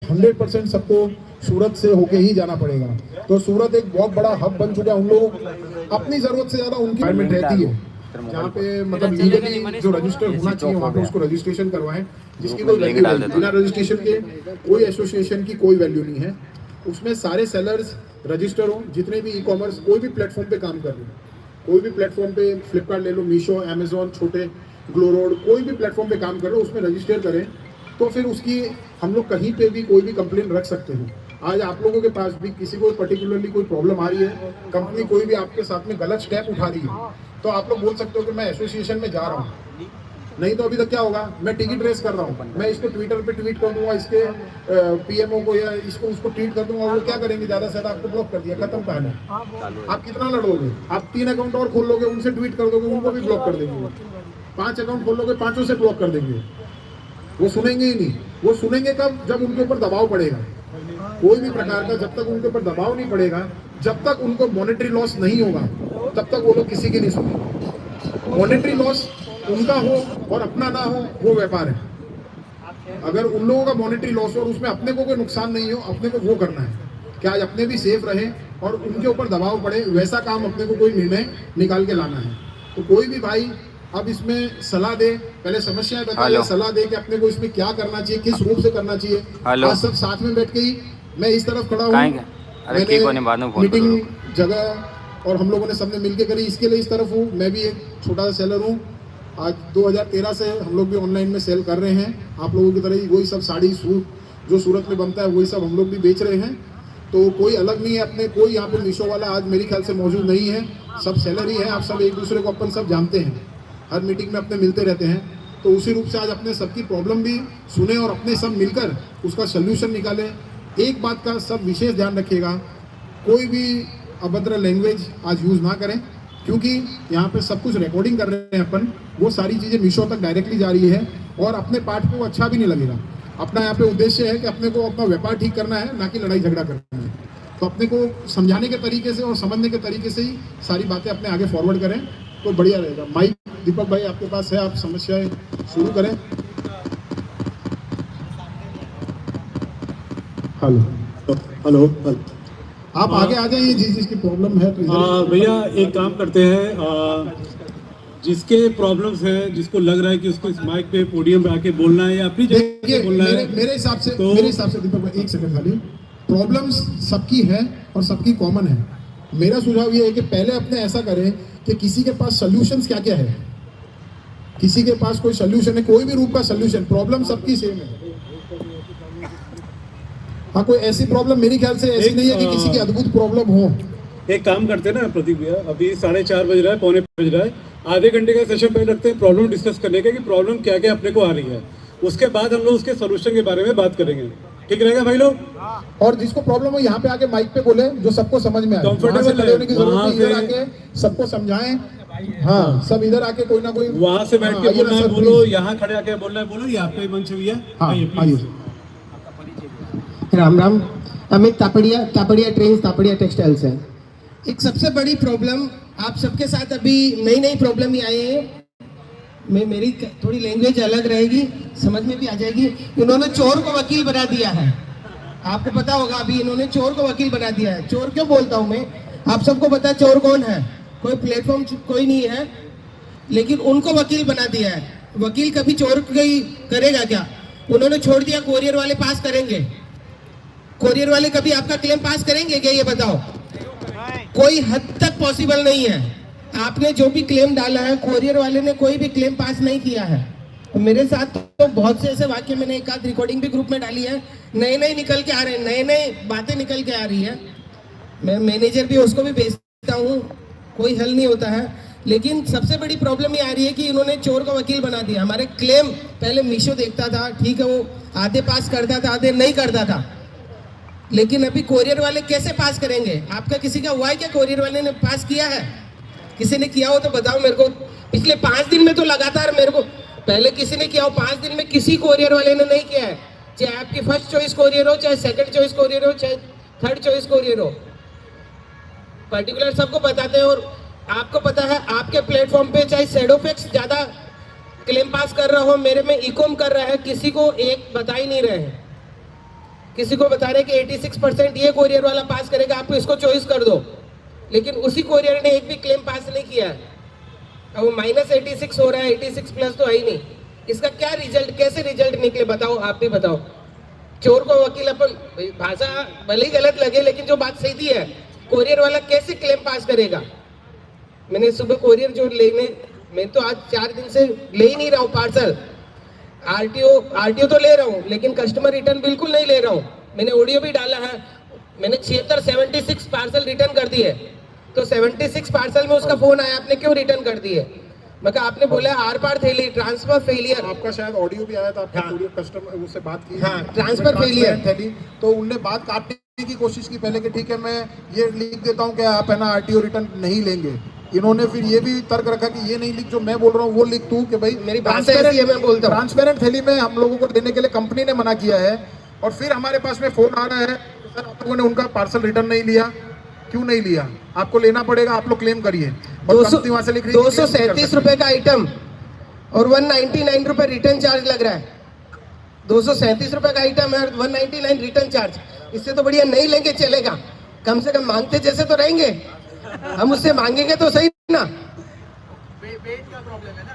100% सबको सूरत से होके ही जाना पड़ेगा। तो सूरत एक बहुत बड़ा हब बन चुका है। उन लोग अपनी जरूरत से ज्यादा उनकी रिक्वायरमेंट रहती है, जहाँ पे मतलब लीगली जो रजिस्टर होना चाहिए वहाँ पे उसको रजिस्ट्रेशन करवाएं, जिसकी कोई वैल्यू नहीं। बिना रजिस्ट्रेशन के कोई एसोसिएशन की कोई वैल्यू नहीं है। उसमें सारे सेलर्स रजिस्टर हो, जितने भी ई कॉमर्स कोई भी प्लेटफॉर्म पे काम कर रहे हैं, कोई भी प्लेटफॉर्म पे फ्लिपकार्ट ले लो, मीशो, अमेजोन, छोटे ग्लो रोड, कोई भी प्लेटफॉर्म पे काम कर रहे हो उसमें रजिस्टर करें, तो फिर उसकी हम लोग कहीं पे भी कोई भी कंप्लेंट रख सकते हैं। आज आप लोगों के पास भी किसी को पर्टिकुलरली कोई प्रॉब्लम आ रही है, कंपनी कोई भी आपके साथ में गलत स्टेप उठा रही है, तो आप लोग बोल सकते हो कि मैं एसोसिएशन में जा रहा हूँ। नहीं तो अभी तक क्या होगा, मैं टिकट रेस कर रहा हूँ, मैं इसको ट्विटर पे ट्वीट कर दूंगा, इसके पीएमओ को या इसको उसको ट्वीट कर दूंगा, वो क्या करेंगे, ज्यादा से ज्यादा आपको ब्लॉक कर दिया, खत्म कहानी। आप कितना लड़ोगे? आप 3 अकाउंट और खोल लोगे, उनसे ट्वीट कर दोगे, उनको भी ब्लॉक कर देंगे। 5 अकाउंट खोल लोगे, 5 से ब्लॉक कर देंगे। वो सुनेंगे ही नहीं। वो सुनेंगे कब? जब उनके ऊपर दबाव पड़ेगा। कोई भी प्रकार का जब तक उनके ऊपर दबाव नहीं पड़ेगा, जब तक उनको मॉनेटरी लॉस नहीं होगा, तब तक वो लोग किसी की नहीं सुनेंगे। मॉनेटरी लॉस उनका हो और अपना ना हो, वो व्यापार है। अगर उन लोगों का मॉनेटरी लॉस हो और उसमें अपने को कोई नुकसान नहीं हो, अपने को वो करना है कि आज अपने भी सेफ रहे और उनके ऊपर दबाव पड़े, वैसा काम अपने को कोई निर्णय निकाल के लाना है। तो कोई भी भाई अब इसमें सलाह दे, पहले समस्याएं बताए, सलाह दे कि अपने को इसमें क्या करना चाहिए, किस रूप से करना चाहिए। आज सब साथ में बैठ के ही, मैं इस तरफ खड़ा हूँ, मैंने मीटिंग जगह और हम लोगों ने सबने मिलकर करी, इसके लिए इस तरफ हूँ। मैं भी एक छोटा सा सेलर हूँ। आज 2013 से हम लोग भी ऑनलाइन में सेल कर रहे हैं, आप लोगों की तरह ही। वही सब साड़ी सूट जो सूरत में बनता है वही सब हम लोग भी बेच रहे हैं। तो कोई अलग नहीं है अपने, कोई यहाँ पे मीशो वाला आज मेरे ख्याल से मौजूद नहीं है, सब सेलर ही है। आप सब एक दूसरे को अपन सब जानते हैं, हर मीटिंग में अपने मिलते रहते हैं। तो उसी रूप से आज अपने सबकी प्रॉब्लम भी सुने और अपने सब मिलकर उसका सोल्यूशन निकालें। एक बात का सब विशेष ध्यान रखिएगा, कोई भी अभद्र लैंग्वेज आज यूज़ ना करें, क्योंकि यहाँ पे सब कुछ रिकॉर्डिंग कर रहे हैं अपन। वो सारी चीज़ें मीशो तक डायरेक्टली जा रही है और अपने पार्ट को अच्छा भी नहीं लगेगा। अपना यहाँ पे उद्देश्य है कि अपने को अपना व्यापार ठीक करना है, ना कि लड़ाई झगड़ा करना है। तो अपने को समझाने के तरीके से और समझने के तरीके से ही सारी बातें अपने आगे फॉरवर्ड करें तो बढ़िया रहेगा। माइक दीपक भाई आपके पास है, आप समस्याएं शुरू करें। हेलो हेलो, आप आगे आ जाइए, जिसकी प्रॉब्लम है तो भैया एक काम करते हैं, जिसके प्रॉब्लम्स है, जिसको लग रहा है कि उसको इस माइक पे पोडियम पे आके बोलना है या अपनी जगह पे बोलना है, मेरे हिसाब से दीपक भाई एक सेकंड खाली, प्रॉब्लम्स सबकी है और सबकी कॉमन है। मेरा सुझाव ये है कि पहले अपने ऐसा करें कि किसी के पास सॉल्यूशंस क्या क्या है, किसी के पास कोई सॉल्यूशन है, कोई भी रूप का सॉल्यूशन, प्रॉब्लम सबकी सेम है। हाँ, कोई ऐसी प्रॉब्लम मेरे ख्याल से ऐसी नहीं है कि किसी की अद्भुत प्रॉब्लम हो। एक काम करते हैं ना प्रतीक भैया, अभी 4:30 बज रहा है, 3:45 बज रहा है, आधे घंटे का सेशन पहले रखते हैं प्रॉब्लम डिस्कस करने का कि प्रॉब्लम क्या क्या अपने को आ रही है, उसके बाद हम लोग उसके सोल्यूशन के बारे में बात करेंगे। ठीक रहेगा भाई लोग? और जिसको प्रॉब्लम हो यहाँ पे आके माइक पे बोले, जो सबको समझ में आए। कंफर्टेबल होने की जरूरत नहीं, इधर आके सबको समझाएं। हाँ, सब इधर आके कोई ना कोई वहाँ से बैठ के बोलना है बोलो, यहाँ खड़े आके बोलना है बोलो, ये आपका ही मंच भी है। राम राम, अमित तापड़िया ट्रेन्स तापड़िया टेक्सटाइल्स है। एक सबसे बड़ी प्रॉब्लम आप सबके साथ अभी नई प्रॉब्लम ही आई है। मेरी थोड़ी लैंग्वेज अलग रहेगी, समझ में भी आ जाएगी। इन्होंने चोर को वकील बना दिया है, आपको पता होगा। अभी इन्होंने चोर को वकील बना दिया है। चोर क्यों बोलता हूँ मैं, आप सबको पता है चोर कौन है। कोई प्लेटफॉर्म कोई नहीं है, लेकिन उनको वकील बना दिया है। वकील कभी चोर की करेगा क्या? उन्होंने छोड़ दिया कोरियर वाले पास करेंगे। कोरियर वाले कभी आपका क्लेम पास करेंगे क्या, ये बताओ? कोई हद तक पॉसिबल नहीं है। आपने जो भी क्लेम डाला है, कोरियर वाले ने कोई भी क्लेम पास नहीं किया है। तो मेरे साथ तो बहुत से ऐसे वाक्य, मैंने एक आध रिकॉर्डिंग भी ग्रुप में डाली है, नए निकल के आ रहे हैं, नए बातें निकल के आ रही है। मैं मैनेजर भी उसको भी भेजता हूँ, कोई हल नहीं होता है। लेकिन सबसे बड़ी प्रॉब्लम ये आ रही है कि इन्होंने चोर को वकील बना दिया। हमारे क्लेम पहले मीशो देखता था, ठीक है, वो आधे पास करता था, आधे नहीं करता था। लेकिन अभी कोरियर वाले कैसे पास करेंगे? आपका किसी का हुआ है क्या कोरियर वाले ने पास किया है? किसी ने किया हो तो बताओ मेरे को। पिछले 5 दिन में तो लगातार मेरे को, पहले किसी ने किया हो, 5 दिन में किसी कोरियर वाले ने नहीं किया है। चाहे आपकी फर्स्ट चॉइस कोरियर हो, चाहे सेकंड चॉइस कोरियर हो, चाहे थर्ड चॉइस कोरियर हो, पर्टिकुलर सबको बताते हैं। और आपको पता है आपके प्लेटफॉर्म पे चाहे सेडोफेक्स ज्यादा क्लेम पास कर रहा हो, मेरे में इकोम कर रहा है, किसी को एक बता ही नहीं रहे हैं। किसी को बता रहे कि 86% ये कोरियर वाला पास करेगा, आप इसको चॉइस कर दो, लेकिन उसी कोरियर ने एक भी क्लेम पास नहीं किया है। अब वो -86 हो रहा है, 86 प्लस तो है ही नहीं। इसका क्या रिजल्ट, कैसे रिजल्ट निकले बताओ, आप भी बताओ। चोर को वकील अपन, भाषा भले ही गलत लगे लेकिन जो बात सही दी है, कोरियर वाला कैसे क्लेम पास करेगा। मैंने सुबह कोरियर जो लेने, मैं तो आज 4 दिन से ले ही नहीं रहा हूँ पार्सल। आरटीओ तो ले रहा हूँ लेकिन कस्टमर रिटर्न बिल्कुल नहीं ले रहा हूँ। मैंने ऑडियो भी डाला है, मैंने 76 पार्सल रिटर्न कर दिए। तो 76 पार्सल में उसका फोन आया, आपने क्यों रिटर्न कर दिए? मैं कहा आपने बोला आर पार थैली, ट्रांसफर फेलियर। आपका शायद ऑडियो भी आया था, आपने कोरियर कस्टमर उससे बात की, हाँ, ट्रांसफर फेलियर थैली, तो उनने बात काटने की कोशिश की पहले कि ठीक है मैं ये लिख देता हूँ कि आप है ना आरटीओ रिटर्न नहीं लेंगे। इन्होंने फिर ये भी तर्क रखा कि ये नहीं लिख, जो मैं बोल रहा हूँ वो लिख तू, कि भाई मेरी भाषा ऐसी है, मैं बोलता हूँ ट्रांसपेरेंट थैली में हम लोगों को देने के लिए कंपनी ने मना किया है। और फिर हमारे पास में फोन आ रहा है, सर आप लोगों ने उनका पार्सल रिटर्न नहीं लिया। क्यों नहीं लिया? आपको लेना पड़ेगा, आप लोग क्लेम करिए। 237 रुपए का आइटम और 199 रुपए रिटर्न चार्ज लग रहा है। 237 रुपए का आइटम है और 199 रिटर्न चार्ज। इससे तो बढ़िया नहीं लेंगे चलेगा, कम से कम मांगते जैसे तो रहेंगे। हम उससे मांगेंगे तो सही ना। वेट का प्रॉब्लम है ना,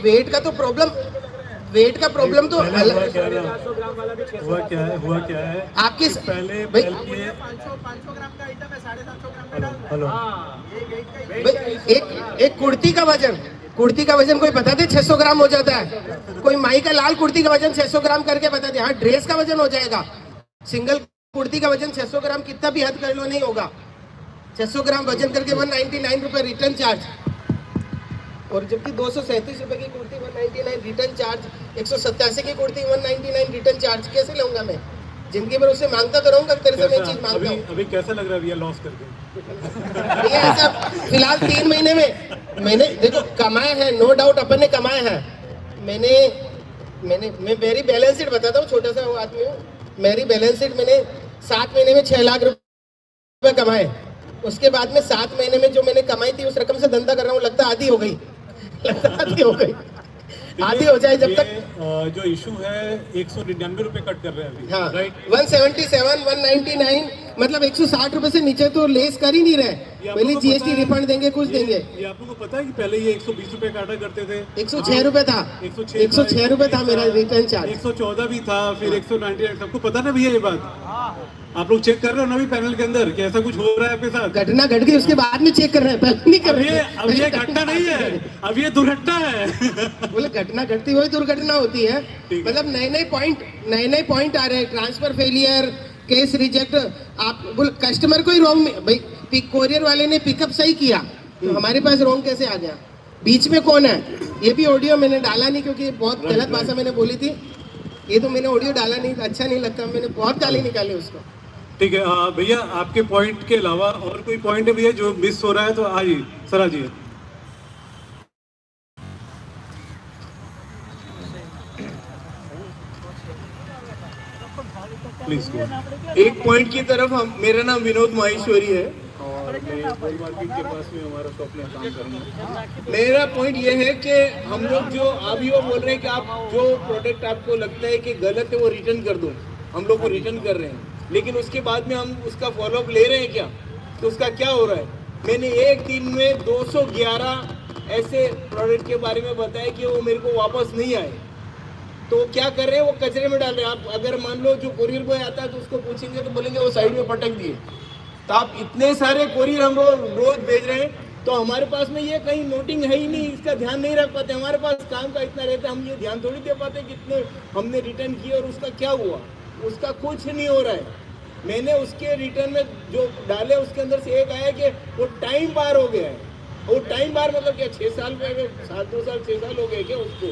वेट का तो प्रॉब्लम तो हुआ क्या है आपकी पहले 500 ग्राम का आइटम है, 750 ग्राम। एक कुर्ती का वजन कोई बता दे 600 ग्राम हो जाता है। कोई माई का लाल कुर्ती का वजन 600 ग्राम करके बता दे। हाँ, ड्रेस का वजन हो जाएगा, सिंगल कुर्ती का वजन 600 ग्राम कितना भी हद कर लो नहीं होगा। 600 ग्राम वजन करके 199 रुपए रिटर्न चार्ज, और जबकि 237 रुपए की कुर्ती 199 रिटर्न चार्ज, 187 की कुर्ती 199 रिटर्न चार्ज। कैसे लूंगा मैं? जिंदगी भर उससे मांगता तो रहूंगा, तेरे से मैं चीज मांगता हूँ। अभी कैसा लग रहा है भैया लॉस करके? ये ऐसा फिलहाल 3 महीने में मैंने देखो कमाए हैं, नो डाउट अपन ने कमाए हैं। मैं मेरी बैलेंस शीट बताता हूँ, छोटा सा वो आदमी हूँ। मेरी बैलेंस शीट मैंने 7 महीने में 6 लाख रुपए कमाए। उसके बाद में 7 महीने में जो मैंने कमाई थी उस रकम से धंधा कर रहा हूँ, लगता आधी हो गई, आधी हो जाए जब तक। जो इशू है 199 रुपए कट कर रहे हैं अभी, हाँ, राइट? 177, 199 मतलब 160 रुपए से नीचे तो लेस कर ही नहीं रहे। पहले जीएसटी रिफंड देंगे, कुछ देंगे। ये आप लोगों को पता है कि पहले ये 120 रुपए काटा करते थे? 106 रुपए था, 106 रुपए था मेरा रिटर्न चार्ज। 114 भी था, फिर 199। सबको पता ना भैया ये बात? आप लोग चेक कर रहे हो ना भी पैनल के अंदर कि ऐसा कुछ हो रहा है आपके साथ? घटना घट गई उसके बाद में चेक कर रहे हैं, पहले नहीं कर रहे हैं। अब ये घटना नहीं है, अब ये दुर्घटना है। बोले घटना घटती वही दुर्घटना होती है। मतलब नए नए पॉइंट आ रहे हैं, ट्रांसफर फेलियर, केस रिजेक्ट। आप बोल कस्टमर को ही रॉन्ग में, भाई कोरियर वाले ने पिकअप सही किया तो हमारे पास रॉन्ग कैसे आ गया? बीच में कौन है? ये भी ऑडियो मैंने डाला नहीं क्योंकि बहुत गलत भाषा मैंने बोली थी। ये तो मैंने ऑडियो डाला नहीं, अच्छा नहीं लगता, मैंने बहुत गाली निकाली उसको। ठीक है भैया, आपके पॉइंट के अलावा और कोई पॉइंट है भैया जो मिस हो रहा है तो आइए सर, आइए। एक पॉइंट की तरफ हम, मेरा नाम विनोद माहेश्वरी है और मैं गोल मार्केट के पास में हमारा शॉप में काम करूँगा। मेरा पॉइंट ये है कि हम लोग जो अभी वो बोल रहे हैं कि आप जो प्रोडक्ट आपको लगता है कि गलत है वो रिटर्न कर दो, हम लोग वो रिटर्न कर रहे हैं, लेकिन उसके बाद में हम उसका फॉलोअप ले रहे हैं क्या? तो उसका क्या हो रहा है? मैंने एक दिन में 211 ऐसे प्रोडक्ट के बारे में बताया कि वो मेरे को वापस नहीं आए। तो क्या कर रहे हैं? वो कचरे में डाल रहे हैं। आप अगर मान लो जो कोरियर बॉय आता है तो उसको पूछेंगे तो बोलेंगे वो साइड में पटक दिए। तो आप इतने सारे कोरियर हम रोज भेज रहे हैं, तो हमारे पास में ये कहीं नोटिंग है ही नहीं, इसका ध्यान नहीं रख पाते। हमारे पास काम का इतना रहता है, हम ये ध्यान थोड़ी दे पाते कितने हमने रिटर्न किए और उसका क्या हुआ। उसका कुछ नहीं हो रहा है। मैंने उसके रिटर्न में जो डाले उसके अंदर से एक आया कि वो टाइम बार हो गया है। वो टाइम बार मतलब क्या 6 साल में 2 साल 6 साल हो गए क्या? उसको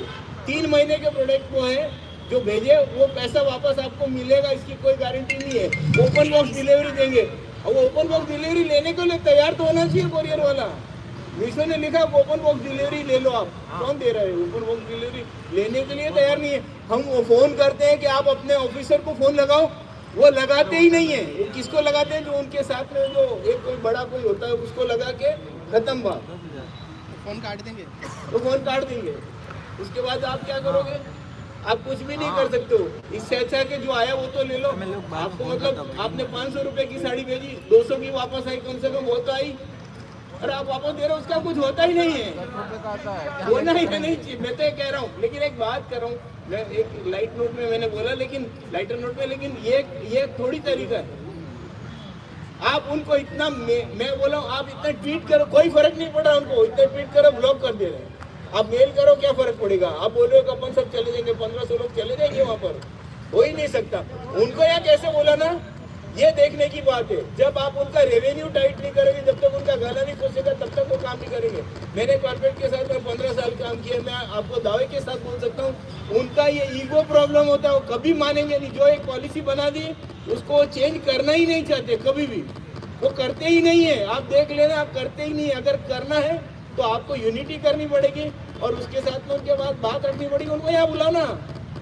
3 महीने के प्रोडक्ट को है जो भेजे वो पैसा वापस आपको मिलेगा, इसकी कोई गारंटी नहीं है। ओपन बॉक्स डिलीवरी देंगे, और वो ओपन बॉक्स डिलीवरी लेने के लिए तैयार तो होना चाहिए कोरियर वाला। मीशो ने लिखा ओपन बॉक्स डिलीवरी ले लो, आप कौन दे रहा है? ओपन बॉक्स डिलीवरी लेने के लिए तैयार नहीं है। हम फोन करते हैं कि आप अपने ऑफिसर को फोन लगाओ, वो लगाते ही नहीं है। वो किसको लगाते हैं? जो उनके साथ में जो एक कोई बड़ा कोई होता है उसको लगा के खत्म बात, फोन काट देंगे। तो फोन काट देंगे। उसके बाद आप क्या करोगे? आप कुछ भी नहीं कर सकते हो। इससे अच्छा कि जो आया वो तो ले लो। आपको मतलब आपने 500 रुपए की साड़ी भेजी, 200 की वापस आई, कम से कम वो तो आई, और आप वापस दे रहे हो, उसका कुछ होता ही नहीं है, होना ही नहीं चाहिए। मैं तो ये कह रहा हूँ, लेकिन एक बात कर रहा हूँ, मैं एक लाइट नोट में मैंने बोला, लेकिन लाइटर नोट में, लेकिन ये थोड़ी तरीका है। आप उनको इतना मैं बोला हूँ, आप इतना ट्वीट करो, कोई फर्क नहीं पड़ रहा उनको, इतना ट्वीट करो, ब्लॉक कर दे रहे हैं। आप मेल करो, क्या फर्क पड़ेगा? आप बोल रहे हो कि अपन सब चले जाएंगे, 1500 लोग चले जाएंगे वहां पर, हो ही नहीं सकता। उनको यहाँ कैसे बोला ना, ये देखने की बात है। जब आप उनका रेवेन्यू टाइट नहीं करेंगे, जब तक उनका गाना नहीं खोसेगा, तब तक वो काम नहीं करेंगे। मैंने कॉर्पोरेट के साथ में 15 साल काम किया, मैं आपको दावे के साथ बोल सकता हूँ, उनका ये ईगो प्रॉब्लम होता है, वो कभी मानेंगे नहीं। जो एक पॉलिसी बना दी उसको चेंज करना ही नहीं चाहते, कभी भी वो करते ही नहीं है। आप देख लेना, आप करते ही नहीं। अगर करना है तो आपको यूनिटी करनी पड़ेगी, और उसके साथ में उनके बाद बात रखनी पड़ेगी। उनको यहाँ बुलाना,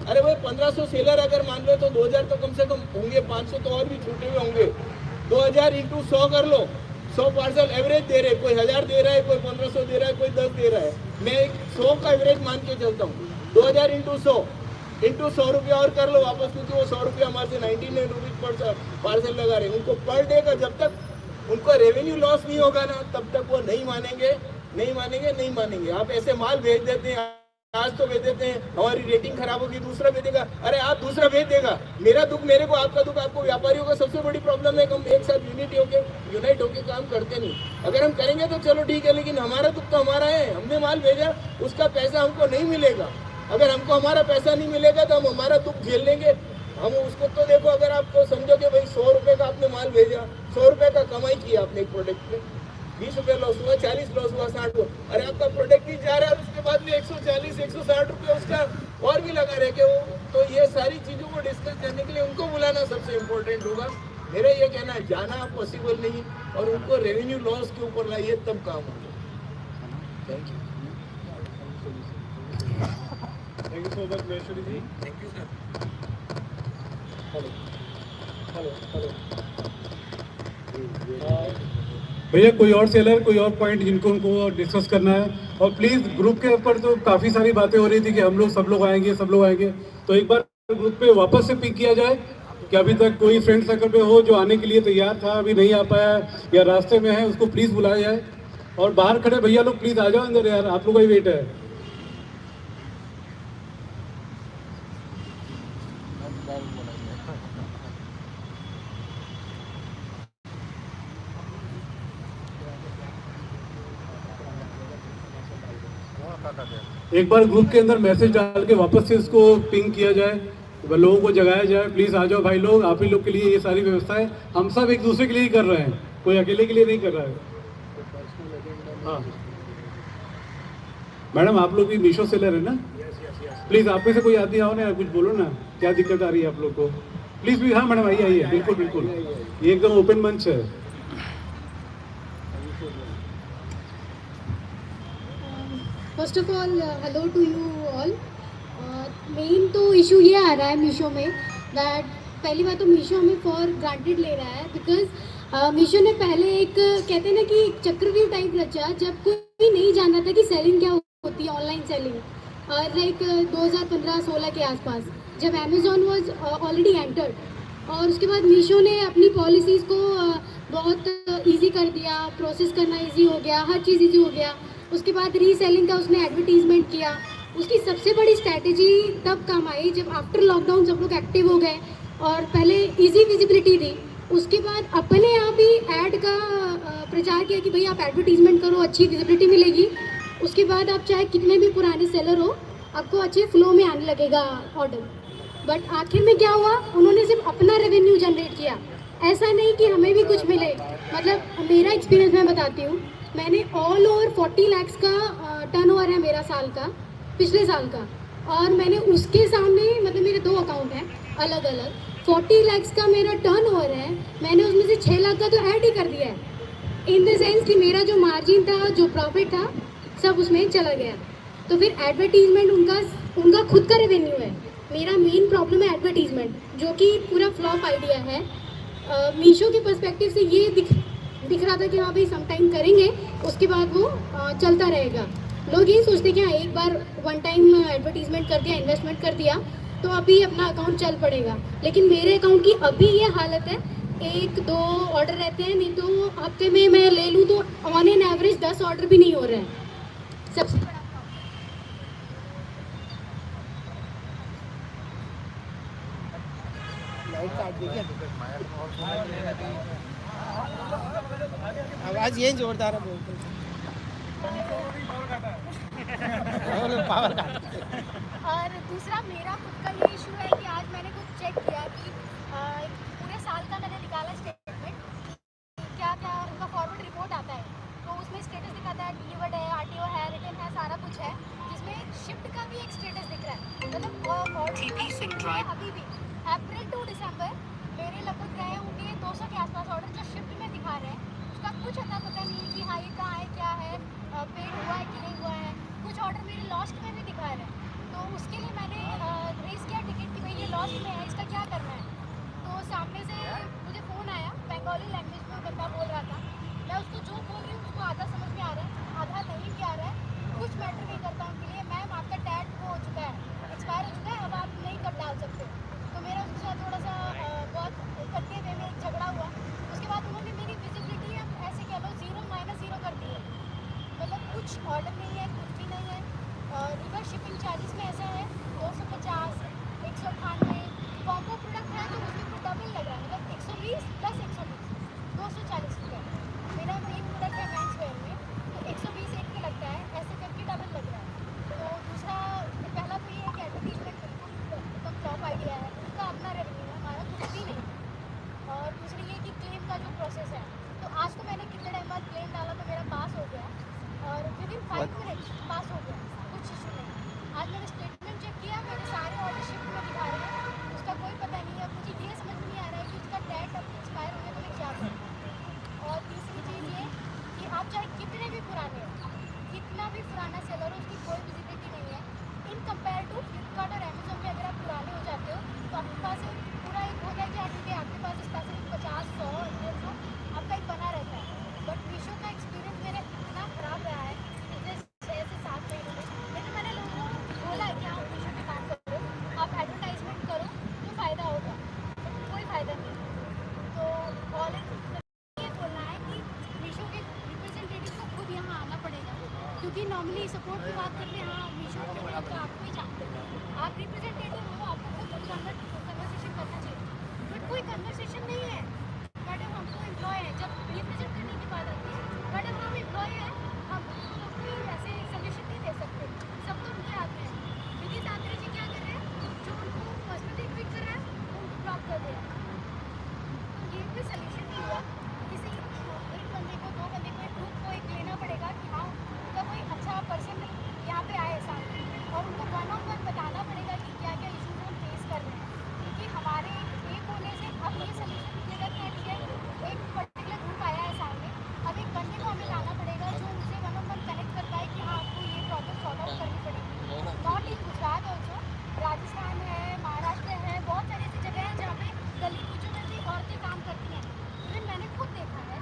अरे भाई 1500 सेलर अगर मान लो तो 2000 तो कम से कम होंगे, 500 तो और भी छूटे हुए होंगे। 2000 इंटू 100 कर लो, 100 पार्सल एवरेज दे रहे, कोई 1000 दे रहा है, कोई 1500 दे रहा है, कोई 10 दे रहा है। मैं 100 का एवरेज मान के चलता हूँ। 2000 इंटू 100 रुपया और कर लो वापस, क्योंकि वो 100 रुपया हमारे से 99 रुपीज पर पार्सल लगा रहे। उनको पर डे का जब तक उनको रेवेन्यू लॉस नहीं होगा ना, तब तक वो नहीं मानेंगे, नहीं मानेंगे, नहीं मानेंगे। आप ऐसे माल भेज देते हैं, आज तो भेज देते हैं, हमारी रेटिंग खराब होगी, दूसरा भेजेगा, अरे आप दूसरा भेज देगा। मेरा दुख मेरे को, आपका दुख आपको। व्यापारियों का सबसे बड़ी प्रॉब्लम है कि हम एक साथ यूनाइट होके काम करते नहीं। अगर हम करेंगे तो चलो ठीक है, लेकिन हमारा दुख तो हमारा है। हमने माल भेजा, उसका पैसा हमको नहीं मिलेगा। अगर हमको हमारा पैसा नहीं मिलेगा तो हम हमारा दुख झेल लेंगे। हम उसको तो देखो, अगर आपको समझो कि भाई 100 रुपये का आपने माल भेजा, 100 रुपये का कमाई किया आपने एक प्रोडक्ट में, 20 रुपये लॉस हुआ, 40 लॉस हुआ, 60 हुआ, अरे आपका प्रोडक्ट भी जा रहा है, उसके बाद में 140 160 रुपये उसका और भी लगा रहे के वो। तो ये सारी चीज़ों को डिस्कस करने के लिए उनको बुलाना सबसे इम्पोर्टेंट होगा। मेरा ये कहना है, जाना पॉसिबल नहीं, और उनको रेवेन्यू लॉस के ऊपर लाइए, तब काम होगा। Thank you. Thank you so much Maheshwari ji. Thank you sir. भैया कोई और सेलर, कोई और पॉइंट जिनको उनको डिस्कस करना है? और प्लीज़ ग्रुप के ऊपर तो काफ़ी सारी बातें हो रही थी कि हम लोग सब लोग आएंगे, तो एक बार ग्रुप पे वापस से पिक किया जाए कि अभी तक कोई फ्रेंड सर्कल पे हो जो आने के लिए तैयार था, अभी नहीं आ पाया या रास्ते में है, उसको प्लीज़ बुलाया जाए। और बाहर खड़े भैया लोग प्लीज़ आ जाओ अंदर यार, आप लोग का ही वेट है। एक बार ग्रुप के अंदर मैसेज डाल के वापस से इसको पिंग किया जाए, लोगों को जगाया जाए, प्लीज़ आ जाओ भाई लोग, आप ही लोग के लिए ये सारी व्यवस्था है। हम सब एक दूसरे के लिए ही कर रहे हैं, कोई अकेले के लिए नहीं कर रहा है। हाँ मैडम, आप लोग भी मीशो सेलर है ना? प्लीज़ आप में से कोई आदमी आओ ना, कुछ बोलो ना, क्या दिक्कत आ रही है आप लोग को? प्लीज़ भी। हाँ मैडम आइए आइए, बिल्कुल बिल्कुल, ये एकदम ओपन मंच है। First of all hello to you all. Main तो इशू ये आ रहा है मीशो में, दैट पहली बात तो मीशो हमें फॉर ग्रांटेड ले रहा है, बिकॉज मीशो ने पहले एक कहते हैं ना कि चक्रव्यूह टाइप रचा, जब कोई नहीं जानता था कि सेलिंग क्या होती है, ऑनलाइन सेलिंग, लाइक 2015-16 के आसपास, जब अमेजोन वाज ऑलरेडी एंटर्ड। और उसके बाद मीशो ने अपनी पॉलिसीज़ को बहुत ईजी कर दिया, प्रोसेस करना ईजी हो गया, हर चीज़ ईजी हो गया। उसके बाद रीसेलिंग का उसने एडवर्टीजमेंट किया। उसकी सबसे बड़ी स्ट्रैटेजी तब काम आई जब आफ्टर लॉकडाउन सब लोग एक्टिव हो गए, और पहले इजी विजिबिलिटी दी, उसके बाद अपने आप ही ऐड का प्रचार किया कि भाई आप एडवर्टीजमेंट करो, अच्छी विजिबिलिटी मिलेगी। उसके बाद आप चाहे कितने भी पुराने सेलर हो, आपको अच्छे फ्लो में आने लगेगा ऑर्डर। बट आखिर में क्या हुआ, उन्होंने सिर्फ अपना रेवेन्यू जनरेट किया, ऐसा नहीं कि हमें भी कुछ मिले। मतलब मेरा एक्सपीरियंस मैं बताती हूँ, मैंने ऑल ओवर 40 लाख का टर्नओवर है मेरा साल का, पिछले साल का, और मैंने उसके सामने, मतलब मेरे 2 अकाउंट हैं अलग अलग, 40 लाख का मेरा टर्नओवर है, मैंने उसमें से 6 लाख का तो ऐड ही कर दिया है, इन द सेंस कि मेरा जो मार्जिन था, जो प्रॉफिट था, सब उसमें चला गया। तो फिर एडवर्टीजमेंट उनका खुद का रेवेन्यू है, मेरा मेन प्रॉब्लम है एडवर्टीजमेंट, जो कि पूरा फ्लॉप आइडिया है। मीशो के पर्सपेक्टिव से ये दिख रहा था कि हाँ भाई सम टाइम करेंगे, उसके बाद वो चलता रहेगा। लोग यही सोचते हैं कि हाँ एक बार वन टाइम एडवर्टीजमेंट कर दिया, इन्वेस्टमेंट कर दिया तो अभी अपना अकाउंट चल पड़ेगा। लेकिन मेरे अकाउंट की अभी ये हालत है, 1-2 ऑर्डर रहते हैं, नहीं तो हफ्ते में मैं ले लूँ तो ऑन एन एवरेज 10 ऑर्डर भी नहीं हो रहे हैं। सबसे बड़ा आवाज ये जोरदार है बोलते पावर काट। और दूसरा मेरा खुद का ये इशू है कि आज मैंने कुछ चेक किया कि पूरे साल का मैंने निकाला स्टेटमेंट, क्या क्या उनका फॉरवर्ड रिपोर्ट आता है तो उसमें स्टेटस दिखाता है, डिलीवर्ड है, आरटीओ है, रिटर्न है, सारा कुछ है, जिसमें शिफ्ट का भी एक स्टेटस दिख रहा है। मतलब अभी भी अप्रैल टू दिसंबर मेरे लगभग गए होंगे 200 के आसपास ऑर्डर जो शिफ्ट में दिखा रहे हैं, उसका कुछ अता पता नहीं है कि हाँ ये कहाँ है, क्या है, पेड हुआ है कि नहीं हुआ है। कुछ ऑर्डर मेरे लॉस्ट में भी दिखा रहे हैं, तो उसके लिए मैंने रेस किया टिकट कि भाई ये लॉस्ट में है, इसका क्या करना है। तो सामने से मुझे फ़ोन आया, बंगाली लैंग्वेज में बंदा बोल रहा था, मैं उसको जो बोल रही हूँ उसको आधा समझ में आ रहा है, आधा नहीं भी आ रहा है। कुछ मैटर नहीं करता उनके लिए, मैम आपका टैग वो हो चुका है, एक्सपायर हो चुका है, अब आप नहीं कब डाल सकते। तो मेरा उसके साथ थोड़ा सा बहुत करते हुए में झगड़ा हुआ। उसके बाद उन्होंने मेरी विजिबिलिटी अब ऐसे कह लो 0-0 कर दी है, मतलब कुछ ऑर्डर नहीं है, कुछ भी नहीं है। रिवर्स शिपिंग चार्जेस में ऐसा है 250, 198, कॉम्बो प्रोडक्ट है तो उसके ऊपर डबल लग रहा है, मतलब 120 + 120 240 रुपये। मेरा मेन प्रोडक्ट है मेंस वेयर में तो 120 एक पे लगता है, ऐसे करके डबल लग रहा है। तो दूसरा पहला तो ये है कि एडवर्टीजमेंट बिल्कुल एकदम टॉप आइडिया है, उनका अपना रेवेन्यू है, हमारा कुछ भी नहीं। और दूसरी ये कि क्लेम का जो प्रोसेस है, तो आज तो मैंने कितने टाइम बाद क्लेम डाला तो मेरा पास हो गया और विदिन 5 मिनट्स पास हो गया, कुछ इशू नहीं। आज मैंने स्टेटमेंट चेक किया, मेरे सारे ऑर्डर शिफ्ट में दिखा रहे हैं, उसका कोई पता नहीं है। मुझे ये समझ में नहीं आ रहा है कि उसका टैग अब एक्सपायर हो गया तो मैं क्या करूँ। और तीसरी चीज़ ये कि आप चाहे कितने भी पुराने हो, कितना भी पुराना सेलर हो, उसकी कोई विजिबिलिटी नहीं है इन कंपेयर टू फ्लिपकार्ट और अमेजोन में। अगर आप पुराने हो जाते हो तो आपके पास एक पूरा एक होता है कि आपके पास स्पेसिफिक 50, 100, 150 आपका एक बना रहता है। बट मीशो का एक्सपीरियंस मेरा इतना ख़राब रहा है पिछले 6 से 7 महीनों में। लेकिन मैंने लोगों को बोला है कि हाँ मीशो में काम करो, आप एडवर्टाइजमेंट करो तो फ़ायदा होगा, कोई फ़ायदा नहीं। तो ऑलरेडी ये बोलना है कि मीशो के रिप्रेजेंटेटिव को खुद यहाँ आना पड़ेगा, क्योंकि नॉर्मली सपोर्ट की बात करते हैं, हाँ मीशो के तो आपको ही जानते हैं, आप रिप्रेजेंटेटिव हो, आपको खुद कन्वर्सेशन करना चाहिए। बट कोई कन्वर्सेशन नहीं है। मैडम हमको एम्प्लॉय है, जब रिप्रेजेंट करने की बात आती है, मैडम हम एम्प्लॉय हैं, हम कोई ऐसे सजेशन नहीं दे सकते, सब तो उनके आते हैं। विनीत आंद्रे जी क्या कर रहे हैं, जो उनको पर्सनली ट्वीट कर रहा है उनको ब्लॉक कर दे रहा है। तो ये कोई सजेशन नहीं हुआ। किसी एक बंदे को, 2 बंदे को, एक ग्रुप को एक लेना पड़ेगा कि हाँ उनका कोई अच्छा पर्सन यहाँ पे आए सामने, और उनको 1-on-1 बताना पड़ेगा कि क्या क्या इशूज़ हम फेस कर रहे हैं। क्योंकि हमारे एक होने से अब ये सजेशन मिलेगा कि ठीक है एक पर्टिकुलर ग्रुप आया है सामने, अब एक बंदे को हमें लाना पड़ेगा जो उनसे 1-on-1 कनेक्ट कर पाए कि हाँ आपको ये प्रॉब्लम सॉल्व आउट करनी पड़ेगी। Not in Gujarat also, Rajasthan है, महाराष्ट्र है, बहुत सारी ऐसी जगह हैं जहाँ पे गली कूचों में भी औरतें काम करती हैं। इवन मैंने खुद देखा है,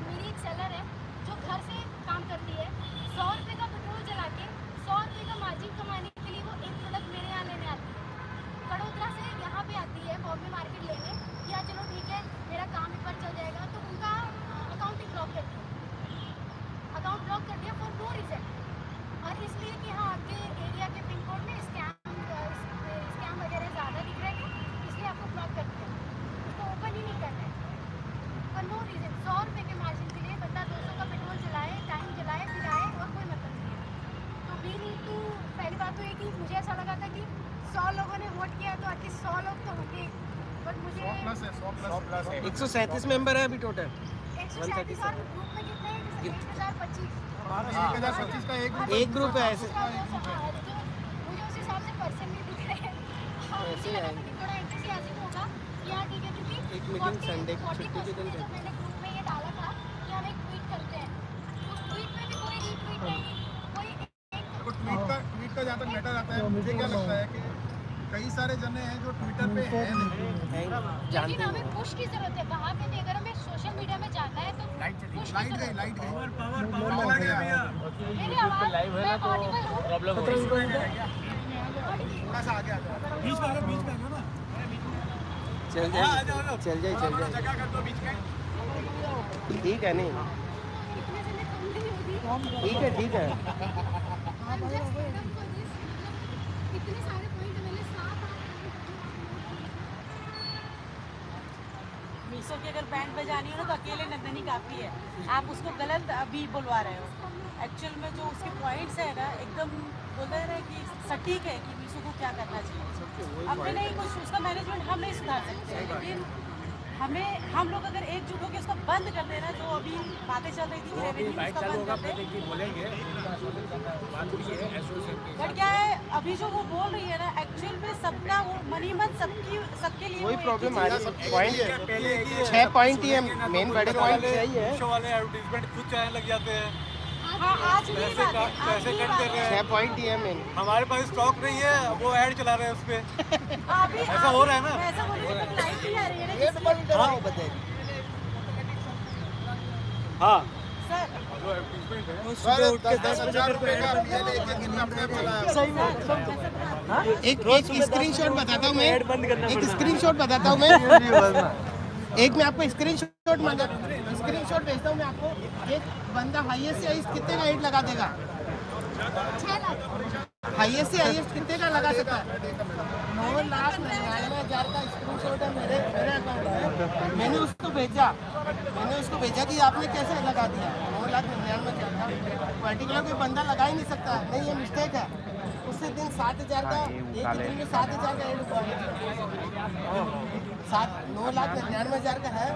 मेरी एक सेलर है जो घर से काम करती है, 100 रुपये का पेट्रोल जला के 100 रुपये का मार्जिन कमाने के लिए वो एक प्रोडक्ट मेरे यहाँ लेने आती है। कड़ोदरा से यहाँ पे आती है बॉम्बे मार्केट लेने, या चलो ठीक है मेरा काम एक बार चल जाएगा, तो उनका अकाउंट ही ब्लॉक कर दिया, अकाउंट ब्लॉक कर दिया फॉर नो रीज़न। और इसलिए कि हाँ आपके एरिया के पिन कोड में स्कैम वगैरह ज़्यादा दिख रहे हैं, इसलिए आपको ब्लॉक कर दिया, उसको ओपन ही नहीं करना है फॉर नो रीज़न। 100 रुपये के मार्जिन के लिए बंदा 200 का पेट्रोल जलाए, टाइम जलाए, फिर आए, और कोई मतलब नहीं है। तो वी नीड टू, पहली बात तो ये कि मुझे ऐसा लगा था कि 100 लोगों ने वोट किया तो एटलीस्ट 100 लोग तो होंगे, बट मुझे 137 मेंबर है अभी टोटल। 137 और ग्रुप में कितने हैं, जैसे 1025 1025 का एक ग्रुप है ऐसे। मुझे उस हिसाब से पर्सन नहीं दिख रहे हैं। ऐसे मुझे लगा आएंगे। कि थोड़ा एंथुसियाज्म होगा कि हाँ ठीक है, क्योंकि एक मीटिंग संडे को 40% छुट्टी के दिन जब मैंने ग्रुप में ये डाला था कि हम एक ट्वीट करते हैं, उस ट्वीट में भी कोई रीट्वीट नहीं, कोई ट्वीट का जहाँ तक मैटर आता है, मुझे क्या लगता है कि कई सारे जने हैं जो ट्विटर पे हैं नहीं, जानते लेकिन हैं। हमें पुश की जरूरत है, वहाँ पे नहीं। अगर हमें सोशल मीडिया में जाना है तो मेरी आवाज मैं ऑडिबल हूँ? चल जाए ठीक है नहीं ठीक है I'm just fed up for this. इतने सारे पॉइंट मैंने साफ मीशो की अगर बैंड बजानी हो ना तो अकेले नंदनी काफ़ी है। आप उसको गलत अभी बुलवा रहे हो। एक्चुअल में जो उसके पॉइंट्स है ना एकदम बोलते हैं कि सटीक है कि मीशो को क्या करना चाहिए। अब नहीं कुछ उसका मैनेजमेंट हम नहीं सुधार सकते, लेकिन हम लोग अगर एकजुट होकर उसको बंद कर देना, जो अभी बातें चल रही थी कि रेवेन्यू उसका बंद कर दे, बट क्या है अभी जो वो बोल रही है ना एक्चुअल में सबका वो मनी मन सबके लिए वही प्रॉब्लम आ रही है। पॉइंट 6 पॉइंट ही है मेन, बड़े पॉइंट यही है। शो वाले एडवर्टाइजमेंट खुद चाहे लग जाते हैं, हाँ आज भी पैसे कट कर रहे हैं। 6 पॉइंट ही है मेन। हमारे पास स्टॉक नहीं है, वो ऐड चला रहे हैं उस पे। ऐसा हो रहा है ना? ऐसा हो रहा है तो लाइट भी आ रही है ना किसी हाँ सर एक स्क्रीनशॉट बताता हूँ मैं, एक स्क्रीनशॉट बताता हूँ मैं, एक मैं आपको स्क्रीनशॉट भेजता हूँ मैं आपको। एक बंदा हाईएस्ट से हाईएस्ट कितने का हेड लगा देगा? 6 लाख। हाईएस्ट से हाईएस्ट कितने का लगा सकता है? 9,99,000 का स्क्रीनशॉट है मेरे अकाउंट में। मैंने उसको भेजा कि आपने कैसे लगा दिया। 9,99,000 का पर्टिकुलर कोई बंदा लगा ही नहीं सकता, नहीं ये मिस्टेक है। उससे दिन 7,000 का, एक दिन में 7,000 का हेड हुआ है। 9,99,000 का है,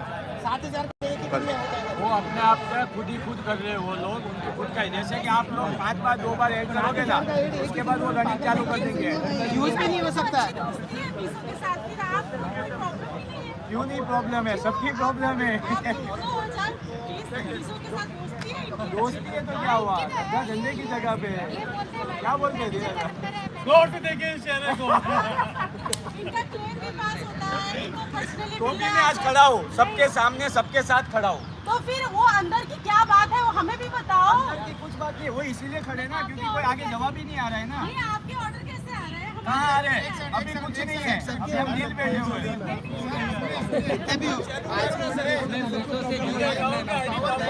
7,000 का एक ही दिन में होता है। वो अपने आप से खुद कर रहे हैं वो लोग, उनके खुद का। जैसे कि आप लोग 5 बार 2 बार ऐड करोगे ना, उसके बाद वो रनिंग चालू कर देंगे। यूज भी नहीं हो सकता। मीशो के साथ फिर आप कोई प्रॉब्लम ही नहीं है। क्यों नहीं प्रॉब्लम है? सबकी प्रॉब्लम है। आप दोनों हो जाए मीशो के साथ दोस्ती है इनकी। दोस्ती है तो क्या हुआ? क्या धंधे की जगह पे है? ये बोलते हैं क्या बोलते थे? गौर से देखिए इस चेहरे को। इनका क्लेम भी पास होता है, इनको पर्सनली तो भी मैं आज खड़ा हूँ, सबके सामने सबके साथ खड़ा हूँ। तो फिर वो अंदर की क्या बात है वो हमें भी बताओ। अंदर की कुछ बात नहीं, वो इसीलिए खड़े ना क्योंकि कोई आगे जवाब ही नहीं आ रहा है ना। ये आपके ऑर्डर कैसे आ रहे हैं? कहाँ आ रहे हैं? अभी कुछ नहीं है, अभी हम डील पे हुए हैं।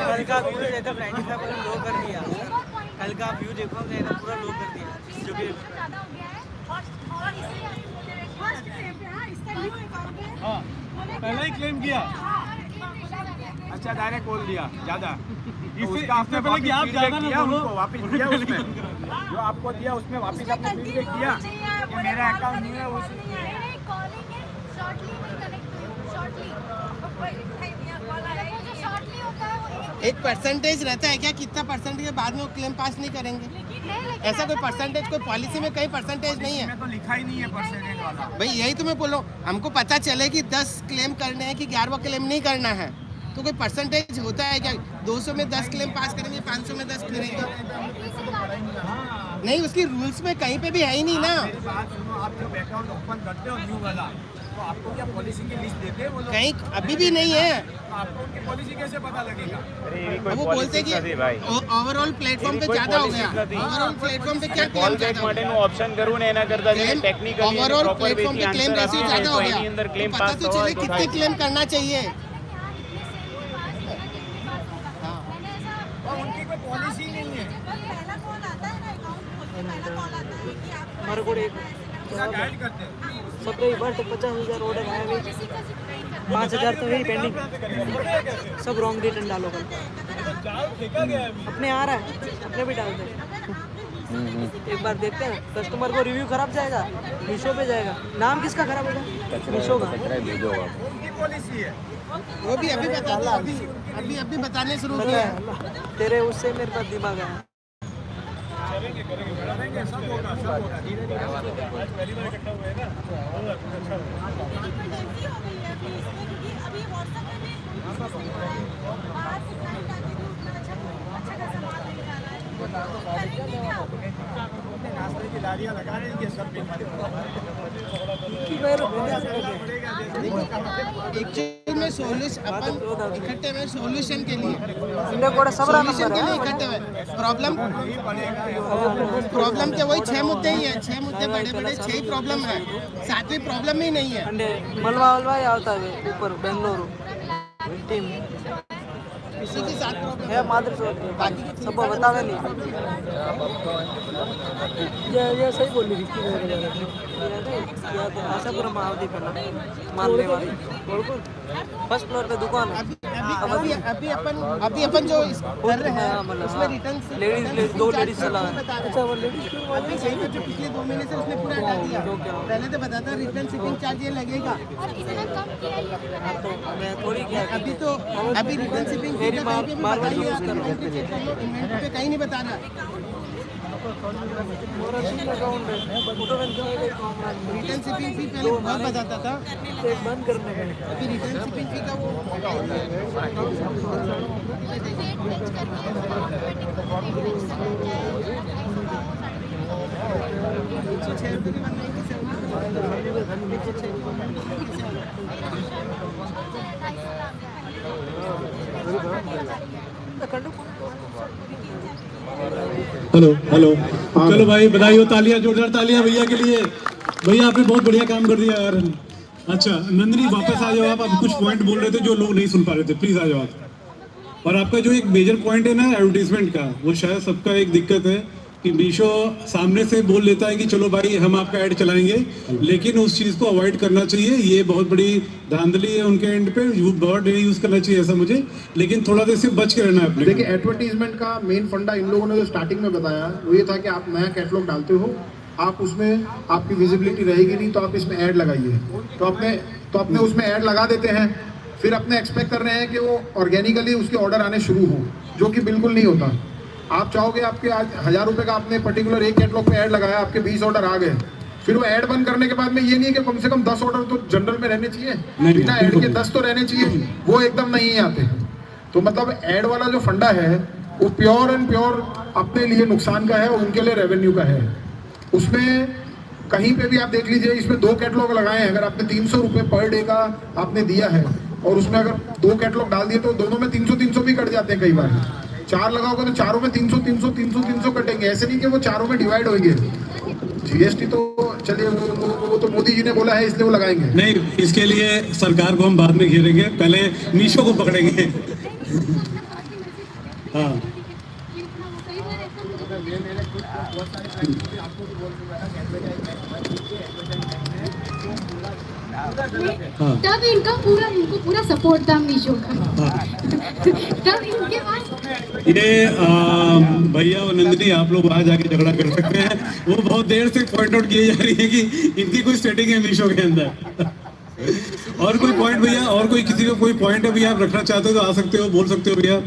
कल का व्यू देखो 95% लो कर दिया। कल का व्यू देखो पूरा लो कर दिया, जो कि ज़्यादा हो गया है और इसलिए आप बोल रहे हैं कि फर्स्ट क्लेम पे हाँ इसका न्यू अकाउंट है। हाँ पहले ही क्लेम किया। अच्छा डायरेक्ट बोल दिया ज़्यादा। इससे पहले कि आप ज़्यादा ना बोलो, वापस दिया उसमें, जो आपको दिया उसमें वापस आपने फीडबैक किया कि मेरा अकाउंट नहीं है। उस नहीं कॉलिंग है शॉर्टली नहीं कनेक्ट हुई शॉर्टली जो शॉर्टली होता है वो एक परसेंटेज रहता है क्या, कितना परसेंटेज के बाद में वो क्लेम पास नहीं करेंगे? ऐसा कोई परसेंटेज, कोई पॉलिसी में कहीं परसेंटेज नहीं है इसमें तो लिखा ही नहीं है परसेंटेज वाला। भाई। यही तो मैं बोल रहा हूँ, हमको पता चले कि 10 क्लेम करने हैं कि 11वां क्लेम नहीं करना है, तो कोई परसेंटेज होता है क्या? 200 में 10 क्लेम पास करेंगे, 500 में 10 करेंगे? नहीं, उसकी रूल्स में कहीं पे भी है ही नहीं ना। मेरी बात सुनो, आप जब अकाउंट ओपन करते हो न्यू वाला, तो आपको क्या पॉलिसी की लिस्ट देते हैं वो लोग? कहीं अभी भी नहीं है। तो आपको उनकी पॉलिसी कैसे पता लगेगा? अब वो बोलते हैं कि ओवरऑल प्लेटफॉर्म पे ज्यादा हो गया। ओवरऑल प्लेटफॉर्म पे क्या क्लेम ज्यादा हो गया? ऑप्शन करू ने एना करता जे टेक्निकली ओवरऑल प्लेटफॉर्म पे क्लेम रेशियो ज्यादा हो गया। अंदर तो क्लेम पता पास तो चले कितने क्लेम करना चाहिए। और उनकी कोई पॉलिसी नहीं है। पहला कॉल आता है ना अकाउंट खोल के पहला कॉल आता है कि आप हमारे को एक पूरा गाइड करते हैं। 17 बार तो 50,000 ऑर्डर आया हुए, 5,000 तो वही पेंडिंग। सब रॉन्ग रिटर्न डालो कल। अपने आ रहा है, अपने भी डाल दे। एक बार देखते हैं, कस्टमर को रिव्यू खराब जाएगा, मीशो पे जाएगा। नाम किसका खराब होगा? मीशो का। उनकी पॉलिसी है। वो भी अभी बता, अभी बताने शुरू किया है। तेरे उससे मेरे पास दिमाग है। करेंगे, सब होगा, सब होगा। धीरे धीरे इमरजेंसी हो गई है अभी इसमें, क्योंकि अभी व्हाट्सएप में भी बाहर से क्लाइंट आके भी उतना अच्छा खासा माल नहीं डाला है। करेंगे क्या? नाश्ते की लारियाँ लगा देंगे सब। कि एक्चुअली में सॉल्यूशन अपन इकट्ठे में सॉल्यूशन के लिए इंडिया कोड सबरा सॉल्यूशन नंबर के लिए है इकट्ठे हुए प्रॉब्लम के वही 6 मुद्दे ही हैं, 6 मुद्दे बड़े बड़े 6 ही प्रॉब्लम है, 7वीं प्रॉब्लम ही नहीं है। अंडे मलवा वलवा आवता है ऊपर बेंगलुरु टीम इसी के साथ प्रॉब्लम है मादर चौथ बाकी सब बतावे नहीं ये सही बोल रही थी या तो आशापुरम आवती पहला मारने वाली फर्स्ट फ्लोर पे दुकान है अभी अपन जो कर रहे हैं उसमें रिटर्न लेडीज दो लेडीज चला है अच्छा वो लेडीज अभी सही में जो पिछले 2 महीने से उसने पूरा हटा दिया। पहले तो बताता रिटर्न शिपिंग चार्ज ये लगेगा, तो मैं थोड़ी क्या अभी रिटर्न शिपिंग मेरी मार्वल यूज कर रहा हूँ इन्वेंटरी पे कहीं नहीं बता रहा। रिटर्न शिपिंग फी पहले बहुत बताता था, बंद करने का अभी रिटर्न शिपिंग फी का वो हेलो हेलो चलो भाई बधाई हो, तालियां जोरदार तालियां भैया के लिए। भैया आपने बहुत बढ़िया काम कर दिया यार। अच्छा नंदिनी वापस आ जाओ आप कुछ पॉइंट बोल रहे थे जो लोग नहीं सुन पा रहे थे, प्लीज आ जाओ आप। और आपका जो एक मेजर पॉइंट है ना एडवर्टीजमेंट का, वो शायद सबका एक दिक्कत है कि मीशो सामने से बोल लेता है कि चलो भाई हम आपका ऐड चलाएंगे, लेकिन उस चीज को अवॉइड करना चाहिए। ये बहुत बड़ी धांधली है उनके एंड पे, बहुत यूज करना चाहिए ऐसा मुझे, लेकिन थोड़ा देर से बच के रहना है अपने। देखिए एडवर्टीजमेंट का मेन फंडा इन लोगों ने जो स्टार्टिंग में बताया वो ये था कि आप नया कैटलॉग डालते हो, आप उसमें आपकी विजिबिलिटी रहेगी नहीं तो आप इसमें ऐड लगाइए, तो अपने उसमें ऐड लगा देते हैं, फिर अपने एक्सपेक्ट कर रहे हैं कि वो ऑर्गेनिकली उसके ऑर्डर आने शुरू हो, जो कि बिल्कुल नहीं होता। आप चाहोगे आपके आज 1000 रुपये का आपने पर्टिकुलर एक कैटलॉग पे ऐड लगाया, आपके 20 ऑर्डर आ गए, फिर वो ऐड बंद करने के बाद में ये नहीं है कि कम से कम 10 ऑर्डर तो जनरल में रहने चाहिए, बिना ऐड के 10 तो रहने चाहिए, वो एकदम नहीं आते। तो मतलब ऐड वाला जो फंडा है वो प्योर एंड प्योर अपने लिए नुकसान का है और उनके लिए रेवेन्यू का है। उसमें कहीं पे भी आप देख लीजिए, इसमें 2 कैटलॉग लगाए हैं, अगर आपने 300 रुपये पर डे का आपने दिया है और उसमें अगर 2 कैटलॉग डाल दिए तो दोनों में 300 भी कट जाते हैं कई बार। 4 लगाओगे तो चारों में 300 कटेंगे, ऐसे नहीं कि वो चारों में डिवाइड होंगे। जीएसटी तो चलिए वो तो मोदी जी ने बोला है इसलिए वो लगाएंगे नहीं, इसके लिए सरकार को हम बाद में घेरेंगे, पहले मीशो को पकड़ेंगे। हाँ तब इनको पूरा सपोर्ट था मीशो का। तब इनके पास ये भैया और नंदिनी आप लोग वहाँ जाके झगड़ा कर सकते हैं, वो बहुत देर से पॉइंट आउट किए जा रही है कि इनकी कोई सेटिंग है मीशो के अंदर। और कोई पॉइंट भैया, और कोई किसी का कोई पॉइंट है भैया आप रखना चाहते हो तो आ सकते हो, बोल सकते हो भैया,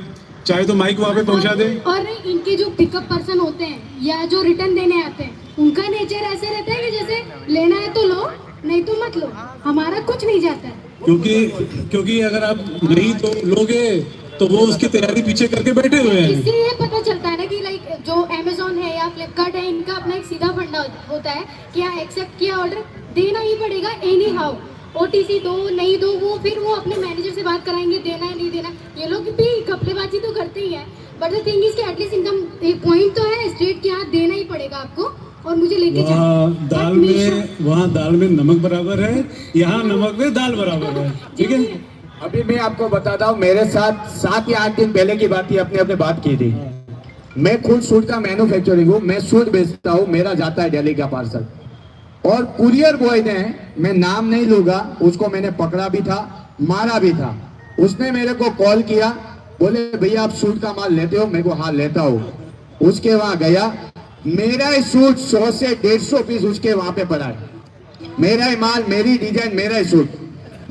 चाहे तो माइक वहाँ पे पहुँचा दे। और नहीं, इनके जो पिकअप पर्सन होते हैं या जो रिटर्न देने आते हैं, उनका नेचर ऐसे रहता है कि जैसे लेना है तो लो, नहीं तो मत लो, हमारा कुछ नहीं जाता है। क्योंकि अगर आप नहीं तो लोगे तो वो उसकी तैयारी पीछे करके बैठे हुए हैं। इससे ये पता चलता है ना कि लाइक जो अमेज़न है या फ्लिपकार्ट है, इनका अपना एक सीधा फंडा होता है कि हाँ एक्सेप्ट किया ऑर्डर देना ही पड़ेगा एनी हाउ, OTC दो नहीं दो, वो फिर वो अपने मैनेजर से बात कराएंगे देना है नहीं देना। ये लोग भी घपलेबाजी तो करते ही हैं, बट द थिंग इज कि एटलीस्ट इनका एक पॉइंट तो है स्ट्रेट कि हाँ देना ही पड़ेगा आपको और मुझे लेके जाओ। वहाँ दाल में नमक बराबर है, यहाँ नमक में दाल बराबर है, ठीक है। अभी मैं आपको बताता हूँ, मेरे साथ 7 या 8 दिन पहले की बात थी, अपने बात की थी। मैं खुद सूट का मैन्युफैक्चरिंग हूँ, मैं सूट बेचता हूँ, मेरा जाता है दिल्ली का पार्सल, और कुरियर बॉय ने, मैं नाम नहीं लूंगा, उसको मैंने पकड़ा भी था, मारा भी था। उसने मेरे को कॉल किया, बोले भैया आप सूट का माल लेते हो? मैं को हाँ लेता हूँ। उसके वहां गया, मेरा ही सूट 100 से 150 पीस उसके वहां पे पड़ा है, मेरा ही माल, मेरी डिजाइन, मेरा ही सूट।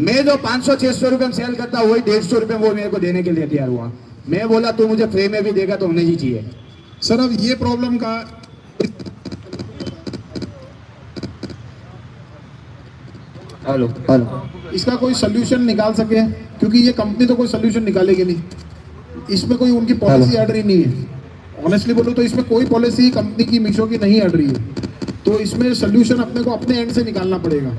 मैं जो 500-600 रुपए में सेल करता वही 150 रुपए वो मेरे को देने के लिए तैयार हुआ। मैं बोला तू मुझे फ्री में भी देगा तो होने ही चाहिए। सर अब ये प्रॉब्लम का हेलो इसका कोई सोल्यूशन निकाल सके, क्योंकि ये कंपनी तो कोई सोल्यूशन निकालेगी नहीं, इसमें कोई उनकी पॉलिसी अड़ रही नहीं है। ऑनेस्टली बोलूँ तो इसमें कोई पॉलिसी कंपनी की मीशो की नहीं अड़ रही है, तो इसमें सोल्यूशन अपने को अपने एंड से निकालना पड़ेगा।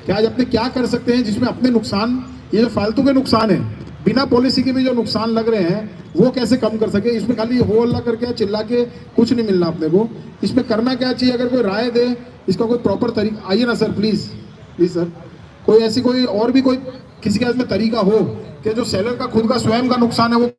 कि आज अपने क्या कर सकते हैं जिसमें अपने नुकसान, ये जो फालतू के नुकसान है, बिना पॉलिसी के भी जो नुकसान लग रहे हैं, वो कैसे कम कर सके। इसमें खाली हो हल्ला करके चिल्ला के कुछ नहीं मिलना अपने को। इसमें करना क्या चाहिए, अगर कोई राय दे, इसका कोई प्रॉपर तरीका, आइए ना सर प्लीज प्लीज सर, कोई ऐसी कोई और भी कोई किसी का इसमें तरीका हो कि जो सेलर का खुद का स्वयं का नुकसान है वो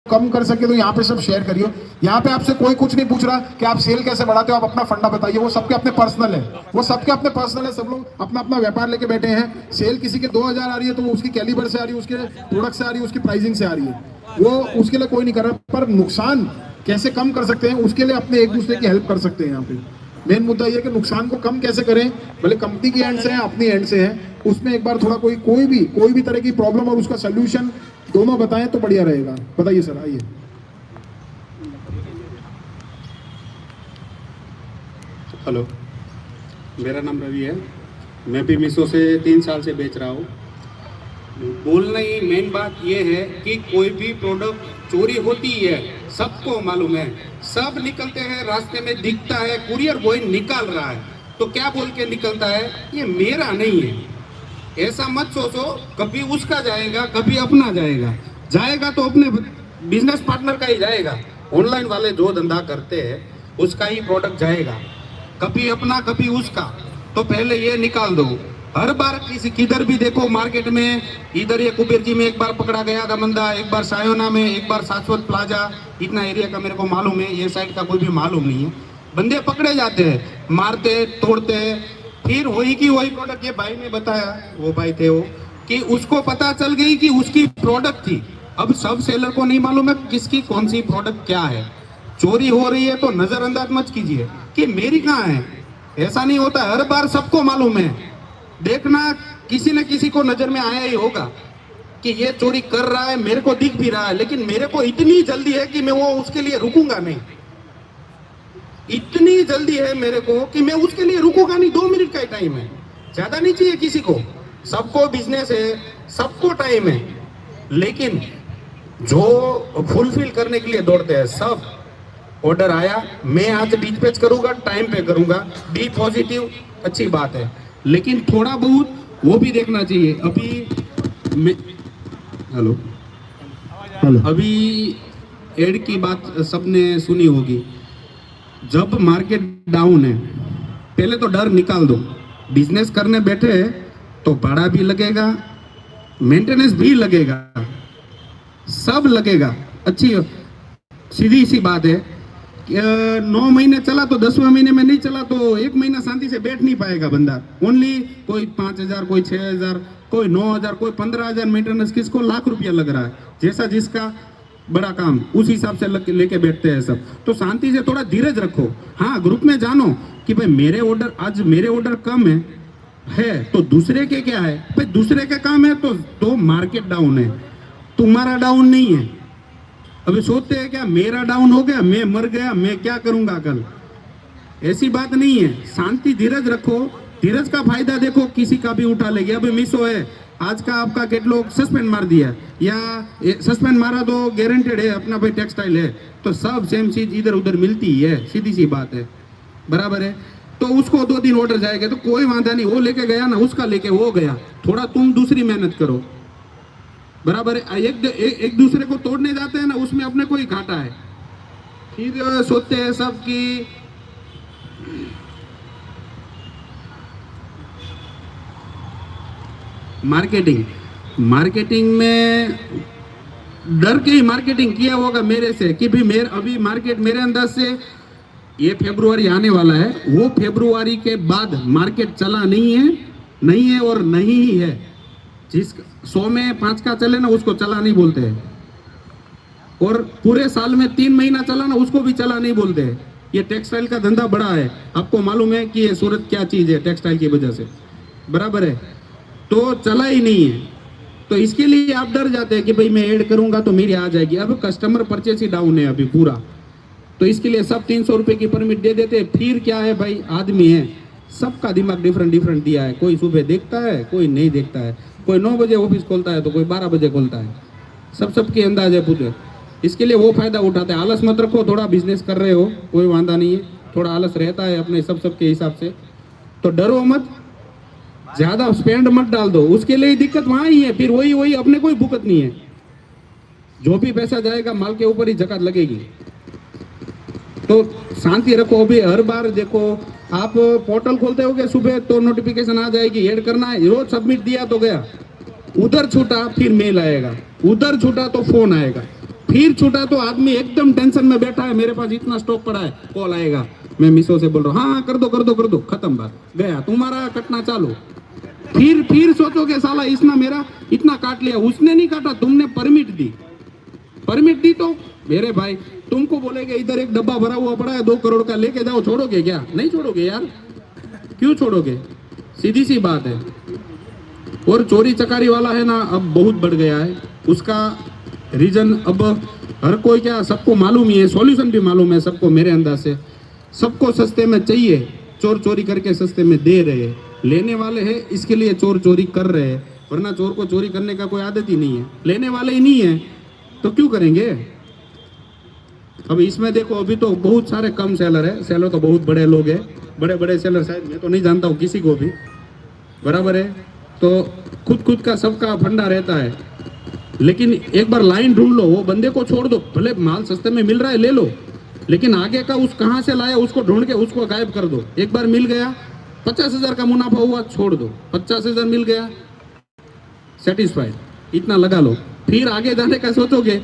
कम कर सके, तो यहाँ पे सब शेयर करिए। यहाँ पे आपसे कोई कुछ नहीं पूछ रहा कि आप सेल कैसे बढ़ाते हो, आप अपना फंडा बताइए, वो सबके अपने पर्सनल है, वो सबके अपने पर्सनल है। सब लोग अपना अपना व्यापार लेके बैठे हैं। सेल किसी के 2000 आ रही है तो वो उसकी कैलिबर से आ रही है, उसके प्रोडक्ट से आ रही है, उसकी प्राइसिंग से आ रही है, वो उसके लिए कोई नहीं कर रहा। पर नुकसान कैसे कम कर सकते हैं, उसके लिए अपने एक दूसरे की हेल्प कर सकते हैं। यहाँ पे मेन मुद्दा ये कि नुकसान को कम कैसे करें, भले कंपनी की एंड से है, अपनी एंड से है, उसमें एक बार थोड़ा कोई भी तरह की प्रॉब्लम और उसका सोल्यूशन दोनों बताएं तो बढ़िया रहेगा। बताइए सर, आइए। हेलो, मेरा नाम रवि है, मैं भी मीशो से 3 साल से बेच रहा हूँ। बोलने की मेन बात ये है कि कोई भी प्रोडक्ट चोरी होती है, सबको मालूम है, सब निकलते हैं, रास्ते में दिखता है, कुरियर बॉय निकाल रहा है, तो क्या बोल के निकलता है, ये मेरा नहीं है। ऐसा मत सोचो, कभी उसका जाएगा, कभी अपना जाएगा तो अपने बिजनेस पार्टनर का ही जाएगा। ऑनलाइन वाले जो धंधा करते हैं उसका ही प्रोडक्ट जाएगा, कभी अपना कभी उसका। तो पहले ये निकाल दो। हर बार किधर भी देखो मार्केट में, इधर ये कुबेर जी में एक बार पकड़ा गया था बंदा, एक बार सायोना में, एक बार शाश्वत प्लाजा, इतना एरिया का मेरे को मालूम है, ये साइड का कोई भी मालूम नहीं है। बंदे पकड़े जाते हैं, मारते तोड़ते हैं, फिर वही की वही प्रोडक्ट, ये भाई ने बताया, वो भाई थे वो, कि उसको पता चल गई कि उसकी प्रोडक्ट थी। अब सब सेलर को नहीं मालूम है किसकी कौन सी प्रोडक्ट क्या है। चोरी हो रही है तो नजरअंदाज मत कीजिए कि मेरी कहाँ है, ऐसा नहीं होता। हर बार सबको मालूम है, देखना किसी न किसी को नजर में आया ही होगा कि ये चोरी कर रहा है, मेरे को दिख भी रहा है, लेकिन मेरे को इतनी जल्दी है कि मैं वो उसके लिए रुकूंगा नहीं। इतनी जल्दी है मेरे को कि मैं उसके लिए रुकूंगा नहीं। 2 मिनट का ही टाइम है, ज्यादा नहीं चाहिए किसी को। सबको बिजनेस है, सबको टाइम है, लेकिन जो फुलफिल करने के लिए दौड़ते हैं सब। ऑर्डर आया, मैं आज डिस्पैच करूंगा, टाइम पे करूंगा, बी पॉजिटिव, अच्छी बात है, लेकिन थोड़ा बहुत वो भी देखना चाहिए। अभी मैं हेलो अभी एड की बात सबने सुनी होगी। जब मार्केट डाउन है, पहले तो डर निकाल दो। बिजनेस करने बैठे तो भाड़ा भी लगेगा, मेंटेनेंस भी लगेगा, सब लगेगा। अच्छी सीधी सी बात है, 9 महीने चला तो 10वें महीने में नहीं चला तो 1 महीना शांति से बैठ नहीं पाएगा बंदा। ओनली कोई 5000, कोई 6000, कोई 9000, कोई 15000 मेंटेनेंस, किसको लाख रुपया लग रहा है। जैसा जिसका बड़ा काम उस हिसाब से लेके बैठते हैं सब। तो शांति से थोड़ा धीरज रखो। हाँ, ग्रुप में जानो कि भाई मेरे ऑर्डर कम है तो दूसरे के क्या है। भाई दूसरे के काम है तो मार्केट डाउन है, तुम्हारा डाउन नहीं है। अभी सोचते हैं क्या मेरा डाउन हो गया, मैं मर गया, मैं क्या करूंगा कल। ऐसी बात नहीं है। शांति, धीरज रखो। धीरज का फायदा देखो, किसी का भी उठा लेगी। अभी मीशो है, आज का आपका कैटलॉग सस्पेंड मार दिया, या सस्पेंड मारा तो गारंटेड है अपना भाई टेक्सटाइल है, तो सब सेम चीज इधर उधर मिलती है, सीधी सी बात है, बराबर है। तो उसको 2 दिन ऑर्डर जाएगा तो कोई वादा नहीं, वो लेके गया ना, उसका लेके वो गया। थोड़ा तुम दूसरी मेहनत करो, बराबर है। एक दूसरे को तोड़ने जाते हैं ना, उसमें अपने को ही घाटा है। फिर सोचते हैं सब कि मार्केटिंग में डर के ही मार्केटिंग किया होगा मेरे से कि भाई अभी मार्केट मेरे अंदाज से ये फरवरी आने वाला है, वो फरवरी के बाद मार्केट चला नहीं है और नहीं ही है। जिस 100 में 5 का चले ना, उसको चला नहीं बोलते हैं। और पूरे साल में 3 महीना चला ना, उसको भी चला नहीं बोलते हैं। ये टेक्सटाइल का धंधा बड़ा है, आपको मालूम है कि ये सूरत क्या चीज है टेक्सटाइल की वजह से, बराबर है। तो चला ही नहीं है, तो इसके लिए आप डर जाते हैं कि भाई मैं ऐड करूंगा तो मेरी आ जाएगी। अब कस्टमर परचेस ही डाउन है अभी पूरा, तो इसके लिए सब 300 रुपए की परमिट दे देते हैं। फिर क्या है भाई, आदमी है, सबका दिमाग डिफरेंट दिया है। कोई सुबह देखता है, कोई नहीं देखता है, कोई 9 बजे ऑफिस खोलता है तो कोई 12 बजे खोलता है, सबके अंदाज है पूरे। इसके लिए वो फायदा उठाते हैं। आलस मत रखो, थोड़ा बिजनेस कर रहे हो कोई वादा नहीं है, थोड़ा आलस रहता है अपने सबके हिसाब से, तो डरो मत, ज्यादा स्पेंड मत डाल दो, उसके लिए दिक्कत वहां ही है, फिर वही अपने कोई भुगतनी है। जो भी पैसा जाएगा माल के ऊपर ही जकात लगेगी। तो शांति रखो। अभी हर बार देखो आप पोर्टल खोलते होगे सुबह तो नोटिफिकेशन आ जाएगी, ऐड करना है, रोज सबमिट दिया तो गया, उधर छूटा फिर मेल आएगा, उधर छूटा तो फोन आएगा, फिर छूटा तो आदमी एकदम टेंशन में बैठा है, मेरे पास इतना स्टॉक पड़ा है, कॉल आएगा, मैं मीशो से बोल रहा हूँ, हाँ कर दो, खत्म बात, गया तुम्हारा कटना चालू। फिर सोचोगे साला इसने मेरा इतना काट लिया, उसने नहीं काटा, तुमने परमिट दी तो मेरे भाई तुमको बोलेगे इधर एक डब्बा भरा हुआ पड़ा है 2 करोड़ का, लेके जाओ, छोड़ोगे क्या? नहीं छोड़ोगे यार, क्यों छोड़ोगे? सीधी सी बात है। और चोरी चकारी वाला है ना अब बहुत बढ़ गया है, उसका रीजन अब हर कोई क्या सबको मालूम ही है, सॉल्यूशन भी मालूम है सबको, मेरे अंदाज से सबको सस्ते में चाहिए, चोर चोरी करके सस्ते में दे रहे हैं, लेने वाले हैं इसके लिए चोर चोरी कर रहे हैं, वरना चोर को चोरी करने का कोई आदत ही नहीं है, लेने वाले ही नहीं है तो क्यों करेंगे? अब इसमें देखो अभी तो बहुत सारे कम सेलर है, सेलर तो बहुत बड़े लोग हैं, बड़े सेलर शायद मैं तो नहीं जानता हूँ किसी को भी, बराबर है। तो खुद का सबका फंडा रहता है, लेकिन एक बार लाइन ढूंढ लो, वो बंदे को छोड़ दो, भले माल सस्ते में मिल रहा है ले लो, लेकिन आगे का उस कहाँ से लाया उसको ढूंढ के उसको गायब कर दो। एक बार मिल गया 50,000 का मुनाफा हुआ, छोड़ दो, 50,000 मिल गया सेटिस्फाइड, इतना लगा लो, फिर आगे जाने का सोचोगे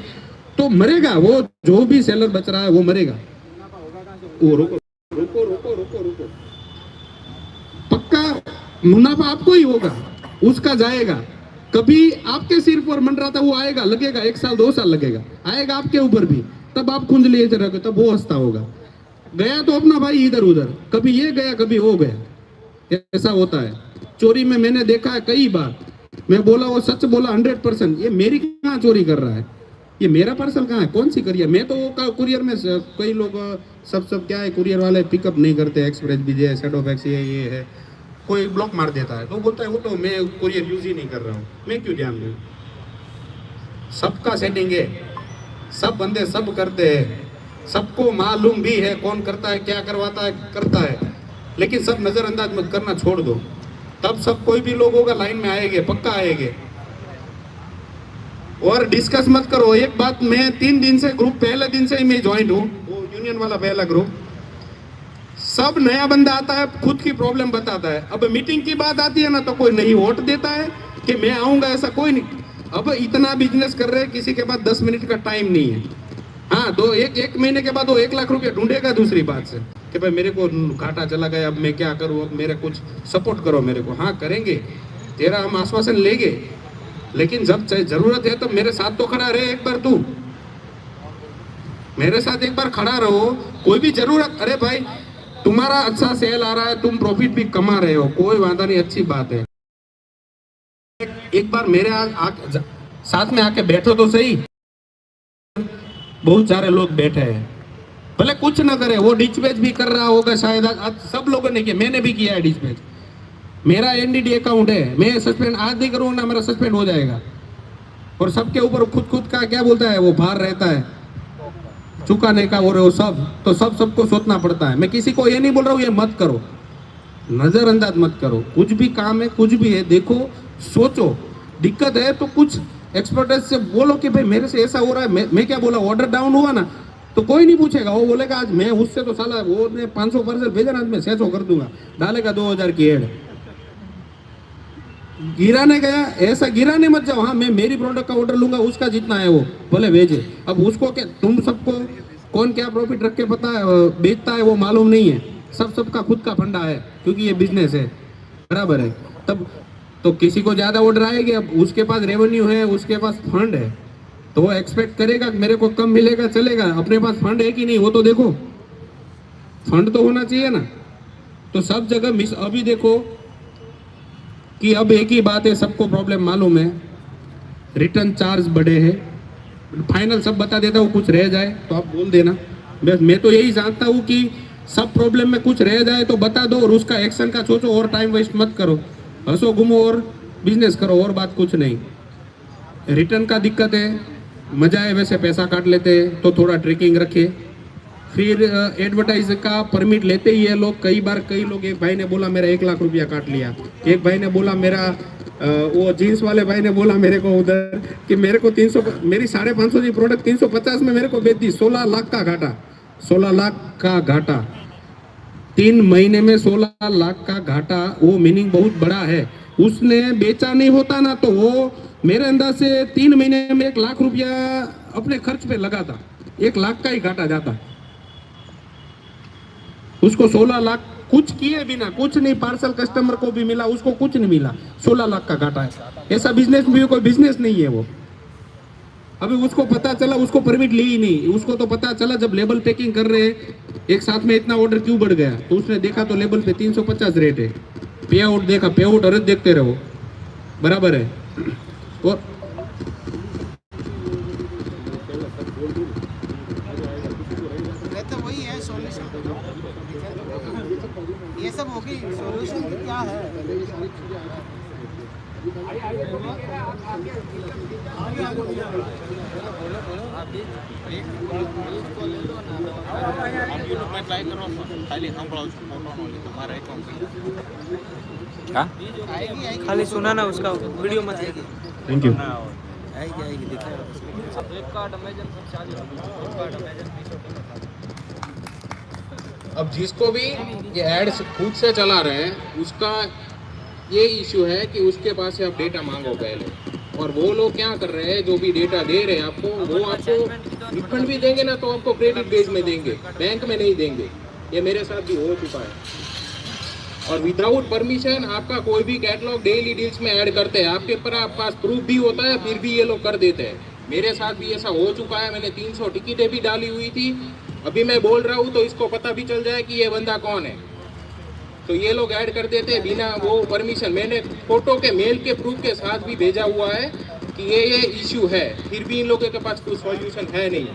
तो मरेगा वो, जो भी सेलर बच रहा है वो मरेगा। वो रुको, पक्का मुनाफा आपको ही होगा, उसका जाएगा, कभी आपके सिर पर मंडराता वो आएगा, लगेगा 1 साल 2 साल लगेगा, आएगा आपके ऊपर भी, तब आप खुंज लिए रहोगे, तब वो हंसता होगा। गया तो अपना भाई इधर उधर, कभी ये गया कभी वो गया, ऐसा होता है। चोरी में मैंने देखा है कई बार, मैं बोला वो सच बोला 100%, ये मेरी कहाँ चोरी कर रहा है, ये मेरा पार्सल कहाँ है, कौन सी करियर, मैं तो वो कुरियर में कई लोग सब क्या है, कुरियर वाले पिकअप नहीं करते, एक्सप्रेस विजय सेडोफैक्स ये है, कोई ब्लॉक मार देता है तो बोलता है वो तो मैं कुरियर यूज ही नहीं कर रहा हूँ, मैं क्यों ध्यान दूँ? सबका सेटिंग है, सब बंदे सब करते हैं, सबको मालूम भी है कौन करता है, क्या करवाता है, करता है, लेकिन सब नजरअंदाज मत करना, छोड़ दो, तब सब कोई भी लोग होगा लाइन में आएंगे, पक्का आएंगे। और डिस्कस मत करो। एक बात, मैं 3 दिन से ग्रुप, पहले दिन से ही मैं ज्वाइन हूँ, वो यूनियन वाला पहला ग्रुप, सब नया बंदा आता है खुद की प्रॉब्लम बताता है, अब मीटिंग की बात आती है ना तो कोई नहीं वोट देता है कि मैं आऊंगा, ऐसा कोई नहीं। अब इतना बिजनेस कर रहे हैं, किसी के पास 10 मिनट का टाइम नहीं है। हाँ, एक महीने के बाद वो 1 लाख रुपया ढूंढेगा दूसरी बात से कि भाई मेरे को घाटा चला गया, अब मैं क्या करूँ, अब मेरे कुछ सपोर्ट करो मेरे को। हाँ करेंगे, तेरा हम आश्वासन लेंगे, लेकिन जब जरूरत है तो मेरे साथ तो खड़ा रहे, एक बार तू मेरे साथ एक बार खड़ा रहो, कोई भी जरूरत, अरे भाई तुम्हारा अच्छा सेल आ रहा है, तुम प्रॉफिट भी कमा रहे हो, कोई वादा नहीं, अच्छी बात है। एक बार मेरे साथ में आके बैठो तो सही। बहुत सारे लोग बैठे हैं, भले कुछ ना करे, वो डिस्पैच भी कर रहा होगा शायद, आज सब लोगों ने किया, मैंने भी किया है डिस्पैच, मेरा एनडीडी अकाउंट है, मैं सस्पेंड आज नहीं करूंगा, मेरा सस्पेंड हो जाएगा। और सबके ऊपर खुद का क्या बोलता है, वो भार रहता है चुकाने का, और वो सब तो सबको सोचना पड़ता है। मैं किसी को ये नहीं बोल रहा हूँ ये मत करो, नजरअंदाज मत करो, कुछ भी काम है, कुछ भी है, देखो सोचो, दिक्कत है तो कुछ एक्सपर्टाइज से बोलो कि भाई मेरे से ऐसा हो रहा है, मैं क्या बोला, ऑर्डर डाउन हुआ ना तो कोई नहीं पूछेगा, वो बोलेगा आज मैं उससे तो साला वो ने 500 पार्सल भेजा ना, आज मैं 600 कर दूंगा, डालेगा 2000 की एड। गिराने गया, ऐसा गिराने मत जाओ, हाँ मैं मेरी प्रोडक्ट का ऑर्डर लूंगा, उसका जितना है वो बोले भेजे। अब उसको क्या, तुम सबको कौन क्या प्रॉफिट रख के पता है बेचता है वो मालूम नहीं है, सबका खुद का फंडा है, क्योंकि ये बिजनेस है, बराबर है। तब तो किसी को ज्यादा ऑर्डर आएगी, अब उसके पास रेवेन्यू है, उसके पास फंड है, तो वो एक्सपेक्ट करेगा कि मेरे को कम मिलेगा, चलेगा। अपने पास फंड है कि नहीं वो तो देखो, फंड तो होना चाहिए ना। तो सब जगह मिस, अभी देखो कि अब एक ही बात है, सबको प्रॉब्लम मालूम है, रिटर्न चार्ज बढ़े हैं। फाइनल सब बता देता हूँ, कुछ रह जाए तो आप बोल देना, मैं तो यही जानता हूँ कि सब प्रॉब्लम में कुछ रह जाए तो बता दो, और उसका एक्शन का सोचो, और टाइम वेस्ट मत करो, हंसो घूमो और बिजनेस करो, और बात कुछ नहीं। रिटर्न का दिक्कत है, मजा है, वैसे पैसा काट लेते हैं तो थोड़ा ट्रैकिंग रखे, फिर एडवर्टाइज का परमिट लेते ही है लोग। कई बार कई लोग, एक भाई ने बोला मेरा 1 लाख रुपया काट लिया, एक भाई ने बोला मेरा वो जीन्स वाले भाई ने बोला मेरे को उधर कि मेरे को 300 मेरी 550 की प्रोडक्ट 350 में मेरे को बेच दी। 16 लाख का घाटा, 16 लाख का घाटा 3 महीने में, 16 लाख का घाटा। वो मीनिंग बहुत बड़ा है। उसने बेचा नहीं होता ना तो वो मेरे अंदाज से 3 महीने में 1 लाख रुपया अपने खर्च पे लगाता, 1 लाख का ही घाटा जाता। उसको 16 लाख कुछ किए बिना, कुछ नहीं, पार्सल कस्टमर को भी मिला, उसको कुछ नहीं मिला, 16 लाख का घाटा है। ऐसा बिजनेस भी कोई बिजनेस नहीं है वो। अभी उसको पता चला, उसको परमिट ली ही नहीं, उसको तो पता चला जब लेबल पैकिंग कर रहे हैं एक साथ में इतना ऑर्डर क्यों बढ़ गया, तो उसने देखा तो लेबल पे 350 रेट है। पे आउट देखा, पे आउट अरे देखते रहो, बराबर है। और तो वही है सॉल्यूशन, ये सब हो गई सॉल्यूशन क्या है। खाली सुना ना उसका वीडियो मत देखिए। Thank you. अब जिसको भी ये एड्स खुद से चला रहे हैं उसका ये इशू है कि उसके पास से आप डेटा मांगो पहले, और वो लोग क्या कर रहे हैं, जो भी डेटा दे रहे हैं आपको, वो आपको रिफंड भी देंगे ना तो आपको क्रेडिट बेस में देंगे, बैंक में नहीं देंगे। ये मेरे साथ भी हो चुका है। और विदाउट परमिशन आपका कोई भी कैटलॉग डेली डील्स में ऐड करते हैं, आपके पास प्रूफ भी होता है, फिर भी ये लोग कर देते हैं। मेरे साथ भी ऐसा हो चुका है। मैंने 300 टिकटें भी डाली हुई थी। अभी मैं बोल रहा हूँ तो इसको पता भी चल जाए कि ये बंदा कौन है, तो ये लोग ऐड कर देते हैं बिना वो परमिशन। मैंने फोटो के मेल के प्रूफ के साथ भी भेजा हुआ है कि ये इशू है, फिर भी इन लोगों के पास कोई सॉल्यूशन है नहीं।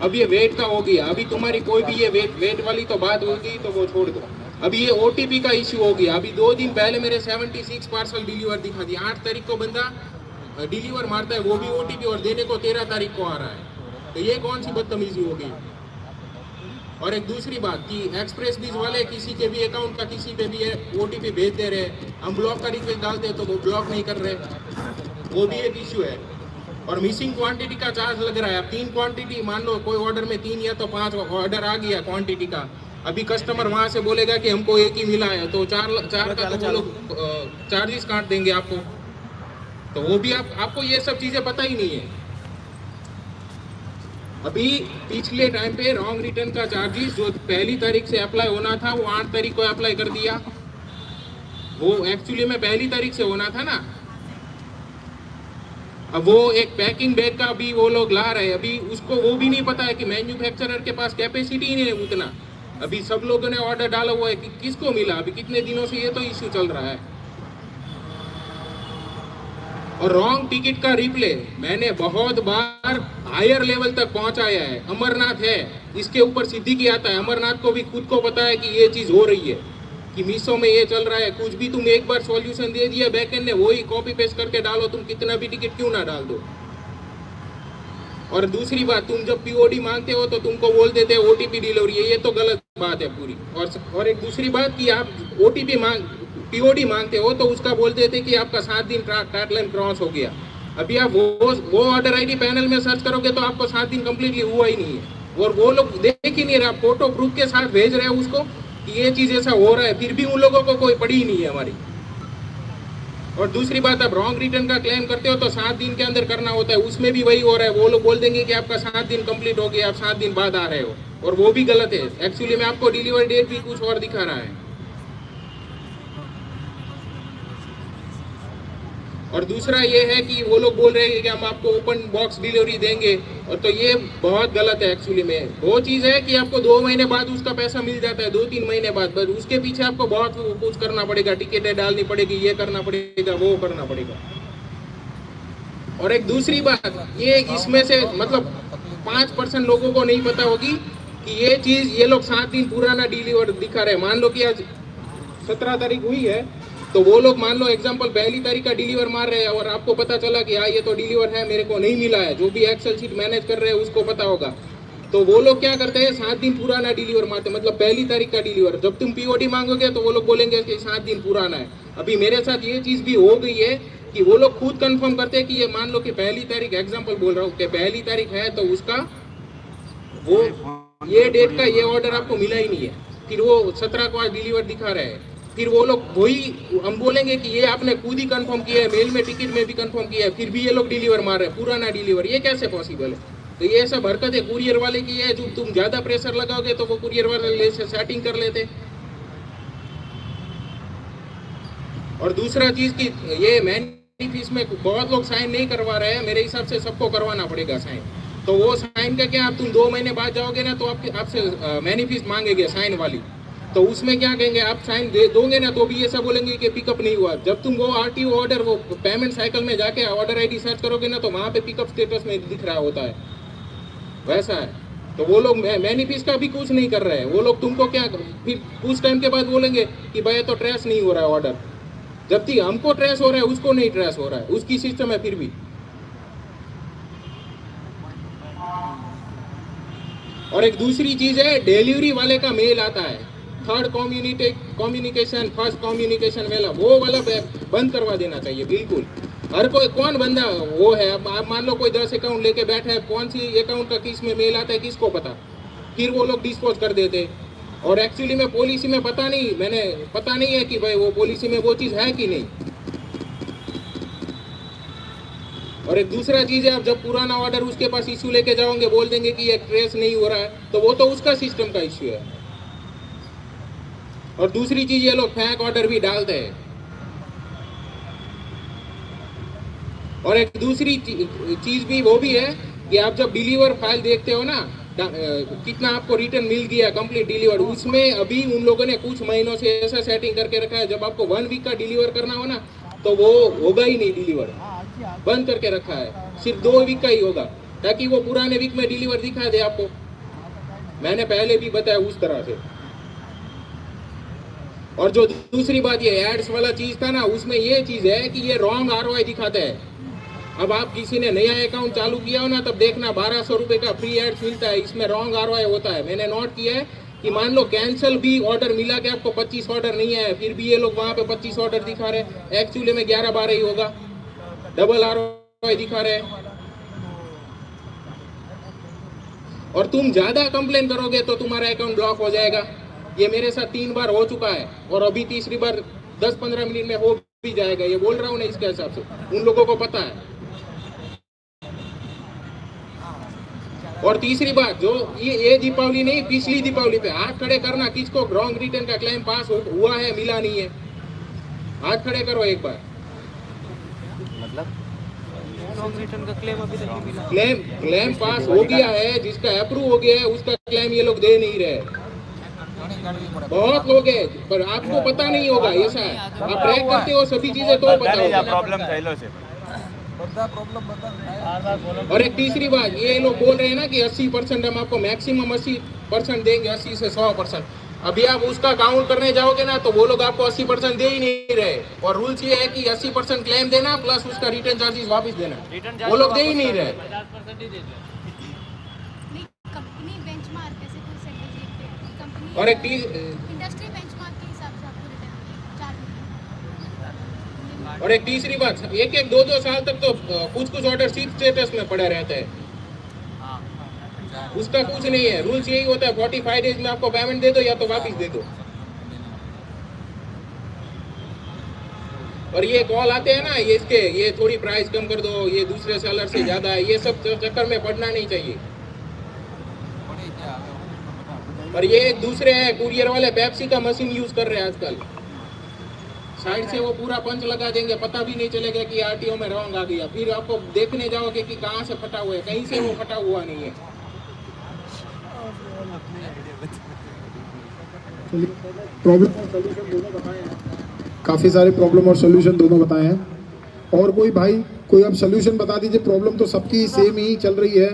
अब ये वेट का हो गया, अभी तुम्हारी कोई भी ये वेट वाली तो बात होगी तो वो छोड़ दो। अभी ये OTP का इशू हो गया। अभी 2 दिन पहले मेरे 76 पार्सल डिलीवर दिखा दिया। 8 तारीख को बंदा डिलीवर मारता है, वो भी OTP, और देने को 13 तारीख को आ रहा है। तो ये कौन सी बदतमीजी हो गई। और एक दूसरी बात कि एक्सप्रेस बीज वाले किसी के भी अकाउंट का किसी पे भी OTP भेज दे रहे, हम ब्लॉक का रिक्वेस्ट डालते हैं तो वो ब्लॉक नहीं कर रहे, वो भी एक इशू है। और मिसिंग क्वांटिटी का चार्ज लग रहा है। अब 3 क्वांटिटी, मान लो कोई ऑर्डर में 3 या तो 5 ऑर्डर आ गया क्वांटिटी का, अभी कस्टमर वहां से बोलेगा कि हमको एक ही मिला है, तो 4 का तो वो लोग चार्जेस काट देंगे आपको। तो वो भी आपको ये सब चीजें पता ही नहीं है। अभी पिछले टाइम पे रॉन्ग रिटर्न का चार्जेस जो 1 तारीख से अप्लाई होना था वो 8 तारीख को अप्लाई कर दिया। वो एक्चुअली में 1 तारीख से होना था ना। अब वो एक पैकिंग बैग का भी वो लोग ला रहे हैं, अभी उसको वो भी नहीं पता है कि मैन्युफैक्चरर के पास कैपेसिटी ही नहीं है उतना। अभी सब लोगों ने ऑर्डर डाला हुआ है कि किसको मिला, अभी कितने दिनों से ये तो इश्यू चल रहा है। और रॉन्ग टिकट का रिप्ले मैंने बहुत बार हायर लेवल तक पहुंचाया है। अमरनाथ है, इसके ऊपर सिद्दीकी आता है, अमरनाथ को भी खुद को पता है कि ये चीज हो रही है, कि मीशो में ये चल रहा है। कुछ भी तुम एक बार सॉल्यूशन दे दिया बैकएंड ने, वही कॉपी पेस्ट करके डालो, तुम कितना भी टिकट क्यों ना डाल दो। और दूसरी बात, तुम जब POD मांगते हो तो तुमको बोल देते हैं OTP डिलीवरी है, ये तो गलत बात है पूरी। और एक दूसरी बात कि आप POD मांगते हो तो उसका बोल देते कि आपका 7 दिन डेडलाइन क्रॉस हो गया। अभी आप वो ऑर्डर ID पैनल में सर्च करोगे तो आपको 7 दिन कम्प्लीटली हुआ ही नहीं है। और वो लोग देख ही नहीं रहा, फोटो प्रूफ के साथ भेज रहे हैं उसको कि ये चीज ऐसा हो रहा है, फिर भी उन लोगों को कोई पड़ी ही नहीं है हमारी। और दूसरी बात, आप रॉन्ग रिटर्न का क्लेम करते हो तो 7 दिन के अंदर करना होता है, उसमें भी वही हो रहा है। वो लोग बोल देंगे कि आपका 7 दिन कंप्लीट हो गया, आप 7 दिन बाद आ रहे हो, और वो भी गलत है। एक्चुअली में आपको डिलीवरी डेट भी कुछ और दिखा रहा है। और दूसरा ये है कि वो लोग बोल रहे हैं कि हम आपको ओपन बॉक्स डिलीवरी देंगे, और तो ये बहुत गलत है। एक्चुअली में वो चीज़ है कि आपको 2 महीने बाद उसका पैसा मिल जाता है, 2-3 महीने बाद, बस उसके पीछे आपको बहुत कुछ करना पड़ेगा, टिकटें डालनी पड़ेगी, ये करना पड़ेगा, वो करना पड़ेगा। और एक दूसरी बात, ये इसमें से मतलब 5% लोगों को नहीं पता होगी कि ये चीज़ ये लोग 7 दिन पुराना डिलीवर दिखा रहे हैं। मान लो कि आज 17 तारीख हुई है, तो वो लोग मान लो एग्जांपल 1 तारीख का डिलीवर मार रहे हैं, और आपको पता चला कि हाँ ये तो डिलीवर है, मेरे को नहीं मिला है। जो भी एक्सेल शीट मैनेज कर रहे हैं उसको पता होगा तो वो लोग क्या करते हैं 7 दिन पुराना डिलीवर मारते हैं, मतलब पहली तारीख का डिलीवर। जब तुम पीओडी मांगोगे तो वो लोग बोलेंगे कि 7 दिन पुराना है। अभी मेरे साथ ये चीज भी हो गई है कि वो लोग खुद कंफर्म करते हैं कि ये मान लो कि पहली तारीख, एग्जांपल बोल रहा हूँ कि पहली तारीख है, तो उसका वो ये डेट का ये ऑर्डर आपको मिला ही नहीं है, फिर वो 17 को आज डिलीवर दिखा रहे हैं। फिर वो लोग वही हम बोलेंगे कि ये आपने खुद ही कंफर्म किया है, मेल में टिकट में भी कंफर्म किया है, फिर भी ये लोग डिलीवर मार रहे हैं पुराना डिलीवर। ये कैसे पॉसिबल है? तो ये सब हरकतें कुरियर वाले की है। जो तुम ज्यादा प्रेशर लगाओगे तो वो कुरियर वाले से सेटिंग कर लेते। और दूसरा चीज की ये मैनिफेस्ट में बहुत लोग साइन नहीं करवा रहे हैं, मेरे हिसाब से सबको करवाना पड़ेगा साइन। तो वो साइन का क्या, आप तुम 2 महीने बाद जाओगे ना तो आपसे मैनिफेस्ट मांगेंगे साइन वाली, तो उसमें क्या कहेंगे, आप साइन दे दोगे ना तो भी ऐसा बोलेंगे कि पिकअप नहीं हुआ। जब तुम वो आरटीओ ऑर्डर, वो पेमेंट साइकिल में जाके ऑर्डर आईडी सर्च करोगे ना तो वहाँ पे पिकअप स्टेटस में दिख रहा होता है, वैसा है। तो वो लोग मैनिफेस्ट का भी कुछ नहीं कर रहे हैं। वो लोग तुमको क्या, फिर कुछ टाइम के बाद बोलेंगे कि भाई तो ट्रेस नहीं हो रहा है ऑर्डर, जबकि हमको ट्रेस हो रहा है, उसको नहीं ट्रेस हो रहा है, उसकी सिस्टम है फिर भी। और एक दूसरी चीज है, डिलीवरी वाले का मेल आता है, थर्ड कम्युनिकेशन, फर्स्ट कम्युनिकेशन वाला, वो वाला बंद करवा देना चाहिए बिल्कुल। हर कोई कौन बंदा वो है, अब आप मान लो कोई 10 अकाउंट लेके बैठा है, कौन सी अकाउंट का किस में मेल आता है किसको पता, फिर वो लोग डिस्पोज कर देते। और एक्चुअली में पॉलिसी में पता नहीं है कि भाई वो पॉलिसी में वो चीज है कि नहीं। और एक दूसरा चीज है, आप जब पुराना ऑर्डर उसके पास इश्यू लेके जाओगे, बोल देंगे कि ये ट्रेस नहीं हो रहा है, तो वो तो उसका सिस्टम का इश्यू है। और दूसरी चीज, ये लोग फेक ऑर्डर भी डालते हैं। और एक दूसरी चीज भी वो भी है कि आप जब डिलीवर फाइल देखते हो ना, कितना आपको रिटर्न मिल गया कंप्लीट डिलीवर, उसमें अभी उन लोगों ने कुछ महीनों से ऐसा सेटिंग करके रखा है, जब आपको 1 वीक का डिलीवर करना हो ना तो वो होगा ही नहीं, डिलीवर बंद करके रखा है, सिर्फ 2 वीक का ही होगा, ताकि वो पुराने वीक में डिलीवर दिखा दे आपको। मैंने पहले भी बताया उस तरह से। और जो दूसरी बात, ये एड्स वाला चीज था ना, उसमें ये चीज है कि ये रॉन्ग ROI दिखाता है। अब आप किसी ने नया अकाउंट चालू किया हो ना, तब देखना 1200 रुपए का फ्री एड्स मिलता है, इसमें रॉन्ग ROI होता है। मैंने नोट किया है कि मान लो कैंसिल भी ऑर्डर मिला कि आपको 25 ऑर्डर नहीं आया, फिर भी ये लोग वहां पे 25 ऑर्डर दिखा रहे, एक्चुअली में 11-12 ही होगा, डबल ROI दिखा रहे। और तुम ज्यादा कंप्लेन करोगे तो तुम्हारा अकाउंट ब्लॉक हो जाएगा। ये मेरे साथ 3 बार हो चुका है, और अभी तीसरी बार 10-15 मिनट में हो भी जाएगा। ये बोल रहा हूँ ना इसके हिसाब से, उन लोगों को पता है। और तीसरी बात, जो ये दीपावली नहीं, पिछली दीपावली पे हाथ खड़े करना, किसको रॉन्ग रिटर्न का क्लेम पास हुआ है, मिला नहीं है, हाथ खड़े करो एक बार। मतलब रॉन्ग रिटर्न का क्लेम अभी तक नहीं मिला। क्लेम पास हो गया है, जिसका अप्रूव हो गया है, उसका क्लेम ये लोग दे नहीं रहे। बहुत लोग हैं, पर आपको पता नहीं होगा, ऐसा है। आप ट्रैक करते हो सभी चीजें तो पता होगा। प्रॉब्लम थैलो से। और एक तीसरी बात, ये लोग बोल रहे हैं ना कि 80% हम आपको मैक्सिमम 80% देंगे, 80 से 100%। अभी आप उसका काउंट करने जाओगे ना तो वो लोग आपको 80% दे ही नहीं रहे। और रूल्स ये है कि 80% क्लेम देना प्लस उसका रिटर्न चार्जेस वापस देना, वो लोग दे ही नहीं रहे। और एक इंडस्ट्री बेंचमार्क के हिसाब से आपको रिटर्न चार्ज। और एक तीसरी बात, 1-2 साल तक तो कुछ ऑर्डर शिप स्टेटस में पड़े रहते हैं, उसका कुछ नहीं है। रूल्स यही होता है, 45 डेज में आपको पेमेंट दे दो या तो वापस दे दो। और ये कॉल आते हैं ना, ये थोड़ी प्राइस कम कर दो, ये दूसरे सेलर से ज्यादा है, ये सब चक्कर में पड़ना नहीं चाहिए। और ये दूसरे है कुरियर वाले, पेप्सी का मशीन यूज कर रहे हैं आजकल, साइड से वो पूरा पंच लगा देंगे, पता भी नहीं चलेगा कि आरटीओ में रॉन्ग आ गया। फिर आपको देखने जाओगे कि कहाँ से फटा हुआ है, कहीं से वो फटा हुआ नहीं है। प्रॉब्लम और सॉल्यूशन दोनों बताए हैं, काफ़ी सारे प्रॉब्लम और सॉल्यूशन दोनों बताए हैं। और कोई अब सॉल्यूशन बता दीजिए। प्रॉब्लम तो सबकी सेम ही चल रही है,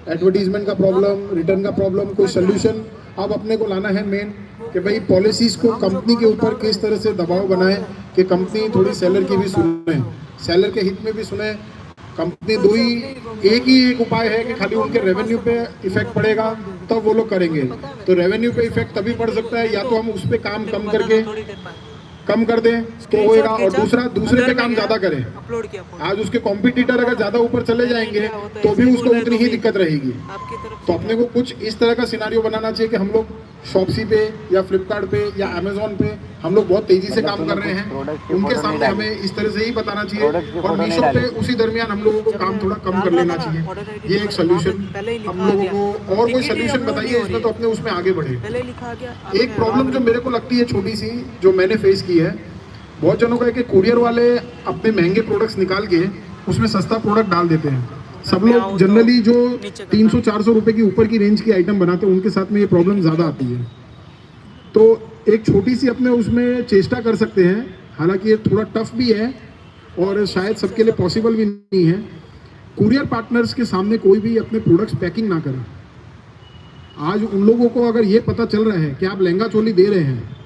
एडवर्टीजमेंट का प्रॉब्लम, रिटर्न का प्रॉब्लम। कोई सॉल्यूशन अब अपने को लाना है मेन कि भाई पॉलिसीज़ को कंपनी के ऊपर किस तरह से दबाव बनाए कि कंपनी थोड़ी सेलर की भी सुने, सेलर के हित में भी सुने, कंपनी दो ही एक उपाय है कि खाली उनके रेवेन्यू पे इफेक्ट पड़ेगा तब वो लोग करेंगे। तो रेवेन्यू पे इफेक्ट तभी पड़ सकता है या तो हम उस पर काम कम करके कम कर दें तो होएगा, और दूसरे पे काम ज्यादा करें। आज उसके कॉम्पिटिटर अगर ज्यादा ऊपर चले जाएंगे तो भी उसको उतनी ही दिक्कत रहेगी। तो अपने को कुछ इस तरह का सिनारियो बनाना चाहिए कि हम लोग शॉप्सी पे या फ्लिपकार्ट पे या अमेजोन पे हम लोग बहुत तेजी से काम कर रहे हैं, उनके सामने हमें इस तरह से ही बताना चाहिए, और मीशो पे उसी दरमियान हम लोगों को काम थोड़ा कम कर लेना चाहिए। ये एक सोल्यूशन हम लोगों को। और कोई सोल्यूशन बताइए इसमें तो अपने उसमें आगे बढ़े। एक प्रॉब्लम जो मेरे को लगती है छोटी सी जो मैंने फेस की है, बहुत जनों का है कि कुरियर वाले अपने महंगे प्रोडक्ट्स निकाल के उसमें सस्ता प्रोडक्ट डाल देते हैं। सब लोग जनरली जो 300-400 रुपए की ऊपर की रेंज की आइटम बनाते हैं उनके साथ में ये प्रॉब्लम ज़्यादा आती है। तो एक छोटी सी अपने उसमें चेष्टा कर सकते हैं, हालांकि ये थोड़ा टफ भी है और शायद सबके लिए पॉसिबल भी नहीं है। कुरियर पार्टनर्स के सामने कोई भी अपने प्रोडक्ट्स पैकिंग ना करें। आज उन लोगों को अगर ये पता चल रहा है कि आप लहंगा चोली दे रहे हैं,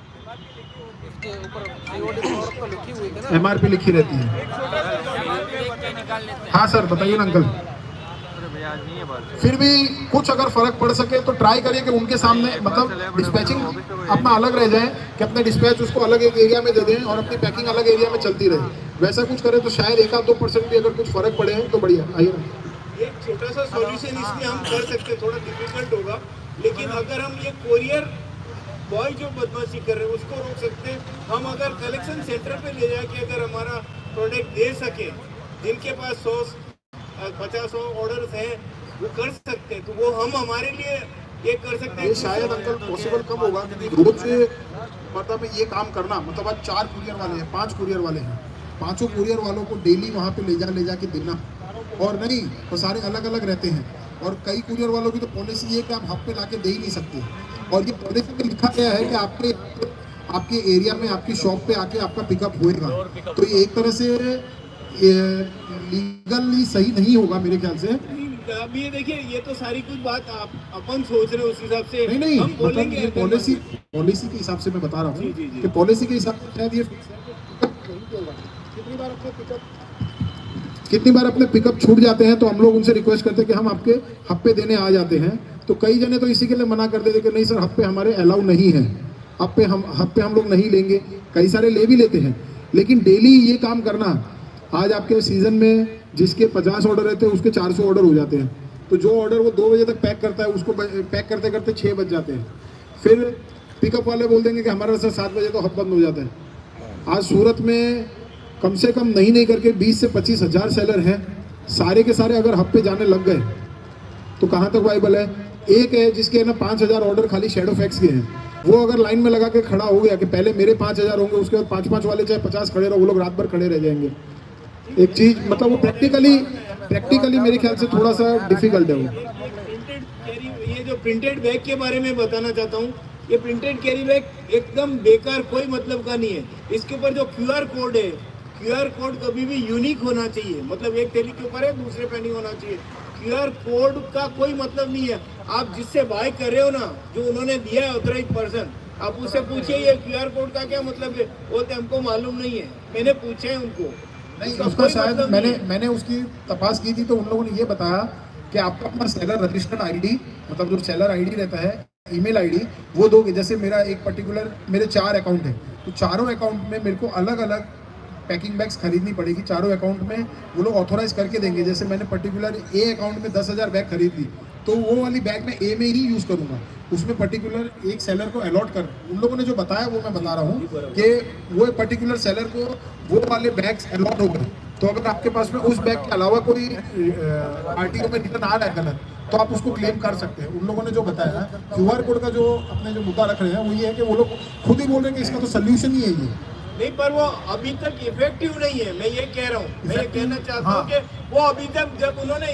MRP लिखी रहती है। हाँ सर बताइए ना अंकल। फिर भी कुछ अगर फर्क पड़ सके तो ट्राई करिए कि उनके सामने मतलब डिस्पैचिंग अपना अलग रह जाए, कि अपने डिस्पैच उसको अलग एक एरिया में दे दें और अपनी पैकिंग अलग एरिया में चलती रहे। वैसा कुछ करें तो शायद 1-2% भी अगर कुछ फर्क पड़े तो बढ़िया। आइए एक छोटा सा सॉल्यूशन इसमें हम कर सकते हैं, थोड़ा डिफिकल्ट होगा, लेकिन अगर हम ये कोरियर बॉय जो बदमाशी कर रहे हैं उसको रोक सकते हैं। हम अगर कलेक्शन सेंटर पे ले जाके अगर हमारा प्रोडक्ट दे सके, जिनके पास 100-50 ऑर्डर्स हैं वो कर सकते हैं, तो वो हम हमारे लिए ये कर सकते हैं। ये शायद अंकल पॉसिबल कब होगा क्योंकि रोज मतलब ये काम करना, मतलब आज 4 कुरियर वाले हैं, 5 कुरियर वाले हैं, 5 कुरियर वालों को डेली वहाँ पे ले जा के देना, और नहीं तो सारे अलग अलग रहते हैं। और कई कुरियर वालों की तो पॉलिसी ये है कि आप हफ्ते ला के दे ही नहीं सकते, और ये पॉलिसी में लिखा गया है कि आपके एरिया में आपकी शॉप पे आके आपका पिकअप होएगा। तो ये एक तरह से लीगली सही नहीं होगा मेरे ख्याल से। अब ये देखिए, ये तो सारी कुछ बात आप अपन सोच रहे हो उस हिसाब से नहीं हम बोलेंगे। ये पॉलिसी के हिसाब से मैं बता रहा हूँ कि पॉलिसी के हिसाब से शायद ये कितनी बार अपने पिकअप छूट जाते हैं तो हम लोग उनसे रिक्वेस्ट करते हैं कि हम आपके हफ्ते देने आ जाते हैं। तो कई जने तो इसी के लिए मना कर देते कि नहीं सर हफ्ते हमारे अलाउ नहीं है, हफ्ते हम लोग नहीं लेंगे। कई सारे ले भी लेते हैं, लेकिन डेली ये काम करना, आज आपके सीजन में जिसके 50 ऑर्डर रहते हैं उसके 400 ऑर्डर हो जाते हैं। तो जो ऑर्डर वो 2 बजे तक पैक करता है उसको पैक करते करते 6 बज जाते हैं। फिर पिकअप वाले बोल देंगे कि हमारा सर 7 बजे तो हब बंद हो जाता है। आज सूरत में कम से कम नहीं करके 20 से 25 हज़ार सेलर हैं, सारे के सारे अगर हब पे जाने लग गए तो कहाँ तक वाइबल है। एक है जिसके ना 5000 ऑर्डर खाली शैडो फैक्स के हैं, वो अगर लाइन में लगा के खड़ा हो गया कि पहले मेरे 5000 होंगे, उसके बाद 5-5 वाले चाहे 50 खड़े रहो, वो लोग रात भर खड़े रह जाएंगे। एक चीज मतलब वो प्रैक्टिकली मेरे ख्याल से थोड़ा सा डिफिकल्ट है वो। ये जो प्रिंटेड बैग के बारे में बताना चाहता हूँ, ये प्रिंटेड कैरी बैग एकदम बेकार, कोई मतलब का नहीं है। इसके ऊपर जो QR कोड है, QR कोड कभी भी यूनिक होना चाहिए, मतलब एक थैली के ऊपर है दूसरे पे नहीं होना चाहिए। QR कोड का कोई मतलब नहीं है। आप जिससे बाय कर रहे हो ना, जो उन्होंने दिया है ऑथराइज्ड पर्सन, आप उससे पूछिए ये QR कोड का क्या मतलब है, बोलते हमको मालूम नहीं है। मैंने पूछा है उनको, नहीं उसका शायद मैंने उसकी तपास की थी तो उन लोगों ने ये बताया कि आपका अपना सेलर रजिस्टर्ड ID, मतलब जो सेलर ID रहता है, ईमेल ID वो दोगे। जैसे मेरा एक पर्टिकुलर मेरे 4 अकाउंट है, तो चारों अकाउंट में मेरे को अलग अलग पैकिंग बैग्स खरीदनी पड़ेगी। चारों अकाउंट में वो लोग ऑथोराइज करके देंगे। जैसे मैंने पर्टिकुलर A अकाउंट में 10,000 बैग खरीद ली, तो वो वाली बैग मैं A में ही यूज़ करूँगा। उसमें पर्टिकुलर एक सेलर को अलॉट कर, उन लोगों ने जो बताया वो मैं बता रहा हूँ कि वो पर्टिकुलर सेलर को वो वाले बैग्स अलॉट हो गए। तो अगर आपके पास में उस बैग के अलावा कोई RTO में रिटर्न आ रहा है गलत, तो आप उसको क्लेम कर सकते हैं। उन लोगों ने जो बताया QR कोड का जो अपने जो मुद्दा रख रहे हैं वो ये है कि वो लोग खुद ही बोल रहे हैं कि इसका तो सोल्यूशन ही है ये नहीं, पर वो अभी तक इफेक्टिव नहीं है। मैं ये कह रहा हूँ, मैं ये कहना चाहता हूँ कि वो अभी तक जब उन्होंने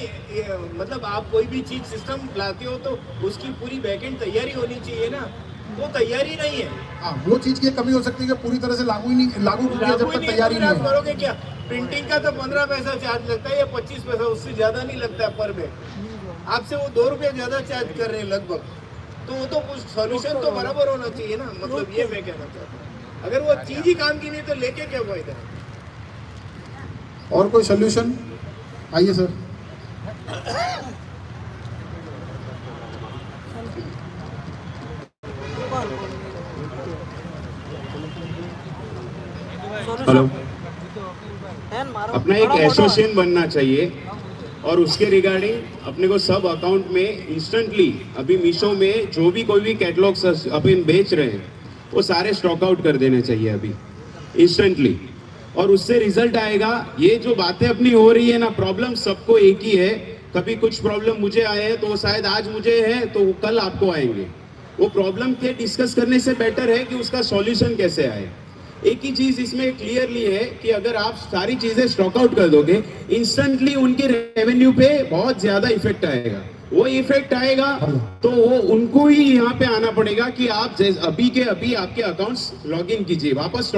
मतलब आप कोई भी चीज सिस्टम लाते हो तो उसकी पूरी बैकएंड तैयारी होनी चाहिए ना, वो तैयारी नहीं है। हाँ, वो चीज की कमी हो सकती है कि पूरी तरह से लागू किया जब तक तैयारी नहीं है। करोगे क्या? प्रिंटिंग का तो 15 पैसा चार्ज लगता है या 25 पैसा, उससे ज्यादा नहीं लगता है पर बैग। आपसे वो 2 रुपये ज्यादा चार्ज कर रहे हैं लगभग, तो वो तो कुछ सोल्यूशन तो बराबर होना चाहिए ना। मतलब ये मैं कहना चाहता हूँ, अगर वो चीज ही काम की नहीं तो लेके क्या फायदा। और कोई सोल्यूशन? आइए सर। हेलो, अपना एक एसोसिएशन बनना चाहिए और उसके रिगार्डिंग अपने को सब अकाउंट में इंस्टेंटली अभी मीशो में जो भी कोई भी कैटलॉग्स अपन बेच रहे हैं वो सारे स्टॉक आउट कर देने चाहिए अभी इंस्टेंटली, और उससे रिजल्ट आएगा। ये जो बातें अपनी हो रही है ना, प्रॉब्लम सबको एक ही है। कभी कुछ प्रॉब्लम मुझे आए हैं तो शायद आज मुझे है तो कल आपको आएंगे। वो प्रॉब्लम के डिस्कस करने से बेटर है कि उसका सॉल्यूशन कैसे आए। एक ही चीज इसमें क्लियरली है कि अगर आप सारी चीजें स्टॉक आउट कर दोगे इंस्टेंटली उनके रेवेन्यू पे बहुत ज्यादा इफेक्ट आएगा। वो इफेक्ट आएगा तो वो उनको ही यहाँ पे आना पड़ेगा कि आप अभी के अभी आपके अकाउंट्स लॉग इन कीजिए, वापस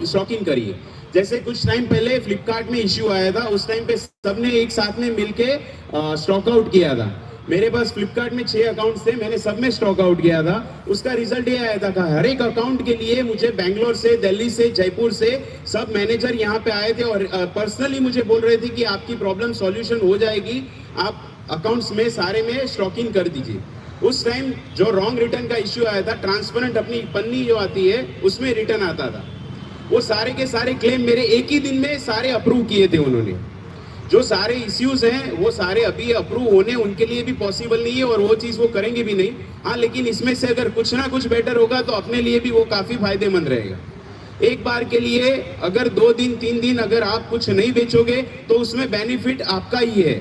स्टॉक इन करिए। जैसे कुछ टाइम पहले फ्लिपकार्ट में इश्यू आया था, उस टाइम पे सबने एक साथ में मिलके स्टॉक आउट किया था। मेरे पास फ्लिपकार्ट में 6 अकाउंट्स थे, मैंने सब में स्टॉक आउट किया था। उसका रिजल्ट ये आया था कि हर एक अकाउंट के लिए मुझे बैंगलोर से, दिल्ली से, जयपुर से सब मैनेजर यहाँ पे आए थे और पर्सनली मुझे बोल रहे थे कि आपकी प्रॉब्लम सॉल्यूशन हो जाएगी, आप अकाउंट्स में सारे में स्टॉक इन कर दीजिए। उस टाइम जो रॉन्ग रिटर्न का इश्यू आया था, ट्रांसपेरेंट अपनी पन्नी जो आती है उसमें रिटर्न आता था, वो सारे के सारे क्लेम मेरे एक ही दिन में सारे अप्रूव किए थे उन्होंने। जो सारे इश्यूज हैं वो सारे अभी अप्रूव होने उनके लिए भी पॉसिबल नहीं है और वो चीज़ वो करेंगे भी नहीं। हाँ, लेकिन इसमें से अगर कुछ ना कुछ बेटर होगा तो अपने लिए भी वो काफ़ी फायदेमंद रहेगा। एक बार के लिए अगर 2 दिन 3 दिन अगर आप कुछ नहीं बेचोगे तो उसमें बेनिफिट आपका ही है,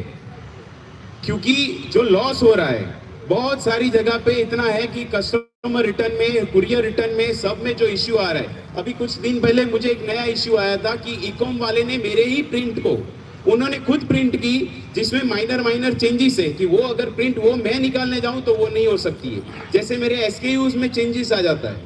क्योंकि जो लॉस हो रहा है बहुत सारी जगह पे इतना है कि कस्टमर रिटर्न में, कुरियर रिटर्न में, सब में जो इश्यू आ रहा है। अभी कुछ दिन पहले मुझे एक नया इश्यू आया था कि ई-कॉम वाले ने मेरे ही प्रिंट को उन्होंने खुद प्रिंट की, जिसमें माइनर चेंजेस है कि वो अगर प्रिंट वो मैं निकालने जाऊं तो वो नहीं हो सकती है। जैसे मेरे एसकेयूज में चेंजेस आ जाता है,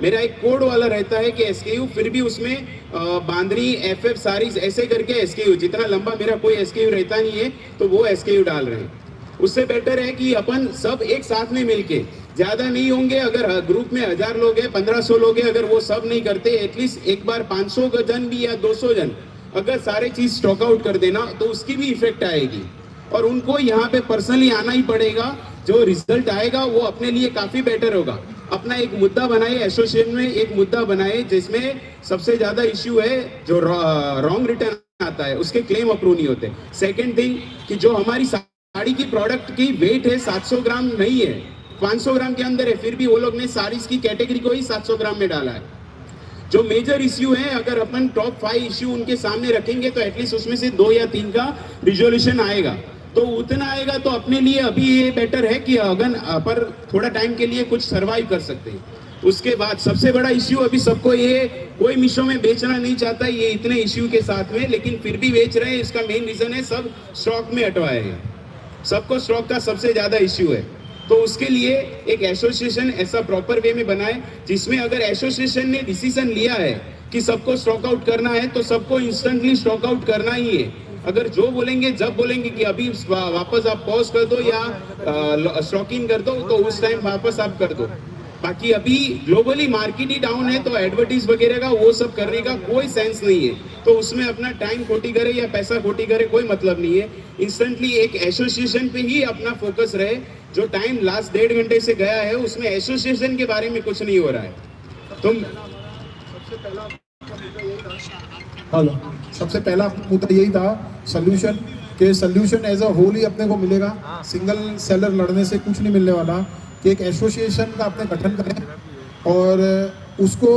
मेरा एक कोड वाला रहता है कि एसकेयू, फिर भी उसमें बांद्री, एफएफ, सारीज ऐसे करके एसकेयू, जितना लंबा मेरा कोई एसकेयू रहता नहीं है तो वो एसकेयू डाल रहे हैं। उससे बेटर है कि अपन सब एक साथ में मिलके, ज्यादा नहीं होंगे, अगर ग्रुप में 1000 लोग हैं, 1500 लोग हैं, अगर वो सब नहीं करते एटलीस्ट एक बार 500 जन भी या 200 जन अगर सारे चीज स्टॉक आउट कर देना तो उसकी भी इफेक्ट आएगी। और उनको यहाँ पे पर्सनली आना ही पड़ेगा, जो रिजल्ट आएगा वो अपने लिए काफी बेटर होगा। अपना एक मुद्दा बनाए, एसोसिएशन में एक मुद्दा बनाए जिसमें सबसे ज्यादा इश्यू है जो रॉन्ग रिटर्न आता है, उसके क्लेम अप्रूव नहीं होते। सेकेंड थिंग कि जो हमारी साड़ी की प्रोडक्ट की वेट है 700 ग्राम नहीं है, 500 ग्राम के अंदर है, फिर भी वो लोग ने साड़ीज की कैटेगरी को ही 700 ग्राम में डाला है। जो मेजर इश्यू है अगर अपन टॉप 5 इश्यू उनके सामने रखेंगे तो एटलीस्ट उसमें से 2 या 3 का रिजोल्यूशन आएगा, तो उतना आएगा तो अपने लिए अभी ये बेटर है कि अगर पर थोड़ा टाइम के लिए कुछ सर्वाइव कर सकते हैं। उसके बाद सबसे बड़ा इश्यू अभी सबको ये, कोई मीशो में बेचना नहीं चाहता ये इतने इश्यू के साथ में, लेकिन फिर भी बेच रहे हैं। इसका मेन रीजन है सब स्टॉक में अटवाए हैं, सबको स्टॉक का सबसे ज्यादा इश्यू है। तो उसके लिए एक एसोसिएशन ऐसा प्रॉपर वे में बनाए जिसमें अगर एसोसिएशन ने डिसीजन लिया है कि सबको स्टॉक आउट करना है तो सबको इंस्टेंटली स्टॉक आउट करना ही है। अगर जो बोलेंगे, जब बोलेंगे कि अभी वापस आप पॉज कर दो या स्टॉक इन कर दो तो उस टाइम वापस आप कर दो। बाकी अभी ग्लोबली मार्केट ही डाउन है तो एडवर्टीज वगैरह का वो सब करने का कोई सेंस नहीं है, तो उसमें अपना टाइम खोटी करे या पैसा खोटी करे कोई मतलब नहीं है। इंस्टेंटली एक एसोसिएशन पे ही अपना फोकस रहे। जो टाइम लास्ट 1.5 घंटे से गया है उसमें एसोसिएशन के बारे में कुछ नहीं हो रहा है। तुम सबसे पहला मुद्दा यही था सोल्यूशन के, सोल्यूशन एज अ होल ही अपने को मिलेगा, सिंगल सेलर लड़ने से कुछ नहीं मिलने वाला। कि एक एसोसिएशन का अपने गठन करें और उसको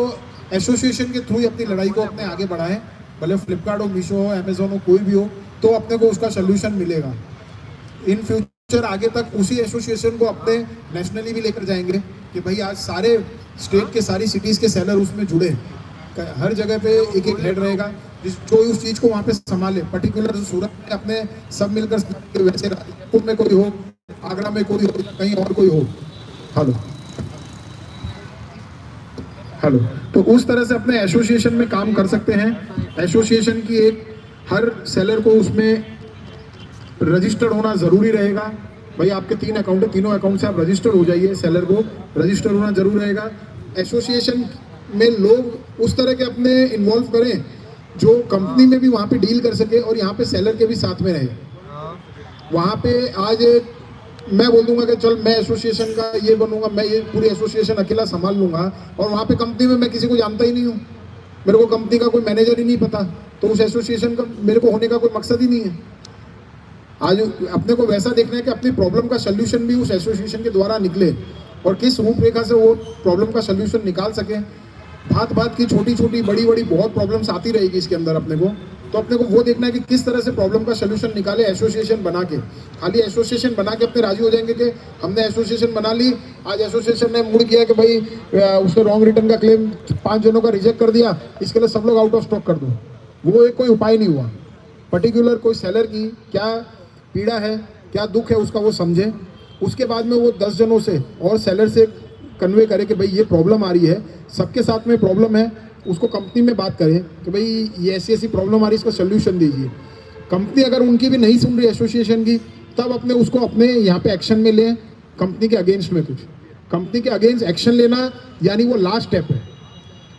एसोसिएशन के थ्रू ही अपनी लड़ाई को अपने आगे बढ़ाएं, भले फ्लिपकार्ट हो, मीशो हो, अमेजोन हो, कोई भी हो, तो अपने को उसका सोल्यूशन मिलेगा। इन फ्यूचर आगे तक उसी एसोसिएशन को अपने नेशनली भी लेकर जाएंगे कि भाई आज सारे स्टेट के, सारी सिटीज़ के सेलर उसमें जुड़े, हर जगह पे एक एक हेड रहेगा जो उस चीज़ को वहाँ पे संभाले। पर्टिकुलर सूरत में अपने सब मिलकर, वैसे राजपुर में कोई हो, आगरा में कोई हो, कहीं और कोई हो। हेलो तो उस तरह से अपने एसोसिएशन में काम कर सकते हैं। एसोसिएशन की एक हर सेलर को उसमें रजिस्टर्ड होना ज़रूरी रहेगा। भाई आपके 3 अकाउंट है, तीनों अकाउंट से आप रजिस्टर्ड हो जाइए, सेलर को रजिस्टर्ड होना जरूर रहेगा। एसोसिएशन में लोग उस तरह के अपने इन्वॉल्व करें जो कंपनी में भी वहाँ पे डील कर सके और यहाँ पे सेलर के भी साथ में रहे। वहाँ पे आज मैं बोल दूंगा कि चल मैं एसोसिएशन का ये बनूंगा, मैं ये पूरी एसोसिएशन अकेला संभाल लूंगा, और वहाँ पे कंपनी में मैं किसी को जानता ही नहीं हूँ, मेरे को कंपनी का कोई मैनेजर ही नहीं पता, तो उस एसोसिएशन का मेरे को होने का कोई मकसद ही नहीं है। आज अपने को वैसा देखना है कि अपनी प्रॉब्लम का सल्यूशन भी उस एसोसिएशन के द्वारा निकले और किस रूपरेखा से वो प्रॉब्लम का सल्यूशन निकाल सके। भात भात की छोटी छोटी बड़ी बड़ी बहुत प्रॉब्लम्स आती रहेगी इसके अंदर अपने को, तो अपने को वो देखना है कि किस तरह से प्रॉब्लम का सल्यूशन निकाले एसोसिएशन बना के। खाली एसोसिएशन बना के अपने राजी हो जाएंगे कि हमने एसोसिएशन बना ली, आज एसोसिएशन ने मुड़ किया कि भाई उसने रॉन्ग रिटर्न का क्लेम 5 जनों का रिजेक्ट कर दिया, इसके लिए सब लोग आउट ऑफ स्टॉक कर दो, वो एक कोई उपाय नहीं हुआ। पर्टिकुलर कोई सेलर की क्या पीड़ा है, क्या दुख है, उसका वो समझे, उसके बाद में वो 10 जनों से और सेलर से कन्वे करे कि भाई ये प्रॉब्लम आ रही है, सबके साथ में प्रॉब्लम है, उसको कंपनी में बात करें कि भाई ये ऐसी ऐसी प्रॉब्लम आ रही है, इसका सल्यूशन दीजिए। कंपनी अगर उनकी भी नहीं सुन रही एसोसिएशन की, तब अपने उसको अपने यहाँ पे एक्शन में लें, कंपनी के अगेंस्ट में कुछ कंपनी के अगेंस्ट एक्शन लेना यानी वो लास्ट स्टेप है।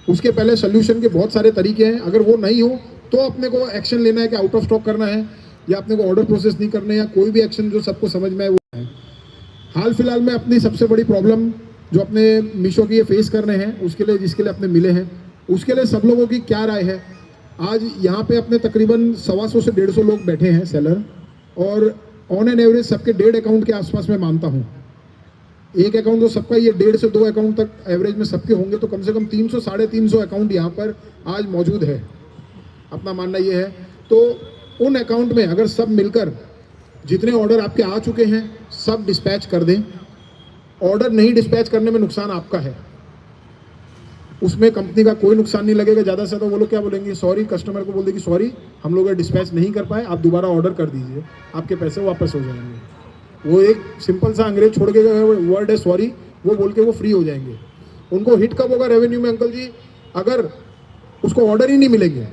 उसके पहले सल्यूशन के बहुत सारे तरीके हैं, अगर वो नहीं हो तो अपने को एक्शन लेना है कि आउट ऑफ स्टॉक करना है या अपने को ऑर्डर प्रोसेस नहीं करना है, या कोई भी एक्शन जो सबको समझ में आए वो है। हाल फिलहाल में अपनी सबसे बड़ी प्रॉब्लम जो अपने मीशो की ये फेस कर रहे हैं, उसके लिए जिसके लिए अपने मिले हैं, उसके लिए सब लोगों की क्या राय है। आज यहाँ पे अपने तकरीबन 125 से 150 लोग बैठे हैं सेलर, और ऑन एन एवरेज सबके 1.5 अकाउंट के आसपास मैं मानता हूँ। एक अकाउंट जो सबका ये 1.5 से 2 अकाउंट तक एवरेज में सबके होंगे, तो कम से कम 300 साढ़े 300 अकाउंट यहाँ पर आज मौजूद है, अपना मानना ये है। तो उन अकाउंट में अगर सब मिलकर जितने ऑर्डर आपके आ चुके हैं सब डिस्पैच कर दें। ऑर्डर नहीं डिस्पैच करने में नुकसान आपका है, उसमें कंपनी का कोई नुकसान नहीं लगेगा। ज़्यादा से ज़्यादा वो लोग क्या बोलेंगे, सॉरी, कस्टमर को बोल देंगे सॉरी हम लोग डिस्पैच नहीं कर पाए, आप दोबारा ऑर्डर कर दीजिए, आपके पैसे वापस हो जाएंगे। वो एक सिंपल सा अंग्रेज छोड़ के वर्ड है सॉरी, वो बोल के वो फ्री हो जाएंगे। उनको हिट कब होगा रेवेन्यू में अंकल जी, अगर उसको ऑर्डर ही नहीं मिलेंगे,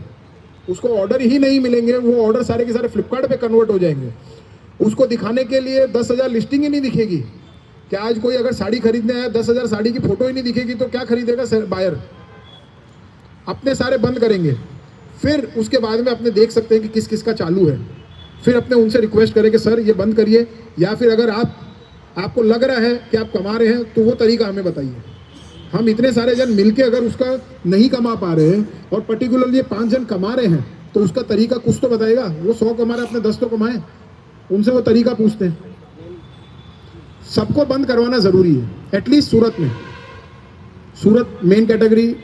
उसको ऑर्डर ही नहीं मिलेंगे, वो ऑर्डर सारे के सारे फ्लिपकार्ट पे कन्वर्ट हो जाएंगे। उसको दिखाने के लिए 10,000 लिस्टिंग ही नहीं दिखेगी। क्या आज कोई अगर साड़ी खरीदने आया 10,000 साड़ी की फोटो ही नहीं दिखेगी तो क्या खरीदेगा बायर? अपने सारे बंद करेंगे, फिर उसके बाद में अपने देख सकते हैं कि किस किस का चालू है, फिर अपने उनसे रिक्वेस्ट करें कि सर ये बंद करिए, या फिर अगर आपको लग रहा है कि आप कमा रहे हैं तो वो तरीका हमें बताइए। हम इतने सारे जन मिलके अगर उसका नहीं कमा पा रहे हैं और पर्टिकुलरली 5 जन कमा रहे हैं तो उसका तरीका कुछ तो बताएगा। वो 100 कमा रहे अपने 10 तो कमाएं, उनसे वो तरीका पूछते हैं। सबको बंद करवाना जरूरी है। At least Surat main category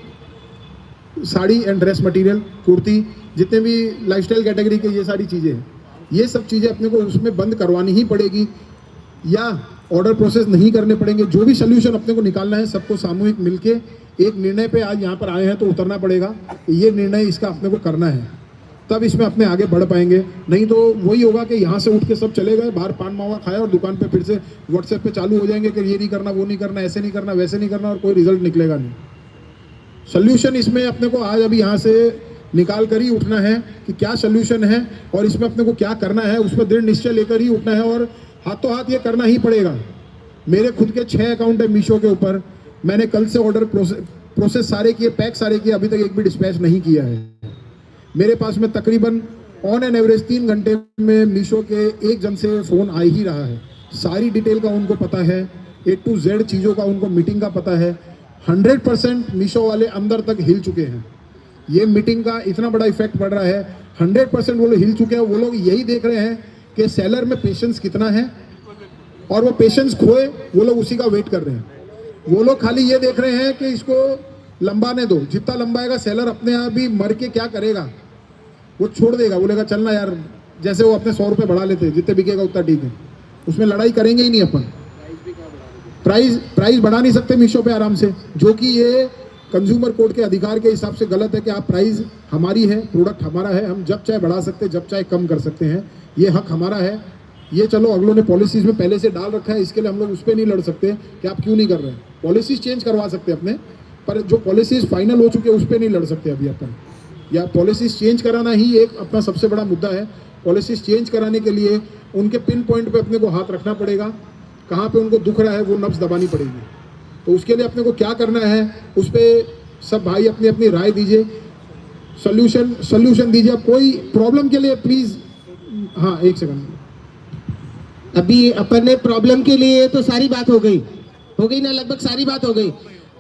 sari and dress material, kurti, जितने भी लाइफस्टाइल कैटेगरी के ये सारी चीज़ें हैं, ये सब चीज़ें अपने को उसमें बंद करवानी ही पड़ेगी या ऑर्डर प्रोसेस नहीं करने पड़ेंगे। जो भी सोल्यूशन अपने को निकालना है, सबको सामूहिक मिलके एक निर्णय पे आज यहाँ पर आए हैं तो उतरना पड़ेगा। ये निर्णय इसका अपने को करना है, तब इसमें अपने आगे बढ़ पाएंगे। नहीं तो वही होगा कि यहाँ से उठ के सब चले गए, बाहर पान मावा खाया और दुकान पे फिर से व्हाट्सएप पे चालू हो जाएंगे कि ये नहीं करना, वो नहीं करना, ऐसे नहीं करना, वैसे नहीं करना, और कोई रिजल्ट निकलेगा नहीं। सोल्यूशन इसमें अपने को आज अभी यहाँ से निकाल कर ही उठना है कि क्या सोल्यूशन है और इसमें अपने को क्या करना है, उस पर दृढ़ निश्चय लेकर ही उठना है और हाथों हाथ ये करना ही पड़ेगा। मेरे खुद के 6 अकाउंट है मीशो के ऊपर, मैंने कल से ऑर्डर प्रोसेस सारे किए, पैक सारे किए, अभी तक एक भी डिस्पैच नहीं किया है। मेरे पास में तकरीबन ऑन एन एवरेज 3 घंटे में मीशो के एक जन से फ़ोन आ ही रहा है। सारी डिटेल का उनको पता है, A to Z चीज़ों का उनको मीटिंग का पता है। 100% मीशो वाले अंदर तक हिल चुके हैं। ये मीटिंग का इतना बड़ा इफेक्ट पड़ रहा है, 100% वो लोग हिल चुके हैं। वो लोग यही देख रहे हैं कि सेलर में पेशेंस कितना है, और वो पेशेंस खोए वो लोग उसी का वेट कर रहे हैं। वो लोग खाली ये देख रहे हैं कि इसको लंबाने दो, जितना लंबाएगा सेलर अपने आप ही मर के क्या करेगा, वो छोड़ देगा, बोलेगा चलना यार, जैसे वो अपने 100 रुपये बढ़ा लेते हैं, जितने बिकेगा उतना ठीक है, उसमें लड़ाई करेंगे ही नहीं अपन। प्राइस बढ़ा नहीं सकते मीशो पे आराम से, जो कि ये कंज्यूमर कोर्ट के अधिकार के हिसाब से गलत है कि आप प्राइस हमारी है, प्रोडक्ट हमारा है, हम जब चाहे बढ़ा सकते हैं, जब चाहे कम कर सकते हैं, ये हक हमारा है। ये चलो अगलों ने पॉलिसीज़ में पहले से डाल रखा है, इसके लिए हम लोग उस पर नहीं लड़ सकते कि आप क्यों नहीं कर रहे हैं। पॉलिसीज़ चेंज करवा सकते हैं अपने, पर जो पॉलिसीज़ फाइनल हो चुके हैं उस पर नहीं लड़ सकते अभी अपन। या पॉलिसीज़ चेंज कराना ही एक अपना सबसे बड़ा मुद्दा है। पॉलिसीज़ चेंज कराने के लिए उनके पिन पॉइंट पे अपने को हाथ रखना पड़ेगा, कहाँ पे उनको दुख रहा है वो नब्ज़ दबानी पड़ेगी। तो उसके लिए अपने को क्या करना है, उस पर सब भाई अपनी अपनी राय दीजिए। सोल्यूशन दीजिए आप, कोई प्रॉब्लम के लिए प्लीज। हाँ एक सेकंड, अभी अपन ने प्रॉब्लम के लिए तो सारी बात हो गई ना, लगभग सारी बात हो गई।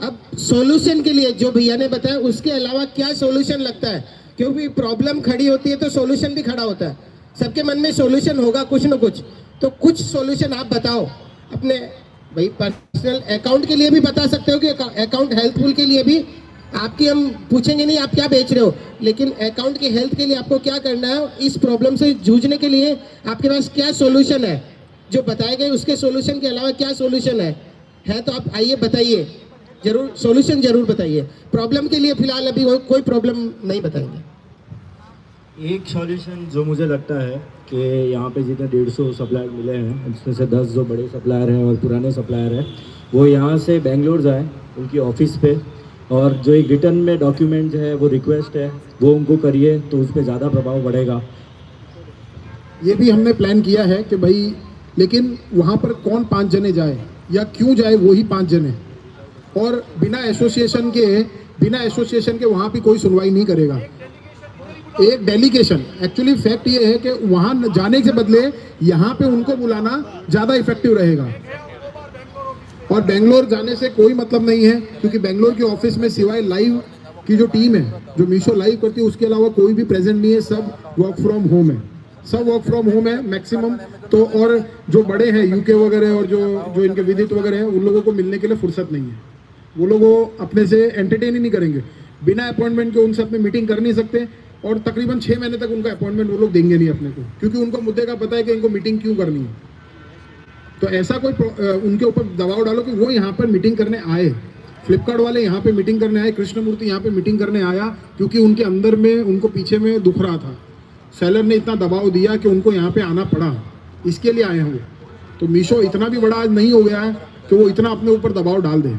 अब सॉल्यूशन के लिए जो भैया ने बताया उसके अलावा क्या सॉल्यूशन लगता है, क्योंकि प्रॉब्लम खड़ी होती है तो सॉल्यूशन भी खड़ा होता है, सबके मन में सॉल्यूशन होगा कुछ ना कुछ। तो कुछ सॉल्यूशन आप बताओ अपने भाई पर्सनल अकाउंट के लिए भी बता सकते हो कि अकाउंट हेल्पफुल के लिए भी। आपकी हम पूछेंगे नहीं आप क्या बेच रहे हो, लेकिन अकाउंट की हेल्थ के लिए आपको क्या करना है, इस प्रॉब्लम से जूझने के लिए आपके पास क्या सॉल्यूशन है, जो बताए गए उसके सॉल्यूशन के अलावा क्या सॉल्यूशन है तो आप आइए बताइए, जरूर सॉल्यूशन जरूर बताइए। प्रॉब्लम के लिए फिलहाल अभी कोई प्रॉब्लम नहीं बताएंगे। एक सॉल्यूशन जो मुझे लगता है कि यहाँ पे जितने 150 सप्लायर मिले हैं उसमें से 10 जो बड़े सप्लायर हैं और पुराने सप्लायर हैं वो यहाँ से बेंगलोर जाएं उनकी ऑफिस पे, और जो एक रिटर्न में डॉक्यूमेंट है वो रिक्वेस्ट है वो उनको करिए, तो उस पर ज़्यादा प्रभाव बढ़ेगा। ये भी हमने प्लान किया है कि भाई, लेकिन वहाँ पर कौन 5 जने जाए या क्यों जाए वही 5 जने, और बिना एसोसिएशन के वहाँ भी कोई सुनवाई नहीं करेगा। एक डेलीगेशन, एक्चुअली फैक्ट ये है कि वहाँ जाने के बदले यहाँ पे उनको बुलाना ज़्यादा इफेक्टिव रहेगा। और बेंगलोर जाने से कोई मतलब नहीं है, क्योंकि बेंगलोर के ऑफिस में सिवाय लाइव की जो टीम है जो मीशो लाइव करती है उसके अलावा कोई भी प्रेजेंट नहीं है, सब वर्क फ्रॉम होम है, सब वर्क फ्रॉम होम है मैक्सिमम। तो और जो बड़े हैं यूके वगैरह और जो इनके विदित वगैरह हैं उन लोगों को मिलने के लिए फुर्सत नहीं है, वो लोग अपने से एंटरटेन ही नहीं करेंगे, बिना अपॉइंटमेंट के उनसे अपने मीटिंग कर नहीं सकते, और तकरीबन 6 महीने तक उनका अपॉइंटमेंट वो लोग देंगे नहीं अपने को, क्योंकि उनको मुद्दे का पता है कि इनको मीटिंग क्यों करनी है। तो ऐसा कोई उनके ऊपर दबाव डालो कि वो यहाँ पर मीटिंग करने आए। फ्लिपकार्ट वाले यहाँ पे मीटिंग करने आए, कृष्णमूर्ति यहाँ पे मीटिंग करने आया क्योंकि उनके अंदर में उनको पीछे में दुख रहा था, सेलर ने इतना दबाव दिया कि उनको यहाँ पे आना पड़ा, इसके लिए आए हैं वो। तो मीशो इतना भी बड़ा आज नहीं हो गया है कि वो इतना अपने ऊपर दबाव डाल दे।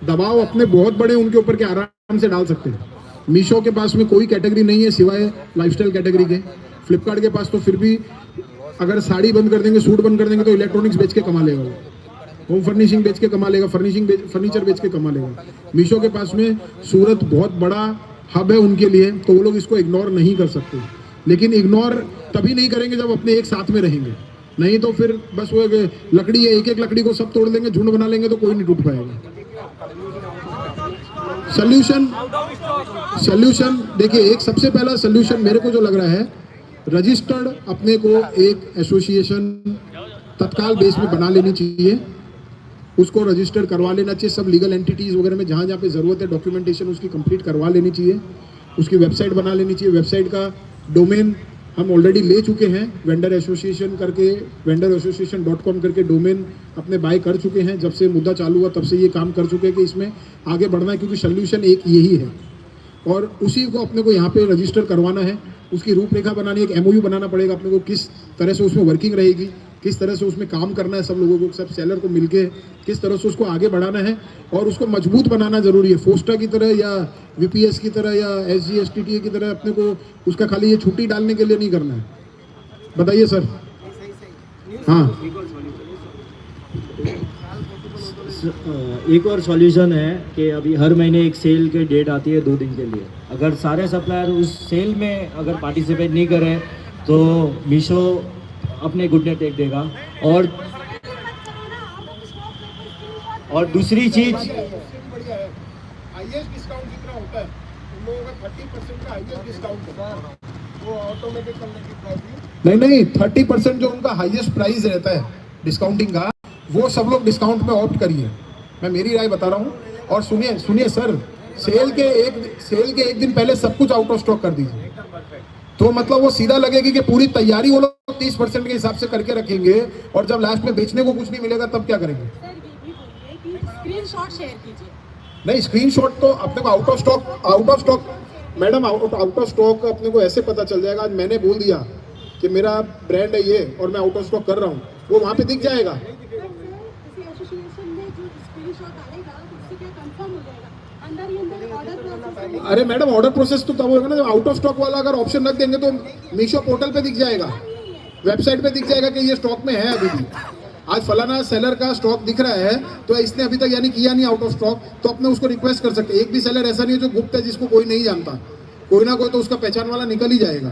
दबाव अपने बहुत बड़े उनके ऊपर के आराम से डाल सकते हैं। मीशो के पास में कोई कैटेगरी नहीं है सिवाय लाइफस्टाइल कैटेगरी के। फ्लिपकार्ट के पास तो फिर भी अगर साड़ी बंद कर देंगे, सूट बंद कर देंगे तो इलेक्ट्रॉनिक्स बेच के कमा लेगा वो, होम फर्निशिंग बेच के कमा लेगा, फर्नीचर बेच के कमा लेगा। मीशो के पास में सूरत बहुत बड़ा हब है उनके लिए, तो वो लोग इसको इग्नोर नहीं कर सकते। लेकिन इग्नोर तभी नहीं करेंगे जब अपने एक साथ में रहेंगे, नहीं तो फिर बस वो लकड़ी है, एक लकड़ी को सब तोड़ लेंगे, झुंड बना लेंगे तो कोई नहीं टूट पाएगा। सॉल्यूशन देखिए, एक सबसे पहला सॉल्यूशन मेरे को जो लग रहा है, रजिस्टर्ड अपने को एक एसोसिएशन तत्काल बेस में बना लेनी चाहिए, उसको रजिस्टर्ड करवा लेना चाहिए। सब लीगल एंटिटीज़ वगैरह में जहाँ पे ज़रूरत है डॉक्यूमेंटेशन उसकी कंप्लीट करवा लेनी चाहिए, उसकी वेबसाइट बना लेनी चाहिए। वेबसाइट का डोमेन हम ऑलरेडी ले चुके हैं, वेंडर एसोसिएशन करके vendor-association.com करके डोमेन अपने बाय कर चुके हैं। जब से मुद्दा चालू हुआ तब से ये काम कर चुके हैं कि इसमें आगे बढ़ना है, क्योंकि सोल्यूशन एक यही है और उसी को अपने को यहाँ पे रजिस्टर करवाना है। उसकी रूपरेखा बनानी है, एक MOU बनाना पड़ेगा अपने को, किस तरह से उसमें वर्किंग रहेगी, किस तरह से उसमें काम करना है, सब लोगों को, सब सेलर को मिलके किस तरह से उसको आगे बढ़ाना है और उसको मजबूत बनाना जरूरी है। फोस्टा की तरह या VPS की तरह या SGSTTA की तरह अपने को उसका खाली ये छुट्टी डालने के लिए नहीं करना है। बताइए सर। हाँ, एक और सॉल्यूशन है कि अभी हर महीने एक सेल की डेट आती है 2 दिन के लिए। अगर सारे सप्लायर उस सेल में अगर पार्टिसिपेट नहीं करें तो मीशो अपने घुटने टेक देगा। और दूसरी चीज, हाईएस्ट डिस्काउंट जितना होता है उन लोगों का 30% का हाईएस्ट डिस्काउंट है, वो ऑटोमेटिक करने की प्राइस नहीं 30% जो उनका हाईएस्ट प्राइस रहता है डिस्काउंटिंग का, वो सब लोग डिस्काउंट में ऑप्ट करिए। मैं मेरी राय बता रहा हूँ। और सुनिए सर, सेल के एक दिन पहले सब कुछ आउट ऑफ स्टॉक कर दीजिए, तो मतलब वो सीधा लगेगी कि पूरी तैयारी वो लोग 30% के हिसाब से करके रखेंगे और जब लास्ट में बेचने को कुछ नहीं मिलेगा तब क्या करेंगे? स्क्रीनशॉट शेयर कीजिए। नहीं, स्क्रीनशॉट तो अपने को out of stock madam, out of stock अपने को ऐसे पता चल जाएगा। आज मैंने बोल दिया कि मेरा ब्रांड है ये और मैं आउट ऑफ स्टॉक कर रहा हूँ, वो वहाँ पे दिख जाएगा। अरे मैडम, ऑर्डर प्रोसेस तो तब होगा ना जब आउट ऑफ स्टॉक वाला अगर ऑप्शन रख देंगे तो मीशो पोर्टल पे दिख जाएगा, वेबसाइट पे दिख जाएगा कि ये स्टॉक में है। अभी भी आज फलाना सेलर का स्टॉक दिख रहा है तो इसने अभी तक यानी किया नहीं आउट ऑफ स्टॉक, तो अपने उसको रिक्वेस्ट कर सकते हैं। एक भी सेलर ऐसा नहीं है जो गुप्त है जिसको कोई नहीं जानता। कोई ना कोई तो उसका पहचान वाला निकल ही जाएगा।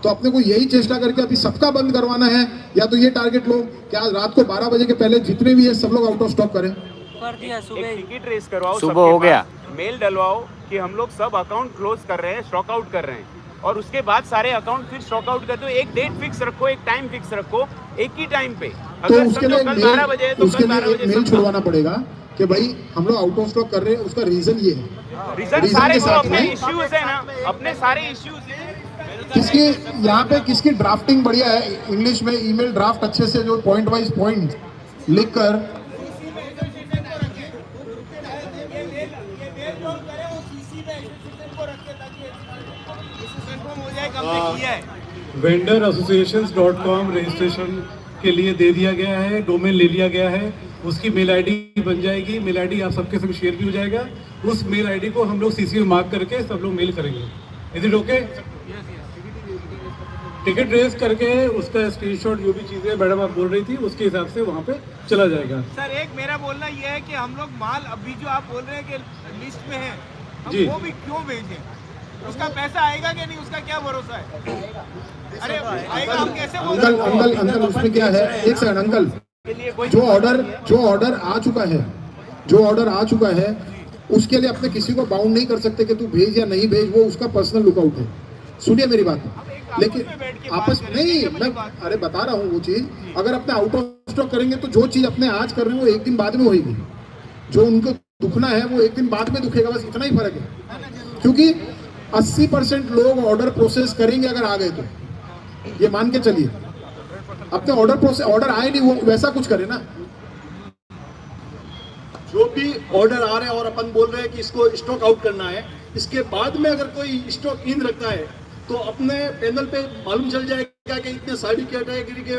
तो अपने को यही चेष्टा करके अभी सबका बंद करवाना है, या तो ये टारगेट लो कि आज रात को 12 बजे के पहले जितने भी है सब लोग आउट ऑफ स्टॉक करें। कर दिया सुबह। टिकट रेस करवाओ, सुबह हो गया, मेल डलवाओ कि हम लोग सब अकाउंट क्लोज कर रहे हैं, स्टॉक आउट कर रहे हैं, और उसके बाद सारे अकाउंट फिर स्टॉक आउट कर दो। एक डेट फिक्स रखो, एक टाइम फिक्स रखो, एक ही टाइम पे। तो उसके लिए मेल छुड़वाना पड़ेगा कि भाई हम लोग आउट ऑफ स्टॉक कर रहे हैं, उसका रीजन ये है। रीजन सारे वो अपने इश्यूज है ना, अपने सारे इश्यूज है। किसकी यहाँ पे किसकी ड्राफ्टिंग बढ़िया है, इंग्लिश में ईमेल ड्राफ्ट अच्छे से जो पॉइंट वाइज पॉइंट लिखकर vendor-associations.com रजिस्ट्रेशन के लिए दे दिया गया है, डोमेन ले लिया गया है, उसकी मेल आईडी बन जाएगी। मेल आईडी आप सबके संग शेयर भी हो जाएगा। उस मेल आईडी को हम लोग सीसी में मार्क करके सब लोग मेल करेंगे। Is it okay? Ticket raise करके उसका स्क्रीनशॉट जो भी चीज़ें मैडम आप बोल रही थी उसके हिसाब से वहाँ पे चला जाएगा। सर एक मेरा बोलना ये है कि हम लोग माल अभी जो आप बोल रहे हैं कि लिस्ट में है, हम जी। वो भी क्यों भेजें? उसका पैसा आएगा कि नहीं, उसका क्या भरोसा है? अरे आएगा, हम कैसे बोल अंकल अंकल अंकल उसमें क्या है, एक सेकंड अंकल, जो ऑर्डर आ चुका है उसके लिए अपने किसी को बाउंड नहीं कर सकते कि तू भेज या नहीं भेज, वो उसका पर्सनल लुकआउट है। सुनिए मेरी बात, लेकिन आपस में नहीं, मैं अरे बता रहा हूँ वो चीज, अगर अपने आउट ऑफ स्टॉक करेंगे तो जो चीज अपने आज कर रहे हैं वो एक दिन बाद में होगी, जो उनको दुखना है वो एक दिन बाद में दुखेगा, बस इतना ही फर्क है। क्योंकि 80% लोग ऑर्डर प्रोसेस करेंगे अगर आ गए तो, ये मान के चलिए। अपने ऑर्डर आए नहीं वो वैसा कुछ करे ना। जो भी ऑर्डर आ रहे हैं और अपन बोल रहे हैं कि इसको स्टॉक आउट करना है, इसके बाद में अगर कोई स्टॉक इन रखता है तो अपने पैनल पे मालूम चल जाएगा कि इतने साड़ी कैटेगरी के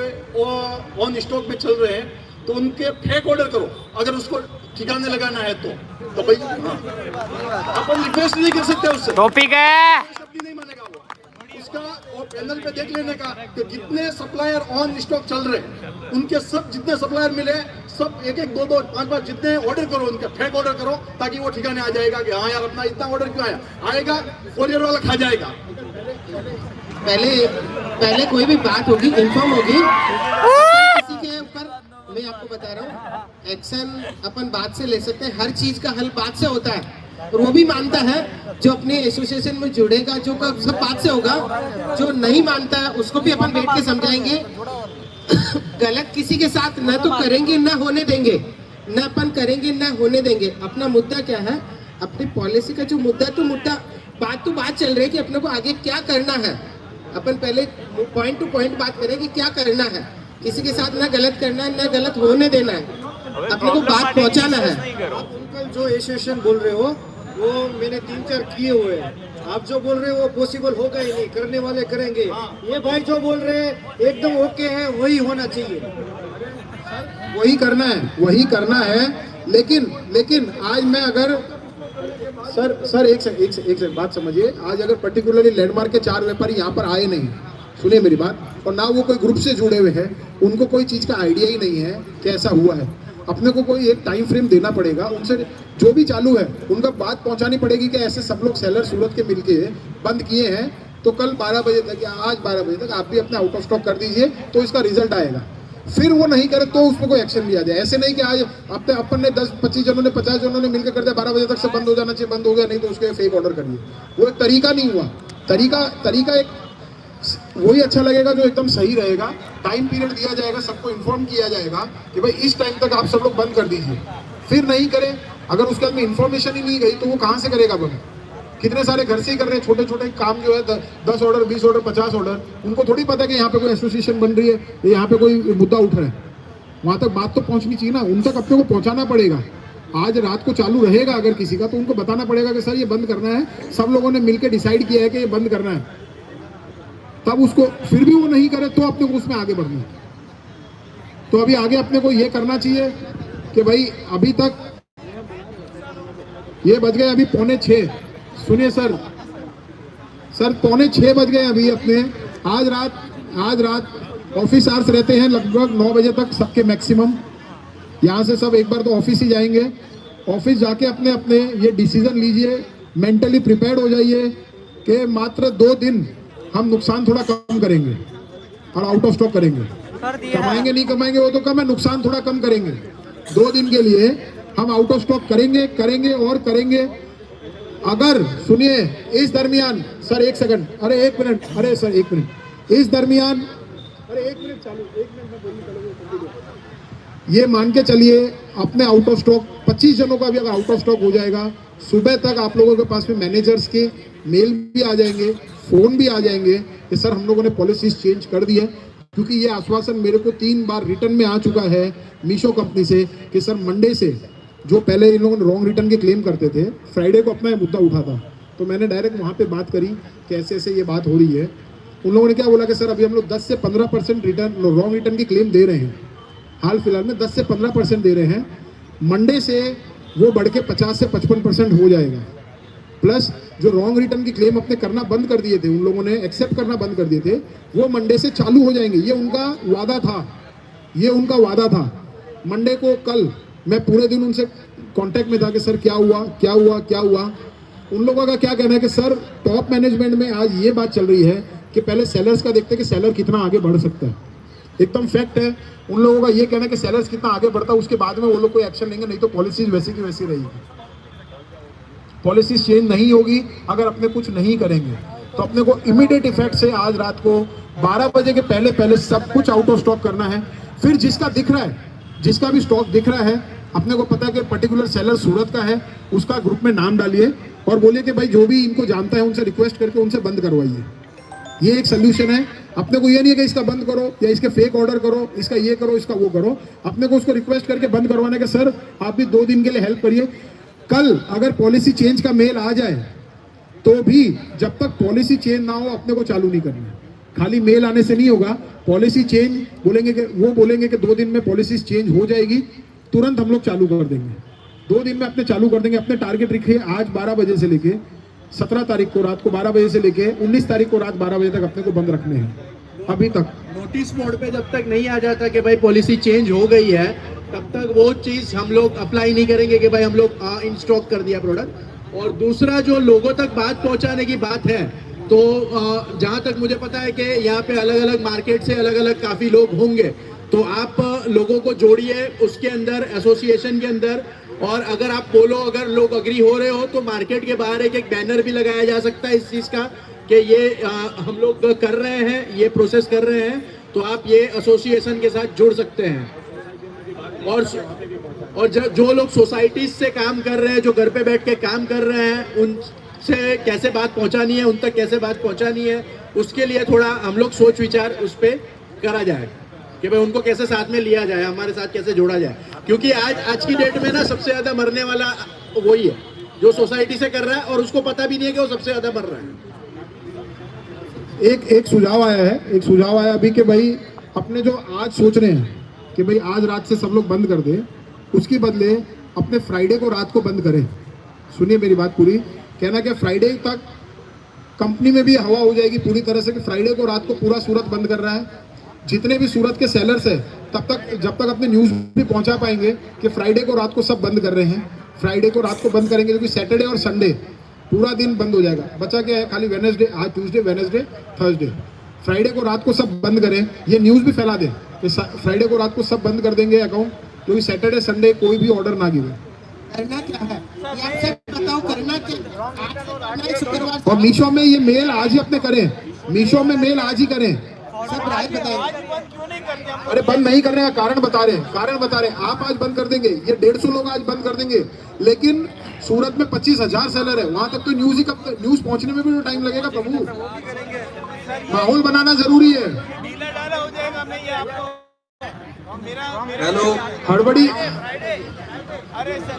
ऑन स्टॉक में चल रहे हैं, तो उनके फेक ऑर्डर करो अगर उसको ठिकाने लगाना है तो भाई अपन रिक्वेस्ट नहीं कर सकते उससे, टॉपिक है नहीं मानेगा वो। उसका और पैनल पे देख लेने का कि जितने सप्लायर ऑन स्टॉक चल रहे हैं उनके सब जितने सप्लायर मिले सब एक 2 5 जितने ऑर्डर करो, उनके फेक ऑर्डर करो, ताकि वो ठिकाने आ जाएगा कि हाँ यार अपना इतना ऑर्डर क्यों आएगा, कोरियर वाला खा जाएगा। पहले कोई भी बात होगी इन्फॉर्म होगी किसी के ऊपर, मैं आपको बता रहा हूँ एक्शन अपन बात से ले सकते हैं, हर चीज का हल बात से होता है, और वो भी मानता है जो अपने एसोसिएशन में जुड़ेगा, जो सब बात से होगा, जो नहीं मानता है उसको भी अपन बैठ के समझाएंगे। गलत किसी के साथ न तो करेंगे न होने देंगे, न अपन करेंगे न होने देंगे। अपना मुद्दा क्या है, अपनी पॉलिसी का जो मुद्दा बात चल रही है कि अपने को आगे क्या करना है। अपन पहले पॉइंट टू पॉइंट बात करें कि क्या करना है, किसी के साथ ना गलत करना है ना गलत होने देना है, अपने को बात पहुंचाना है। अंकल जो एसोसिएशन बोल रहे हो वो मैंने 3-4 किए हुए हैं, आप जो बोल रहे हो वो पॉसिबल होगा ही नहीं, करने वाले करेंगे। ये भाई जो बोल रहे हैं एकदम ओके है, वही होना चाहिए, वही करना है। लेकिन आज मैं अगर सर एक सेकंड बात समझिए, आज अगर पर्टिकुलरली लैंडमार्क के 4 व्यापारी यहाँ पर आए नहीं, सुनिए मेरी बात, और ना वो कोई ग्रुप से जुड़े हुए हैं, उनको कोई चीज़ का आइडिया ही नहीं है कि ऐसा हुआ है, अपने को कोई एक टाइम फ्रेम देना पड़ेगा, उनसे जो भी चालू है उनका बात पहुंचानी पड़ेगी कि ऐसे सब लोग सेलर सूरत के मिलके बंद किए हैं, तो कल 12 बजे तक या आज 12 बजे तक आप भी अपने आउट ऑफ स्टॉक कर दीजिए, तो इसका रिजल्ट आएगा। फिर वो नहीं करे तो उस पर कोई एक्शन लिया जाए। ऐसे नहीं कि आज अपन ने 10-25 जनों ने 50 जनों ने मिलकर कर दिया, 12 बजे तक से बंद हो जाना चाहिए, बंद हो गया नहीं तो उसके फेक ऑर्डर करिए, वो एक तरीका नहीं हुआ। तरीका एक वही अच्छा लगेगा जो एकदम सही रहेगा। टाइम पीरियड दिया जाएगा, सबको इन्फॉर्म किया जाएगा कि भाई इस टाइम तक आप सब लोग बंद कर दीजिए। फिर नहीं करें, अगर उसके बाद में इन्फॉर्मेशन ही नहीं गई तो वो कहाँ से करेगा बंद? कितने सारे घर से ही कर रहे हैं, छोटे छोटे काम जो है 10 ऑर्डर 20 ऑर्डर 50 ऑर्डर, उनको थोड़ी पता है कि यहाँ पे कोई एसोसिएशन बन रही है, यहाँ पे कोई मुद्दा उठ रहा है। वहाँ तक बात तो पहुँचनी चाहिए ना, उन तक अपने को पहुँचाना पड़ेगा। आज रात को चालू रहेगा अगर किसी का, तो उनको बताना पड़ेगा कि सर ये बंद करना है, सब लोगों ने मिलकर डिसाइड किया है कि ये बंद करना है, तब उसको फिर भी वो नहीं करे तो अपने को उसमें आगे बढ़ना है। तो अभी आगे अपने को ये करना चाहिए कि भाई अभी तक ये बज गए अभी 5:45, सुनिए सर 5:45 बज गए अभी अपने। आज रात ऑफिस आवर्स रहते हैं लगभग 9 बजे तक सबके मैक्सिमम। यहाँ से सब एक बार तो ऑफिस ही जाएंगे, ऑफिस जाके अपने ये डिसीजन लीजिए, मेंटली प्रिपेयर्ड हो जाइए कि मात्र 2 दिन हम नुकसान थोड़ा कम करेंगे और आउट ऑफ स्टॉक करेंगे। कमाएंगे नहीं कमाएंगे वो तो कम है, नुकसान थोड़ा कम करेंगे। 2 दिन के लिए हम आउट ऑफ स्टॉक करेंगे और करेंगे। अगर सुनिए, इस दरमियान सर 1 सेकंड, अरे 1 मिनट, अरे सर 1 मिनट, इस दरमियान, अरे 1 मिनट चालू, 1 मिनट में बोलने, ये मान के चलिए अपने आउट ऑफ स्टॉक 25 जनों का भी अगर आउट ऑफ स्टॉक हो जाएगा, सुबह तक आप लोगों के पास में मैनेजर्स के मेल भी आ जाएंगे, फोन भी आ जाएंगे कि सर हम लोगों ने पॉलिसीज चेंज कर दी है। क्योंकि ये आश्वासन मेरे को 3 बार रिटर्न में आ चुका है मीशो कंपनी से कि सर मंडे से, जो पहले इन लोगों ने रॉन्ग रिटर्न के क्लेम करते थे, फ्राइडे को अपना मुद्दा उठा था, तो मैंने डायरेक्ट वहाँ पे बात करी कि ऐसे ऐसे ये बात हो रही है। उन लोगों ने क्या बोला कि सर अभी हम लोग 10 से 15% रिटर्न रॉन्ग रिटर्न की क्लेम दे रहे हैं, हाल फिलहाल में 10 से 15% दे रहे हैं। मंडे से वो बढ़ के 50 से 55% हो जाएगा। प्लस जो रॉन्ग रिटर्न की क्लेम अपने करना बंद कर दिए थे, उन लोगों ने एक्सेप्ट करना बंद कर दिए थे, वो मंडे से चालू हो जाएंगे। ये उनका वादा था, ये उनका वादा था। मंडे को कल मैं पूरे दिन उनसे कांटेक्ट में था कि सर क्या हुआ क्या हुआ क्या हुआ। उन लोगों का क्या कहना है कि सर टॉप मैनेजमेंट में आज ये बात चल रही है कि पहले सेलर्स का देखते हैं कि सेलर कितना आगे बढ़ सकता है। एकदम फैक्ट है, उन लोगों का ये कहना है कि सेलर्स कितना आगे बढ़ता है, उसके बाद में वो लोग कोई एक्शन लेंगे, नहीं तो पॉलिसीज वैसी की वैसी रहेगी। पॉलिसीज चेंज नहीं होगी अगर अपने कुछ नहीं करेंगे। तो अपने को इमीडिएट इफेक्ट से आज रात को 12 बजे के पहले पहले सब कुछ आउट ऑफ स्टॉक करना है। फिर जिसका दिख रहा है, जिसका भी स्टॉक दिख रहा है, अपने को पता है कि पर्टिकुलर सेलर सूरत का है, उसका ग्रुप में नाम डालिए और बोलिए कि भाई जो भी इनको जानता है उनसे रिक्वेस्ट करके उनसे बंद करवाइए। ये एक सोल्यूशन है। अपने को ये नहीं है कि इसका बंद करो या इसके फेक ऑर्डर करो, इसका ये करो, इसका वो करो। अपने को उसको रिक्वेस्ट करके बंद करवाने का, सर आप भी 2 दिन के लिए हेल्प करिए। कल अगर पॉलिसी चेंज का मेल आ जाए तो भी जब तक पॉलिसी चेंज ना हो अपने को चालू नहीं करना है। खाली मेल आने से नहीं होगा, पॉलिसी चेंज बोलेंगे कि वो बोलेंगे कि 2 दिन में पॉलिसी चेंज हो जाएगी, तुरंत हम लोग चालू कर देंगे। 2 दिन में अपने चालू कर देंगे। अपने टारगेट रखिए आज 12 बजे से लेके 17 तारीख को रात को 12 बजे से लेके 19 तारीख को रात 12 बजे तक अपने को बंद रखने हैं। अभी तक नोटिस मोड पे जब तक नहीं आ जाता कि भाई पॉलिसी चेंज हो गई है, तब तक वो चीज़ हम लोग अप्लाई नहीं करेंगे कि भाई हम लोग इन स्टॉक कर दिया प्रोडक्ट। और दूसरा जो लोगों तक बात पहुंचाने की बात है, तो जहां तक मुझे पता है कि यहाँ पे अलग अलग मार्केट से अलग अलग काफ़ी लोग होंगे, तो आप लोगों को जोड़िए उसके अंदर, एसोसिएशन के अंदर। और अगर आप बोलो, अगर लोग अग्री हो रहे हो, तो मार्केट के बाहर एक बैनर भी लगाया जा सकता है इस चीज़ का कि ये हम लोग कर रहे हैं, ये प्रोसेस कर रहे हैं, तो आप ये एसोसिएशन के साथ जुड़ सकते हैं। और जो लोग सोसाइटीज से काम कर रहे हैं, जो घर पे बैठ के काम कर रहे हैं, उनसे कैसे बात पहुंचानी है, उन तक कैसे बात पहुंचानी है, उसके लिए थोड़ा हम लोग सोच विचार उस पर करा जाए कि भाई उनको कैसे साथ में लिया जाए, हमारे साथ कैसे जोड़ा जाए। क्योंकि आज की डेट में ना सबसे ज़्यादा मरने वाला वही है जो सोसाइटी से कर रहा है और उसको पता भी नहीं है कि वो सबसे ज़्यादा मर रहा है। एक सुझाव आया है, एक सुझाव आया अभी कि भाई अपने जो आज सोच रहे हैं कि भाई आज रात से सब लोग बंद कर दें, उसकी बदले अपने फ्राइडे को रात को बंद करें। सुनिए मेरी बात पूरी, कहना कि फ्राइडे तक कंपनी में भी हवा हो जाएगी पूरी तरह से कि फ्राइडे को रात को पूरा सूरत बंद कर रहा है। जितने भी सूरत के सेलर्स हैं तब तक जब तक अपने न्यूज़ भी पहुंचा पाएंगे कि फ्राइडे को रात को सब बंद कर रहे हैं, फ्राइडे को रात को बंद करेंगे, क्योंकि सैटरडे और संडे पूरा दिन बंद हो जाएगा। बचा क्या है, खाली वेडनेसडे, आज ट्यूसडे, वेडनेसडे, थर्सडे, फ्राइडे को रात को सब बंद करें। ये न्यूज़ भी फैला दें कि फ्राइडे को रात को सब बंद कर देंगे अकाउंट, क्योंकि सैटरडे संडे कोई भी ऑर्डर ना गिरे। करना क्या है आपसे बताओ, करना क्या। शुक्रवार और मीशो में ये मेल आज ही अपने करें, मीशो में मेल आज ही करें। सब राय बताएं। अरे बंद नहीं करने का कारण बता रहे हैं, कारण बता रहे हैं। आप आज बंद कर देंगे, ये 150 लोग आज बंद कर देंगे, लेकिन सूरत में 25,000 सेलर है, वहां तक तो न्यूज़ पहुंचने में भी तो टाइम लगेगा प्रभु। माहौल बनाना जरूरी है। हेलो, हड़बड़ी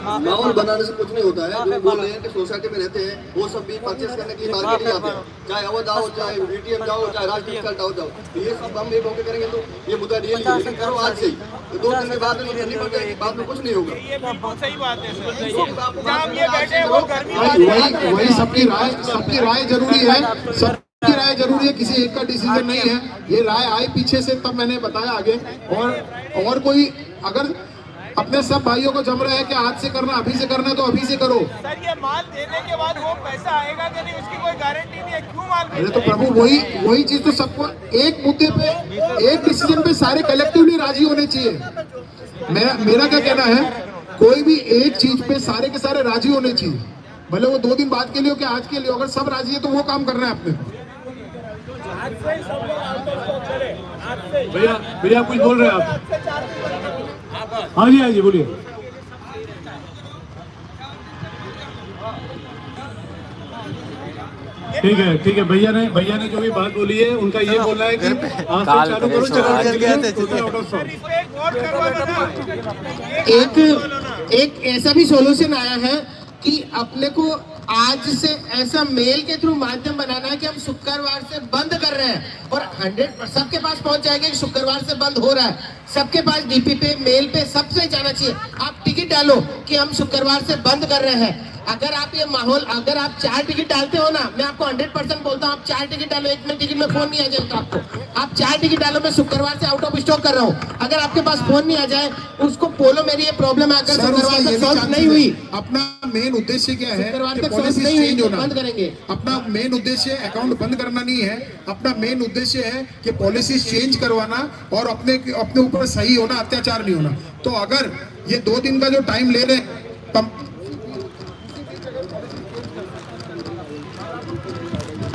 माहौल बनाने से कुछ नहीं होता है। जो बोल रहे हैं कि सोसाइटी में रहते हैं वो सब भी परचेस करने के लिए मार्केट ही आते हैं, चाहे अवध आओ, चाहे डीटीएम जाओ, चाहे राजस्थान जाओ। तो ये सब हम एक मौके करेंगे तो ये मुद्दा रियली है, लेकिन करो आज से ही, तो 2 दिन में बाद में करनी पड़ जाएगी, बाद में कुछ नहीं होगा। सही बात है। वही सबकी राय जरूरी है, सबकी राय जरूरी है, किसी एक का डिसीजन नहीं है। ये राय आई पीछे से, तब मैंने बताया आगे। और कोई अगर अपने सब भाइयों को जम रहा है कि आज से करना, अभी से करना है तो अभी से करो। सर ये माल देने के बाद वो पैसा आएगा कि नहीं उसकी कोई गारंटी नहीं है, क्यों माल अरे तो प्रभु वही चीज तो सबको एक मुद्दे पे, एक डिसीजन पे सारे कलेक्टिवली राजी होने चाहिए। मेरा क्या कहना है, कोई भी एक चीज पे सारे के सारे राजी होने चाहिए, भले वो 2 दिन बाद के लिए हो कि आज के लिए, अगर सब राजी है तो वो काम करना है अपने। भैया कुछ बोल रहे हैं आप? हाँ जी बोलिए। ठीक है भैया ने जो भी बात बोली है उनका ये बोलना है कि आज से चालू करो, एक ऐसा भी सॉल्यूशन आया है कि अपने को आज से ऐसा मेल के थ्रू माध्यम बनाना है कि हम शुक्रवार से बंद कर रहे हैं और 100 सबके पास पहुंच जाएगा कि शुक्रवार से बंद हो रहा है। सबके पास डीपी पे, मेल पे, सबसे जाना चाहिए। आप टिकट डालो कि हम शुक्रवार से बंद कर रहे हैं। अगर आप ये माहौल, अगर आप 4 टिकट डालते हो ना, मैं आपको 100% बोलता हूँ, आप 4 टिकट डालो, एक में टिकट में फोन नहीं आ जाएगा आपको। आप 4 टिकट डालो, मैं शुक्रवार से आउट ऑफ स्टॉक कर रहा हूँ। अगर आपके पास फोन नहीं आ जाए उसको बोलो मेरी ये प्रॉब्लम है, अगर शुक्रवार तक सॉल्व नहीं हुई। अपना मेन उद्देश्य क्या है? शुक्रवार तक सॉल्व नहीं हुई तो बंद करेंगे। अपना मेन उद्देश्य अकाउंट बंद करना नहीं है, अपना मेन उद्देश्य है कि पॉलिसीज चेंज करवाना और अपने ऊपर सही होना, अत्याचार नहीं होना। तो अगर ये 2 दिन का जो टाइम ले रहे,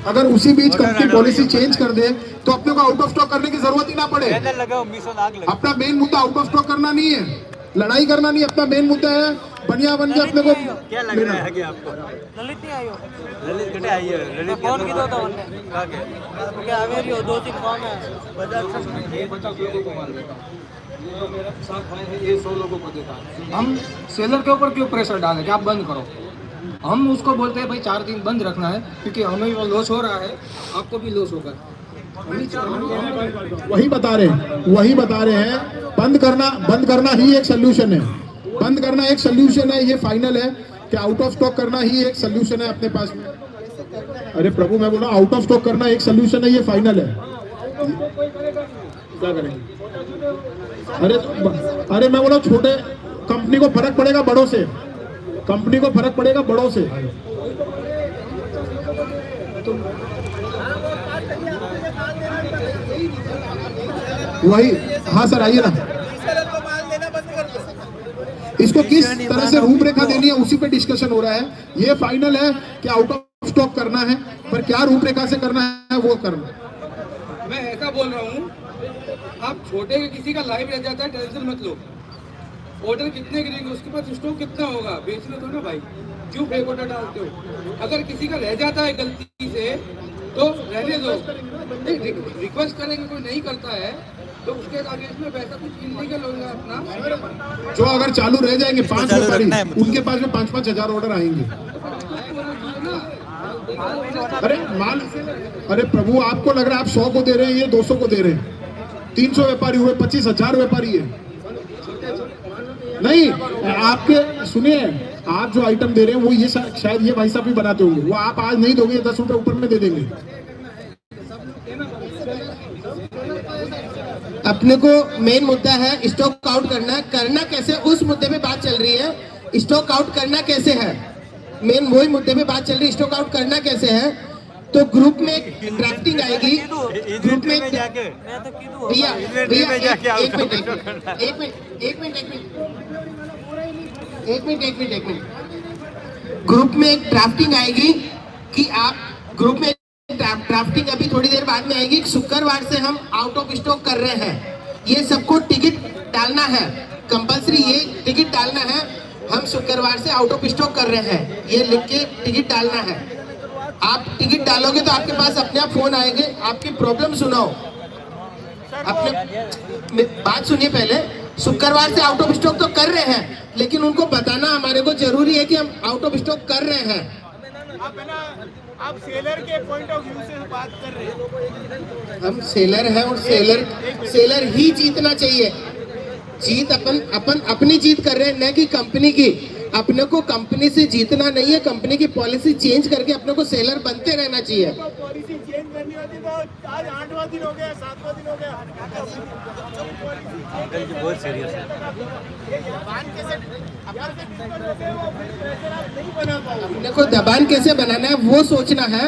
अगर उसी बीच कंपनी पॉलिसी चेंज कर दे तो अपने को आउट ऑफ स्टॉक करने की जरूरत ही ना पड़े। अपना मेन मुद्दा आउट ऑफ स्टॉक करना नहीं है, लड़ाई करना नहीं, अपना मेन मुद्दा है बढ़िया बन के अपने को क्या लग रहा है कि आपको ललित नहीं आई हो? ललित कटे आई है, ललित कौन की दो था उन्होंने क्या आवे रही हो? 2-3 फॉर्म है, बजाज से 50 लोगों को मार देता, मेरा साथ भाई है, ये 100 लोगों को देता। हम सेलर के ऊपर क्यों प्रेशर डालें कि आप बंद करो? हम उसको बोलते हैं भाई 4 दिन बंद रखना है क्योंकि हमें वो लॉस हो रहा है, आपको भी लॉस होगा। वही बता रहे हैं बंद करना ही एक सोल्यूशन है। बंद करना एक सोल्यूशन है, ये फाइनल है कि आउट ऑफ स्टॉक करना ही एक सोल्यूशन है अपने पास में। अरे प्रभु मैं बोल रहा हूँ आउट ऑफ स्टॉक करना एक सोल्यूशन है, ये फाइनल है। क्या करेंगे? अरे मैं बोला छोटे कंपनी को फर्क पड़ेगा बड़ों से, कंपनी को फर्क पड़ेगा बड़ों से। वही हाँ सर आइए ना, इसको किस तरह से रूपरेखा देनी है उसी पे डिस्कशन हो रहा है। ये फाइनल है कि आउट ऑफ स्टॉक करना है, पर क्या रूपरेखा से करना है वो करना। मैं ऐसा बोल रहा हूँ, आप छोटे किसी का लाइव रह जाता है, टेंशन मत लो। ऑर्डर कितने गिरेंगे, उसके पास स्टॉक कितना होगा, बेच लो तो ना भाई, क्यों फेक ऑर्डर डालते हो? अगर किसी का रह जाता है गलती से तो रहने दो, रिक्वेस्ट करेंगे, कोई नहीं करता है तो उसके आगे इसमें पैसा कुछ इलीगल होगा अपना। जो अगर चालू रह जाएंगे 5 व्यापारी, उनके पास में 5-5 हजार ऑर्डर आएंगे। अरे प्रभु आपको लग रहा है आप 100 को दे रहे हैं, ये 200 को दे रहे हैं, 300 व्यापारी हुए, 25,000 व्यापारी है। नहीं आपके सुनिए, आप जो आइटम दे रहे हैं वो ये शायद ये भाई साहब भी बनाते होंगे, वो आप आज नहीं दोगे, 10 रुपए ऊपर में दे देंगे। अपने को मेन मुद्दा है स्टॉक आउट करना कैसे, उस मुद्दे पे बात चल रही है। स्टॉक आउट करना कैसे है, मेन वही मुद्दे पे बात चल रही है, स्टॉक आउट करना कैसे है। तो ग्रुप में एक ड्राफ्टिंग आएगी, ग्रुप में भैया एक मिनट ग्रुप में एक ड्राफ्टिंग आएगी कि आप ग्रुप में ड्राफ्टिंग अभी थोड़ी देर बाद में आएगी। शुक्रवार से हम आउट ऑफ स्टॉक कर रहे हैं, ये सबको टिकट डालना है, कंपलसरी ये टिकट डालना है। हम शुक्रवार से आउट ऑफ स्टॉक कर रहे हैं, ये लिख के टिकट डालना है। आप टिकट डालोगे तो आपके पास अपने आप फोन आएंगे, आपकी प्रॉब्लम सुनाओ, अपने बात सुनिए पहले। शुक्रवार से आउट ऑफ स्टॉक तो कर रहे हैं, लेकिन उनको बताना हमारे को जरूरी है कि हम आउट ऑफ स्टॉक कर रहे हैं। आप सेलर के पॉइंट ऑफ व्यू से बात कर रहे हैं। हम सेलर हैं और सेलर ही जीतना चाहिए। जीत अपन अपनी जीत कर रहे हैं, न कि कंपनी की। अपने को कंपनी से जीतना नहीं है, कंपनी की पॉलिसी चेंज करके अपने को सेलर बनते रहना चाहिए। पॉलिसी चेंज करनी होती तो आज 8वां दिन हो गया, 7वां दिन हो गया। अंकल जी बहुत सीरियस है। अपने को दबान कैसे बनाना है वो सोचना है,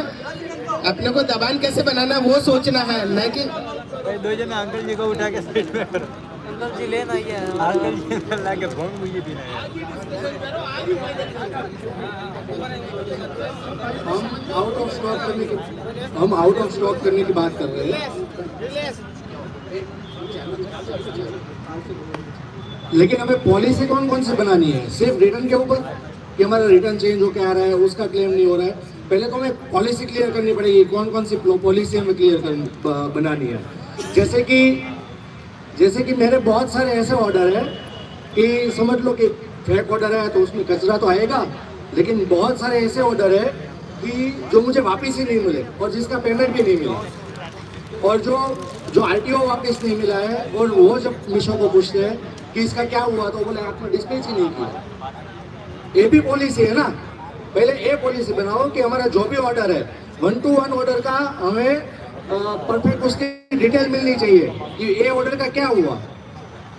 अपने को दबान कैसे बनाना है वो सोचना है, नहीं कि दो जन अंकल जी को उठा के साइड में करो। अंकल जी लेना ही है, अंकल जी ला के भोंग मुझे पीना है। हम आउट ऑफ स्टॉक करने की बात कर रहे हैं, लेकिन हमें पॉलिसी कौन कौन सी बनानी है? सिर्फ रिटर्न के ऊपर कि हमारा रिटर्न चेंज होकर आ रहा है, उसका क्लेम नहीं हो रहा है। पहले तो हमें पॉलिसी क्लियर करनी पड़ेगी, कौन कौन सी पॉलिसी हमें बनानी है। जैसे कि मेरे बहुत सारे ऐसे ऑर्डर है कि समझ लो कि फेक ऑर्डर है तो उसमें कचरा तो आएगा, लेकिन बहुत सारे ऐसे ऑर्डर है कि जो मुझे वापस ही नहीं मिले और जिसका पेमेंट भी नहीं मिला, और जो आरटीओ वापस नहीं मिला है, और वो जब मीशो को पूछते हैं कि इसका क्या हुआ तो बोले आपने डिस्पैच ही नहीं किया। ये भी पॉलिसी है ना, पहले ये पॉलिसी बनाओ कि हमारा जो भी ऑर्डर है 1-to-1 ऑर्डर का हमें परफेक्ट उसकी डिटेल मिलनी चाहिए कि ये ऑर्डर का क्या हुआ।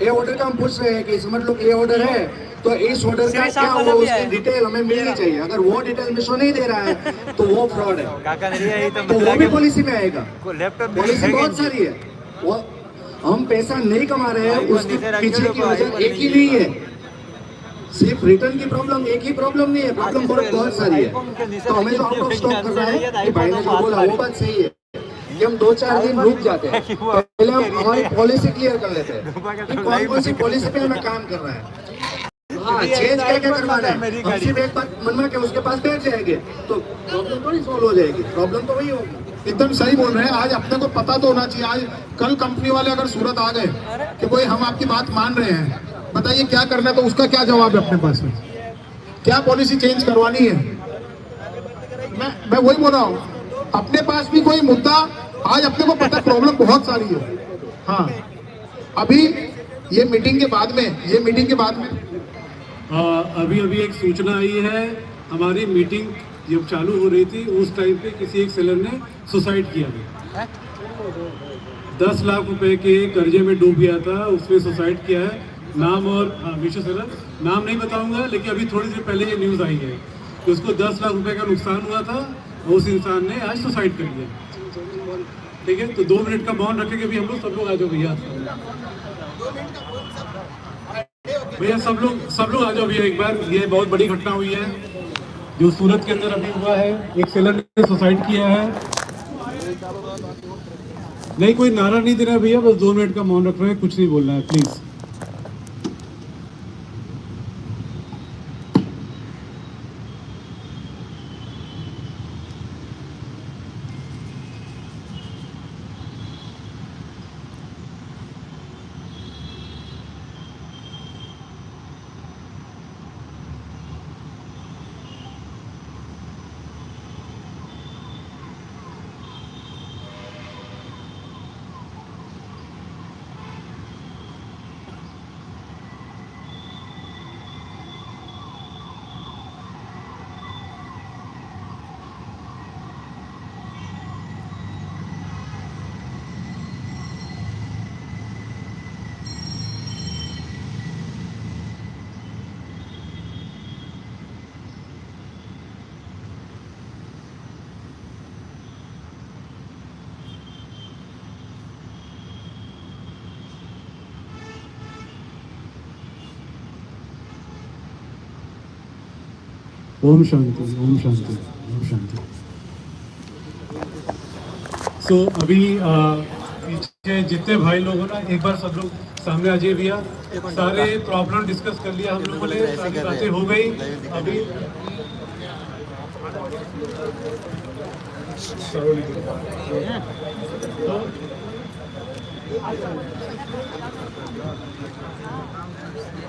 ये ऑर्डर का हम पूछ रहे हैं कि समझ लो कि ये ऑर्डर है तो इस ऑर्डर का क्या हुआ, उसकी डिटेल हमें मिलनी चाहिए। अगर वो डिटेल मीशो नहीं दे रहा है तो वो फ्रॉड है, तो वो भी पॉलिसी में आएगा। पॉलिसी बहुत सारी है, वो हम पैसा नहीं कमा रहे हैं उसके पीछे की वजह एक ही नहीं है, सिर्फ रिटर्न की प्रॉब्लम एक ही प्रॉब्लम नहीं है, प्रॉब्लम बहुत सारी है। तो हमें जो आउट ऑफ स्टॉक करना है कि भाई ने जो बोला वो बात सही है कि हम 2-4 दिन रुक जाते हैं, पहले हम हमारी पॉलिसी क्लियर कर लेते हैं कि कौन कौन सी पॉलिसी पे हमें काम करना है। हाँ, चेंज क्या क्या करवाना है, हम सिर्फ एक बात मनवा के उसके पास बैठ जाएंगे तो प्रॉब्लम थोड़ी सॉल्व हो जाएगी, प्रॉब्लम तो वही होगी। एकदम सही बोल रहे हैं। आज अपने को पता तो होना चाहिए, आज कल कंपनी वाले अगर सूरत आ गए कि भाई हम आपकी बात मान रहे हैं, बताइए क्या करना है, तो उसका क्या जवाब है अपने पास में, क्या पॉलिसी चेंज करवानी है। मैं वही बोल रहा हूँ, अपने पास भी कोई मुद्दा आज अपने को पता, प्रॉब्लम बहुत सारी है। हाँ, अभी ये मीटिंग के बाद में अभी एक सूचना आई है, हमारी मीटिंग जब चालू हो रही थी उस टाइम पे किसी एक सेलर ने सुसाइड किया है, 10 लाख रुपए के कर्जे में डूब गया था, उसने सुसाइड किया है। नाम और मीशो सेलर नाम नहीं बताऊंगा, लेकिन अभी थोड़ी देर पहले ये न्यूज़ आई है कि उसको 10 लाख रुपए का नुकसान हुआ था और उस इंसान ने आज सुसाइड कर लिया। ठीक है, तो 2 मिनट का मौन रखेंगे भी हम लोग, सब लोग आ जाओ भैया, सब लोग आ जाओ भैया एक बार। ये बहुत बड़ी घटना हुई है जो सूरत के अंदर अभी हुआ है, एक सेलर ने सुसाइड किया है। नहीं, कोई नारा नहीं दे रहा भैया, बस 2 मिनट का मौन रख रहे हैं, कुछ नहीं बोलना है प्लीज। ओम शांति, ओम शांति, ओम शांति। सो अभी पीछे जितने भाई लोग हो ना, एक बार सब लोग सामने आ जाइए भैया। सारे प्रॉब्लम डिस्कस कर लिया हम लोगों ने, सारी बातें हो गई। अभी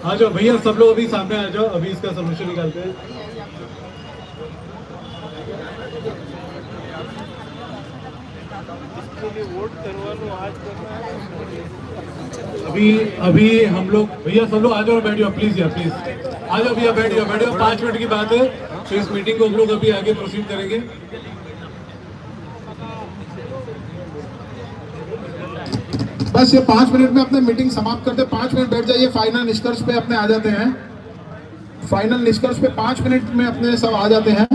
आ जाओ भैया, सब लोग अभी सामने आ जाओ, अभी इसका सोल्यूशन निकालते हैं। अभी हम लोग भैया सब लोग आ जाओ, बैठ जाओ प्लीज यार, प्लीज आ जाओ भैया, बैठ जाओ। 5 मिनट की बात है, तो इस मीटिंग को हम लोग अभी आगे प्रोसीड करेंगे। बस बस ये 5 मिनट में अपने मीटिंग समाप्त करते, 5 मिनट बैठ जाइए, फाइनल निष्कर्ष पे अपने आ जाते हैं। फाइनल निष्कर्ष पे 5 मिनट में अपने सब आ जाते हैं।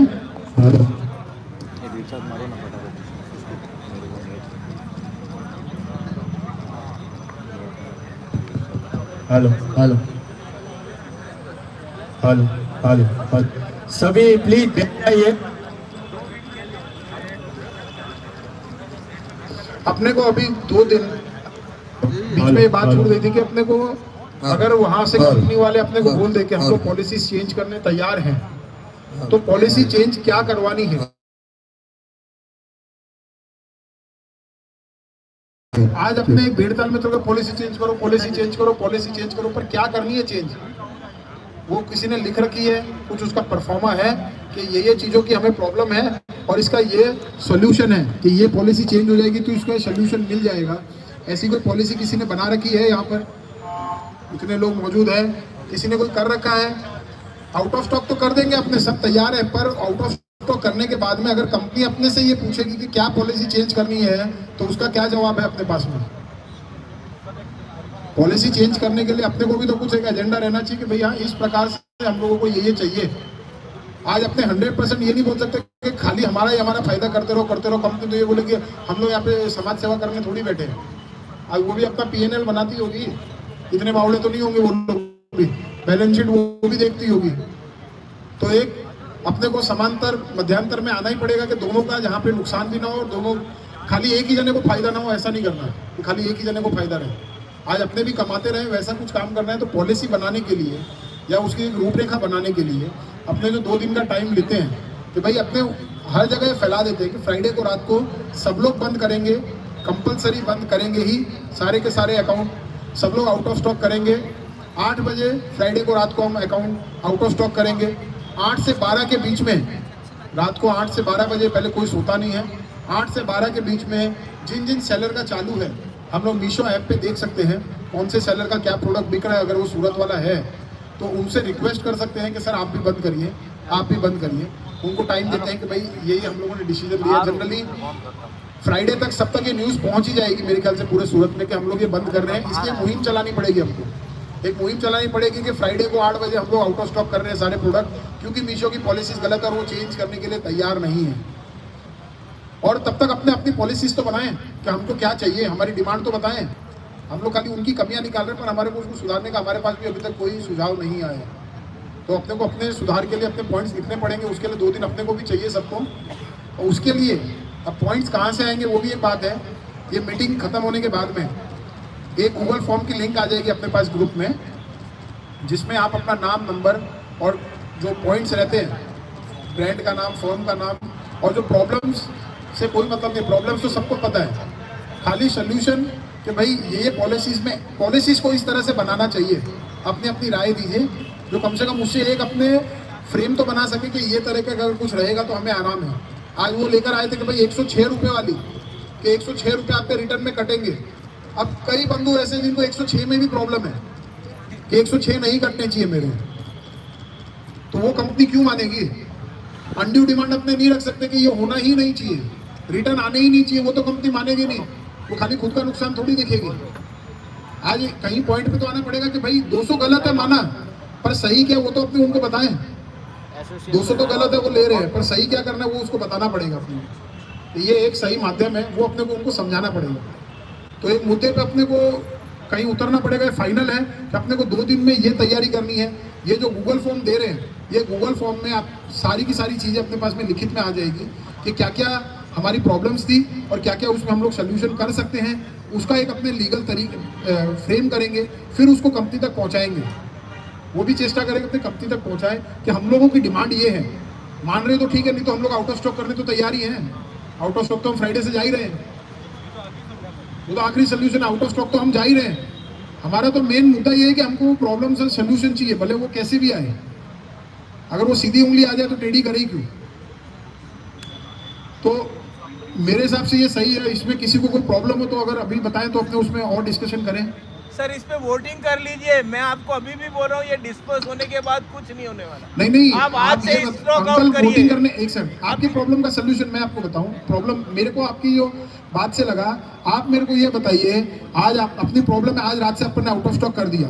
Hello hello hello hello hello, सभी प्लीज बैठ जाइए। अपने को अभी 2 दिन बीच में ये बात छूट गई थी कि अपने को अगर वहां से कंपनी वाले अपने को बोल दे कि हम लोग पॉलिसी चेंज करने तैयार हैं, तो पॉलिसी चेंज क्या करवानी है। आज अपने 1.5 साल में तो पॉलिसी चेंज करो, पॉलिसी चेंज करो, पॉलिसी चेंज करो, पर क्या करनी है चेंज? वो किसी ने लिख रखी है, कुछ उसका परफॉर्मा है कि ये चीज़ों की हमें प्रॉब्लम है और इसका ये सॉल्यूशन है कि ये पॉलिसी चेंज हो जाएगी तो इसका सॉल्यूशन मिल जाएगा। ऐसी कोई पॉलिसी किसी ने बना रखी है? यहाँ पर इतने लोग मौजूद हैं, किसी ने कोई कर रखा है? आउट ऑफ स्टॉक तो कर देंगे, अपने सब तैयार है, पर आउट ऑफ स्टॉक करने के बाद में अगर कंपनी अपने से ये पूछेगी कि क्या पॉलिसी चेंज करनी है, तो उसका क्या जवाब है अपने पास में? पॉलिसी चेंज करने के लिए अपने को भी तो कुछ एक एजेंडा रहना चाहिए कि भैया इस प्रकार से हम लोगों को ये चाहिए। आज अपने 100% ये नहीं बोल सकते कि खाली हमारा फायदा करते रहो। कंपनी तो ये बोलेगी हम लोग यहाँ पे समाज सेवा करने थोड़ी बैठे हैं। आज वो भी अपना PNL बनाती होगी, इतने बावड़े तो नहीं होंगे वो लोग भी, बैलेंस शीट वो भी देखती होगी। तो एक अपने को समांतर मध्यांतर में आना ही पड़ेगा कि दोनों का जहाँ पे नुकसान भी ना हो और दोनों खाली एक ही जने को फायदा ना हो, ऐसा नहीं करना है कि खाली एक ही जने को फायदा रहे। आज अपने भी कमाते रहे, वैसा कुछ काम करना है तो पॉलिसी बनाने के लिए या उसकी एक रूपरेखा बनाने के लिए अपने जो 2 दिन का टाइम लेते हैं कि भाई अपने हर जगह फैला देते हैं कि फ्राइडे को रात को सब लोग बंद करेंगे, कंपलसरी बंद करेंगे ही, सारे के सारे अकाउंट सब लोग आउट ऑफ स्टॉक करेंगे। 8 बजे फ्राइडे को रात को हम अकाउंट आउट ऑफ स्टॉक करेंगे। 8 से 12 के बीच में, रात को 8 से 12 बजे, पहले कोई सोता नहीं है, 8 से 12 के बीच में जिन सेलर का चालू है, हम लोग मीशो ऐप पे देख सकते हैं कौन से सेलर का क्या प्रोडक्ट बिक रहा है। अगर वो सूरत वाला है तो उनसे रिक्वेस्ट कर सकते हैं कि सर आप भी बंद करिए, आप भी बंद करिए। उनको टाइम देते हैं कि भाई यही हम लोगों ने डिसीजन लिया। जनरली फ्राइडे तक सब तक ये न्यूज़ पहुंच ही जाएगी मेरे ख्याल से पूरे सूरत में कि हम लोग ये बंद कर रहे हैं। इसलिए मुहिम चलानी पड़ेगी हमको, एक मुहिम चलानी पड़ेगी कि फ्राइडे को 8 बजे हम लोग आउट ऑफ स्टॉक कर रहे हैं सारे प्रोडक्ट, क्योंकि मीशो की पॉलिसीज गलत है और वो चेंज करने के लिए तैयार नहीं है। और तब तक अपनी पॉलिसीज तो बनाएं कि हमको क्या चाहिए, हमारी डिमांड तो बताएं। हम लोग खाली उनकी कमियां निकाल रहे हैं, पर हमारे को उसको सुधारने का हमारे पास भी अभी तक कोई सुझाव नहीं आया। तो अपने को अपने सुधार के लिए अपने पॉइंट्स लिखने पड़ेंगे, उसके लिए 2 दिन अपने को भी चाहिए सबको। और उसके लिए अब पॉइंट्स कहाँ से आएंगे वो भी एक बात है। ये मीटिंग खत्म होने के बाद में एक गूगल फॉर्म की लिंक आ जाएगी अपने पास ग्रुप में, जिसमें आप अपना नाम, नंबर और जो पॉइंट्स रहते हैं, ब्रांड का नाम, फर्म का नाम, और जो प्रॉब्लम्स से कोई मतलब नहीं, प्रॉब्लम्स तो सबको पता है, खाली सोल्यूशन कि भाई ये पॉलिसीज़ को इस तरह से बनाना चाहिए। अपनी राय दीजिए जो कम से कम उससे एक अपने फ्रेम तो बना सके कि ये तरह का अगर कुछ रहेगा तो हमें आराम है। आज वो लेकर आए थे कि भाई 106 रुपये वाली, कि 106 रुपये आपके रिटर्न में कटेंगे। अब कई बंधु ऐसे हैं जिनको 106 में भी प्रॉब्लम है कि 106 नहीं कटने चाहिए मेरे, तो वो कंपनी क्यों मानेगी? अनड्यू डिमांड अपने नहीं रख सकते कि ये होना ही नहीं चाहिए, रिटर्न आने ही नहीं चाहिए, वो तो कंपनी मानेगी नहीं। वो खाली खुद का नुकसान थोड़ी देखेगी। आज कहीं पॉइंट पे तो आना पड़ेगा कि भाई 200 गलत है माना, पर सही क्या वो तो अपने उनको बताएं। 200 तो गलत है वो ले रहे हैं, पर सही क्या करना है वो उसको बताना पड़ेगा अपने। तो ये एक सही माध्यम है, वो अपने को उनको समझाना पड़ेगा। तो एक मुद्दे पे अपने को कहीं उतरना पड़ेगा। फाइनल है कि अपने को 2 दिन में ये तैयारी करनी है। ये जो गूगल फॉर्म दे रहे हैं, ये गूगल फॉर्म में आप सारी की सारी चीज़ें अपने पास में लिखित में आ जाएगी कि क्या क्या हमारी प्रॉब्लम्स थी और क्या क्या उसमें हम लोग सोल्यूशन कर सकते हैं। उसका एक अपने लीगल तरीके फ्रेम करेंगे, फिर उसको कंपनी तक पहुंचाएंगे। वो भी चेष्टा करेंगे अपनी कंपनी तक पहुंचाए कि हम लोगों की डिमांड ये है। मान रहे तो ठीक है, नहीं तो हम लोग आउट ऑफ स्टॉक करने तो तैयार ही हैं। आउट ऑफ स्टॉक तो हम फ्राइडे से जा ही रहे हैं, वो तो आखिरी सोल्यूशन। आउट ऑफ स्टॉक तो हम जा ही रहे हैं। हमारा तो मेन मुद्दा ये है कि हमको प्रॉब्लम से सोल्यूशन चाहिए, भले वो कैसे भी आए। अगर वो सीधी उंगली आ जाए तो टेढ़ी करे ही क्यों? तो मेरे हिसाब से ये सही है। इसमें किसी को कोई प्रॉब्लम हो तो अगर अभी बताएं तो अपने उसमें और डिस्कशन करें। सर इस पे वोटिंग कर लीजिए। मैं आपको अभी भी बोल रहा हूँ, ये डिस्पर्स होने के बाद कुछ नहीं होने वाला। नहीं, आप आज से स्ट्रोक आउट वोटिंग करिए। करने एक सेकंड, आपकी प्रॉब्लम का सोल्यूशन मैं आपको बताऊं। प्रॉब्लम मेरे को आपकी जो बात से लगा। आप मेरे को ये बताइए, आज आप अपनी प्रॉब्लम है, आज रात से अपन ने आउट ऑफ स्टॉक कर दिया,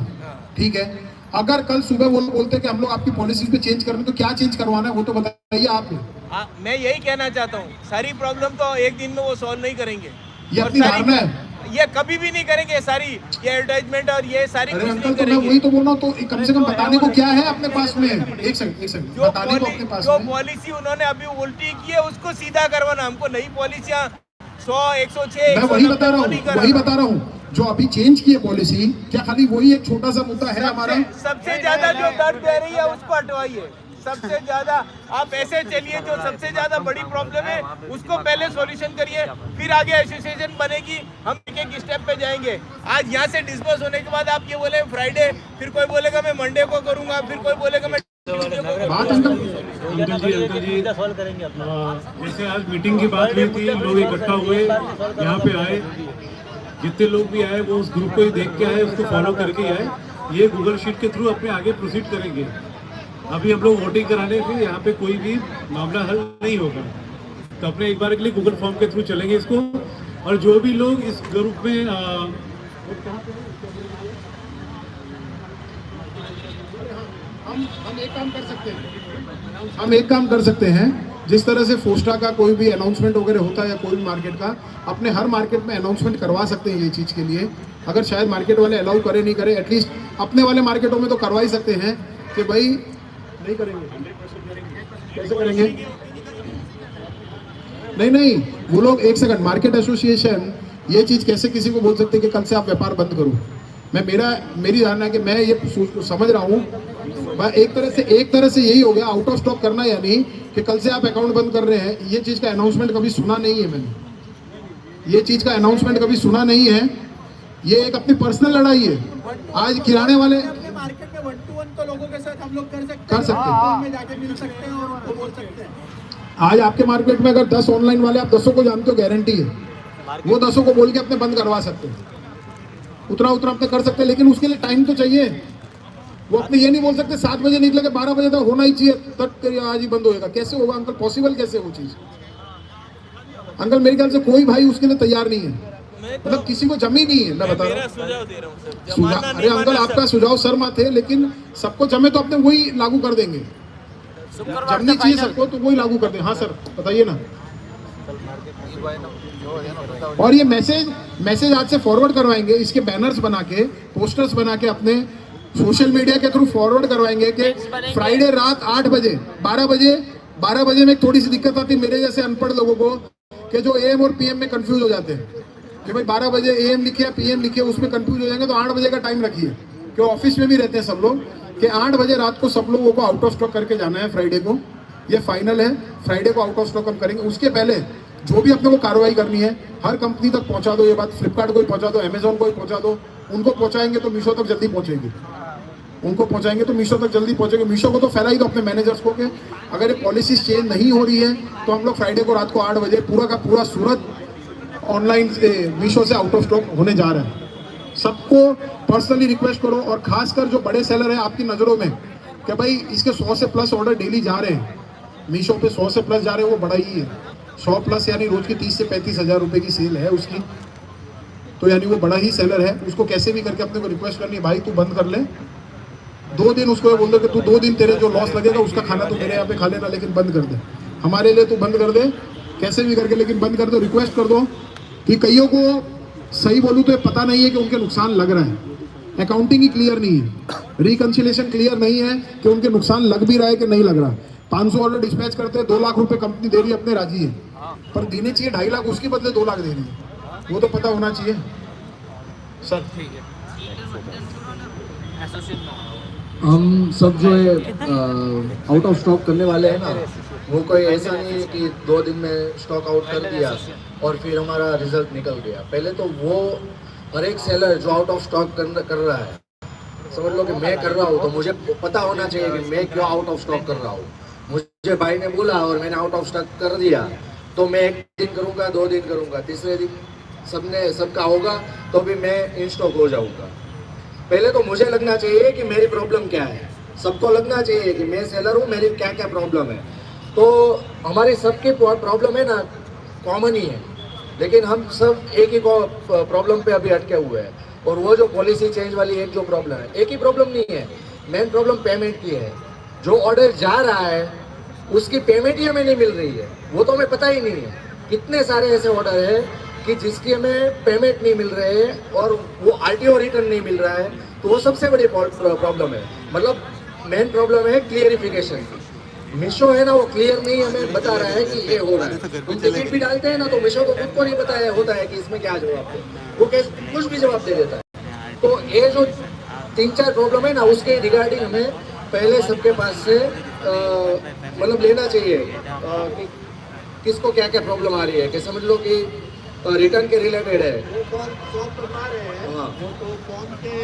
ठीक है। अगर कल सुबह वो बोलते कि हम लोग आपकी पॉलिसी पे चेंज करने, तो क्या चेंज करवाना है वो तो बताइए आप। मैं यही कहना चाहता हूँ, सारी प्रॉब्लम तो एक दिन में वो सॉल्व नहीं करेंगे, ये अपनी धारणा है, ये कभी भी नहीं करेंगे। सारी ये एडवर्टाइजमेंट और ये सारी अरे कुछ अंकल नहीं तो मैं करेंगे। वही तो बोल रहा हूँ, तो कम से कम बताने को क्या है अपने पास में। एक सेकंड बताने को अपने पास जो में पॉलिसी उन्होंने अभी उल्टी की है उसको सीधा करवाना, हमको नई पॉलिसियाँ 100, 106, मैं वही बता रहा हूँ, जो अभी चेंज की है पॉलिसी, क्या खाली वही एक छोटा सा मुद्दा है हमारा? सबसे ज्यादा जो दर्द दे रही है उसको हटवाइए। सबसे ज्यादा आप ऐसे चलिए, जो सबसे ज्यादा बड़ी प्रॉब्लम है उसको पहले सॉल्यूशन करिए, फिर आगे एसोसिएशन बनेगी, हम एक एक स्टेप पे जाएंगे। आज यहाँ से डिस्बर्स होने के बाद आप ये बोले फ्राइडे, फिर कोई बोलेगा मैं मंडे को करूंगा, फिर कोई बोलेगा मैं अंकल जी जैसे आज मीटिंग की बात हुई थी, लोग इकट्ठा हुए, यहाँ पे आए, जितने लोग भी आए वो उस ग्रुप को ही देख के आए, उसको फॉलो करके आए। ये गूगल शीट के थ्रू अपने आगे प्रोसीड करेंगे। अभी हम लोग वोटिंग कराने से यहाँ पे कोई भी मामला हल नहीं होगा, तो अपने एक बार के लिए गूगल फॉर्म के थ्रू चलेंगे इसको। और जो भी लोग इस ग्रुप में हम एक काम कर सकते हैं, हम एक काम कर सकते हैं, जिस तरह से फोस्टा का कोई भी अनाउंसमेंट वगैरह होता है या कोई भी मार्केट का, अपने हर मार्केट में अनाउंसमेंट करवा सकते हैं ये चीज़ के लिए। अगर शायद मार्केट वाले अलाउ करे नहीं करे, एटलीस्ट अपने वाले मार्केटों में तो करवा ही सकते हैं कि भाई नहीं करेंगे, कैसे करेंगे? नहीं, वो लोग एक सेकंड, मार्केट एसोसिएशन ये चीज़ कैसे किसी को बोल सकते हैं कि कल से आप व्यापार बंद करो? मेरी धारणा है कि मैं ये समझ रहा हूँ, एक तरह से यही हो गया आउट ऑफ स्टॉक करना, यानी कि कल से आप अकाउंट बंद कर रहे हैं। ये चीज़ का अनाउंसमेंट कभी सुना नहीं है मैंने, ये चीज़ का अनाउंसमेंट कभी सुना नहीं है। ये एक अपनी पर्सनल लड़ाई है। आज किराने वाले मार्केट में 1-to-1 तो लोगों के साथ हम लोग कर सकते हैं, जाके मिल सकते हैं और उनको बोल सकते हैं। आज आपके मार्केट में अगर 10 ऑनलाइन वाले, आप 10 को जानते हो, गारंटी है वो 10 को बोल के अपने बंद करवा सकते हैं, उतना अपने कर सकते हैं, लेकिन उसके लिए टाइम तो चाहिए। वो अपने ये नहीं बोल सकते 7 बजे निकले के 12 बजे तक होना ही चाहिए, तब आज ही बंद होएगा। कैसे होगा अंकल? पॉसिबल कैसे वो चीज़? अंकल मेरे ख्याल से कोई भाई उसके लिए तैयार नहीं है, मतलब किसी को जमी नहीं है। मैं बता रहा हूँ, सुझाव दे रहा हूँ सर। अरे अंकल आपका सुझाव शर्मा थे, लेकिन सबको जमे तो अपने वही लागू कर देंगे, जमनी चाहिए सबको तो वही लागू कर दें। हाँ सर बताइए ना। और ये मैसेज आज से फॉरवर्ड करवाएंगे, इसके बैनर्स बना के, पोस्टर्स बना के अपने सोशल मीडिया के थ्रू फॉरवर्ड करवाएंगे कि फ्राइडे रात 8 बजे 12 बजे में थोड़ी सी दिक्कत आती है मेरे जैसे अनपढ़ लोगों को, कि जो AM और PM में कंफ्यूज हो जाते हैं कि भाई 12 बजे AM लिखे या PM लिखे, उसमें कंफ्यूज हो जाएंगे। तो 8 बजे का टाइम रखिए, कि ऑफिस में भी रहते हैं सब लोग, कि 8 बजे रात को सब लोगों को आउट ऑफ स्टॉक करके जाना है फ्राइडे को। ये फाइनल है, फ्राइडे को आउट ऑफ स्टॉक हम करेंगे। उसके पहले जो भी अपने को कार्रवाई करनी है हर कंपनी तक पहुंचा दो। ये बात फ्लिपकार्ट को ही पहुंचा दो, अमेजोन को ही पहुंचा दो। उनको पहुंचाएंगे तो मीशो तक जल्दी पहुंचेगी, उनको पहुंचाएंगे तो मीशो तक जल्दी पहुंचेगी। मीशो को तो फैला ही दो अपने मैनेजर्स को, कि अगर ये पॉलिसीज चेंज नहीं हो रही है तो हम लोग फ्राइडे को रात को 8 बजे पूरा का पूरा सूरत ऑनलाइन मीशो से आउट ऑफ स्टॉक होने जा रहा है। सबको पर्सनली रिक्वेस्ट करो, और खासकर जो बड़े सेलर हैं आपकी नज़रों में, कि भाई इसके 100 से प्लस ऑर्डर डेली जा रहे हैं मीशो पे, 100 से प्लस जा रहे हैं, वो बड़ा ही है। 100 प्लस यानी रोज की 30 से 35 हज़ार रुपये की सेल है उसकी, तो यानी वो बड़ा ही सेलर है। उसको कैसे भी करके अपने को रिक्वेस्ट करनी है, भाई तू बंद कर ले 2 दिन। उसको बोल दो कि तू 2 दिन तेरे जो लॉस लगेगा उसका खाना तो मेरे यहाँ पे खा लेना, लेकिन बंद कर दे, हमारे लिए तू बंद कर दे, कैसे भी करके लेकिन बंद कर दो। रिक्वेस्ट कर दो कि कईयों को सही बोलूँ तो ये पता नहीं है कि उनके नुकसान लग रहा है, अकाउंटिंग ही क्लियर नहीं है, रिकन्सिलेशन क्लियर नहीं है कि उनके नुकसान लग भी रहा है कि नहीं लग रहा। 500 ऑर्डर डिस्पैच करते हैं, 2 लाख रुपए कंपनी दे रही है, अपने राजी है, पर देने चाहिए 2.5 लाख, उसके बदले 2 लाख दे रही है, वो तो पता होना चाहिए सर। ठीक है, हम सब जो है आउट ऑफ स्टॉक करने वाले हैं ना, वो कोई ऐसा नहीं है कि 2 दिन में स्टॉक आउट कर दिया और फिर हमारा रिजल्ट निकल गया। पहले तो वो हर एक सेलर जो आउट ऑफ स्टॉक कर रहा है, समझ लो कि मैं कर रहा हूँ, तो मुझे पता होना चाहिए कि मैं क्यों आउट ऑफ स्टॉक कर रहा हूँ। मुझे भाई ने बोला और मैंने आउट ऑफ स्टॉक कर दिया, तो मैं 1 दिन करूँगा, 2 दिन करूँगा, तीसरे दिन सबका होगा तो भी मैं इन स्टॉक हो जाऊँगा। पहले तो मुझे लगना चाहिए कि मेरी प्रॉब्लम क्या है, सबको लगना चाहिए कि मैं सेलर हूँ, मेरी क्या क्या प्रॉब्लम है। तो हमारी सबकी प्रॉब्लम है ना, कॉमन ही है, लेकिन हम सब एक ही प्रॉब्लम पे अभी अटके हुए हैं। और वो जो पॉलिसी चेंज वाली एक जो प्रॉब्लम है, एक ही प्रॉब्लम नहीं है, मेन प्रॉब्लम पेमेंट की है। जो ऑर्डर जा रहा है उसकी पेमेंट ही हमें नहीं मिल रही है, वो तो हमें पता ही नहीं है। कितने सारे ऐसे ऑर्डर है कि जिसकी हमें पेमेंट नहीं मिल रहे हैं और वो आरटीओ रिटर्न नहीं मिल रहा है, तो वो सबसे बड़ी प्रॉब्लम है। मतलब मेन प्रॉब्लम है क्लियरिफिकेशन। मीशो है ना, वो क्लियर नहीं हमें बता रहा है कि ये हो रहा है। हम टिकट भी डालते हैं ना, तो मीशो को खुद को नहीं बताया होता है कि इसमें क्या जवाब है, वो कुछ भी जवाब दे देता है। तो ये जो 3-4 प्रॉब्लम है ना, उसके रिगार्डिंग हमें पहले सबके पास से मतलब लेना चाहिए कि किसको क्या क्या प्रॉब्लम आ रही है। कि समझ लो कि रिटर्न के रिलेटेड है, वो तो फॉर्म के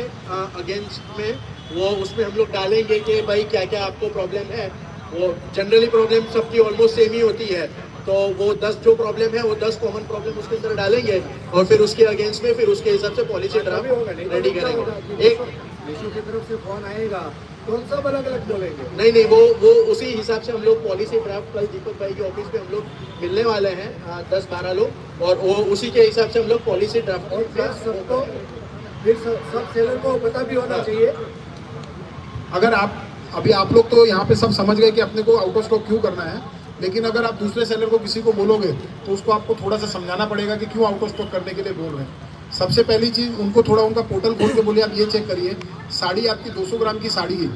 अगेंस्ट में वो उसमें हम लोग डालेंगे कि भाई क्या क्या आपको प्रॉब्लम है। वो जनरली प्रॉब्लम सबकी ऑलमोस्ट सेम ही होती है, तो वो 10 जो प्रॉब्लम है वो 10 कॉमन प्रॉब्लम उसके अंदर डालेंगे और फिर उसके अगेंस्ट में फिर उसके हिसाब से पॉलिसी ड्राफ्ट रेडी करेंगे। एक मीशो की तरफ से फोन आएगा तो हम सब अलग अलग बोलेंगे। नहीं, वो उसी हिसाब से हम लोग पॉलिसी ड्राफ्ट कल दीपक भाई के ऑफिस में हम लोग मिलने वाले हैं 10-12 लोग, और वो उसी के हिसाब से हम लोग पॉलिसी ड्राफ्ट और सबको फिर सब सेलर को पता भी होना चाहिए। अगर आप लोग तो यहाँ पे सब समझ गए कि अपने को आउट ऑफ स्टॉक क्यों करना है, लेकिन अगर आप दूसरे सेलर को किसी को बोलोगे तो उसको आपको थोड़ा सा समझाना पड़ेगा कि क्यों आउट ऑफ स्टॉक करने के लिए बोल रहे हैं। सबसे पहली चीज़, उनको थोड़ा उनका पोर्टल खोल के बोलिए आप ये चेक करिए, साड़ी आपकी 200 ग्राम की साड़ी है,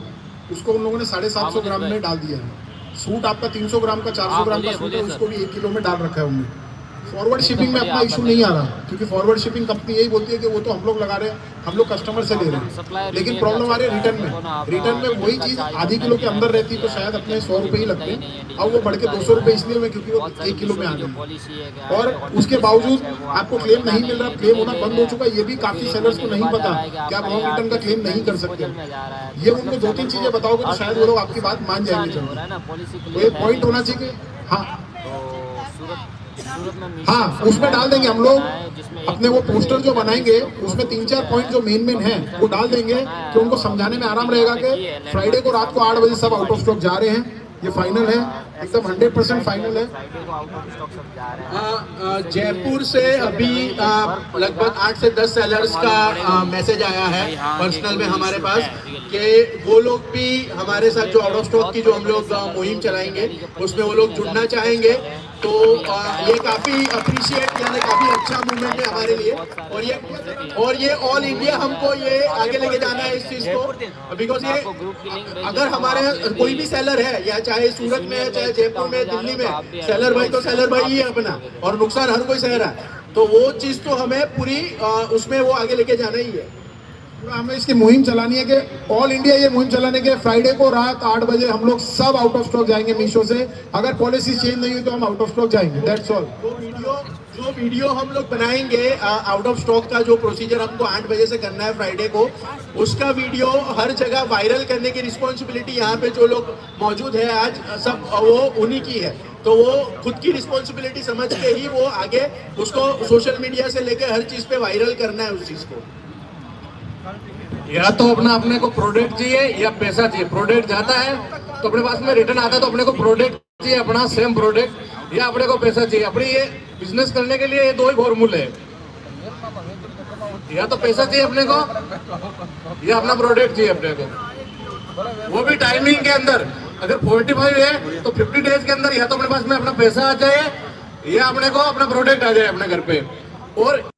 उसको उन लोगों ने 750 ग्राम में डाल दिया है। सूट आपका 300 ग्राम का 400 ग्राम का सूट है, उसको भी 1 किलो में डाल रखा है उन्होंने। फॉरवर्ड शिपिंग में अपना इशू नहीं आ रहा, क्योंकि फॉरवर्ड शिपिंग कंपनी यही बोलती है कि वो तो हम लोग लगा रहे हैं, हम लोग कस्टमर से ले रहे हैं। लेकिन प्रॉब्लम आ रही है रिटर्न में वही चीज़ आधी किलो के अंदर रहती तो शायद अपने 100 रुपये ही लगते हैं, अब वो बढ़ के 200 रुपये इसलिए में क्योंकि वो 1 किलो में आ गए। और उसके बावजूद आपको क्लेम नहीं मिल रहा, क्लेम होना बंद हो चुका है। ये भी काफ़ी सेलर्स को नहीं पता कि आप रॉन्ग रिटर्न का क्लेम नहीं कर सकते। ये उनको 2-3 चीज़ें बताओगे तो शायद वो लोग आपकी बात मान जाएंगे। तो ये पॉइंट होना चाहिए। हाँ, उसमें डाल देंगे हम लोग अपने वो पोस्टर जो बनाएंगे, उसमें 3-4 पॉइंट जो मेन है वो डाल देंगे कि उनको समझाने में आराम रहेगा कि फ्राइडे को रात को 8 बजे सब आउट ऑफ स्टॉक जा रहे हैं। ये फाइनल है, एकदम 100% फाइनल है। जयपुर से अभी लगभग 8 से 10 सेलर्स का मैसेज आया है पर्सनल में हमारे पास कि वो लोग भी हमारे साथ जो आउट ऑफ स्टॉक की जो हम लोग मुहिम चलाएंगे उसमें वो लोग जुड़ना चाहेंगे। तो ये काफ़ी अप्रिशिएट यानी काफ़ी अच्छा मूवमेंट है हमारे लिए, और ये ऑल इंडिया हमको ये आगे लेके जाना है इस चीज़ को। बिकॉज ये अगर हमारे कोई भी सेलर है, या चाहे सूरत में है, चाहे जयपुर में, दिल्ली में, सेलर भाई तो सेलर भाई ही है अपना, और नुकसान हर कोई सह रहा है, तो वो चीज़ तो हमें पूरी उसमें वो आगे लेके जाना ही है। हमें इसकी मुहिम चलानी है कि ऑल इंडिया ये मुहिम चलाने के फ्राइडे को रात 8 बजे हम लोग सब आउट ऑफ स्टॉक जाएंगे मीशो से। अगर पॉलिसी चेंज नहीं हुई तो हम आउट ऑफ स्टॉक जाएंगे, दैट्स ऑल। जो वीडियो हम लोग बनाएंगे आउट ऑफ स्टॉक का जो प्रोसीजर हमको 8 बजे से करना है फ्राइडे को, उसका वीडियो हर जगह वायरल करने की रिस्पॉन्सिबिलिटी यहाँ पे जो लोग मौजूद है आज सब वो उन्हीं की है। तो वो खुद की रिस्पॉन्सिबिलिटी समझ के ही वो आगे उसको सोशल मीडिया से लेकर हर चीज़ पे वायरल करना है उस चीज़ को। या तो अपने को प्रोडक्ट चाहिए या पैसा चाहिए। प्रोडक्ट जाता है तो अपने पास में रिटर्न आता है, तो अपने को प्रोडक्ट चाहिए अपना सेम प्रोडक्ट, या अपने को पैसा चाहिए। अपनी ये बिजनेस करने के लिए ये 2 ही फॉर्मूले है, या तो पैसा चाहिए अपने को या अपना प्रोडक्ट चाहिए अपने को, वो भी टाइमिंग के अंदर। अगर 45 है तो 50 डेज के अंदर या तो अपने पास में अपना पैसा आ जाए या अपने को अपना प्रोडक्ट आ जाए अपने घर पे। और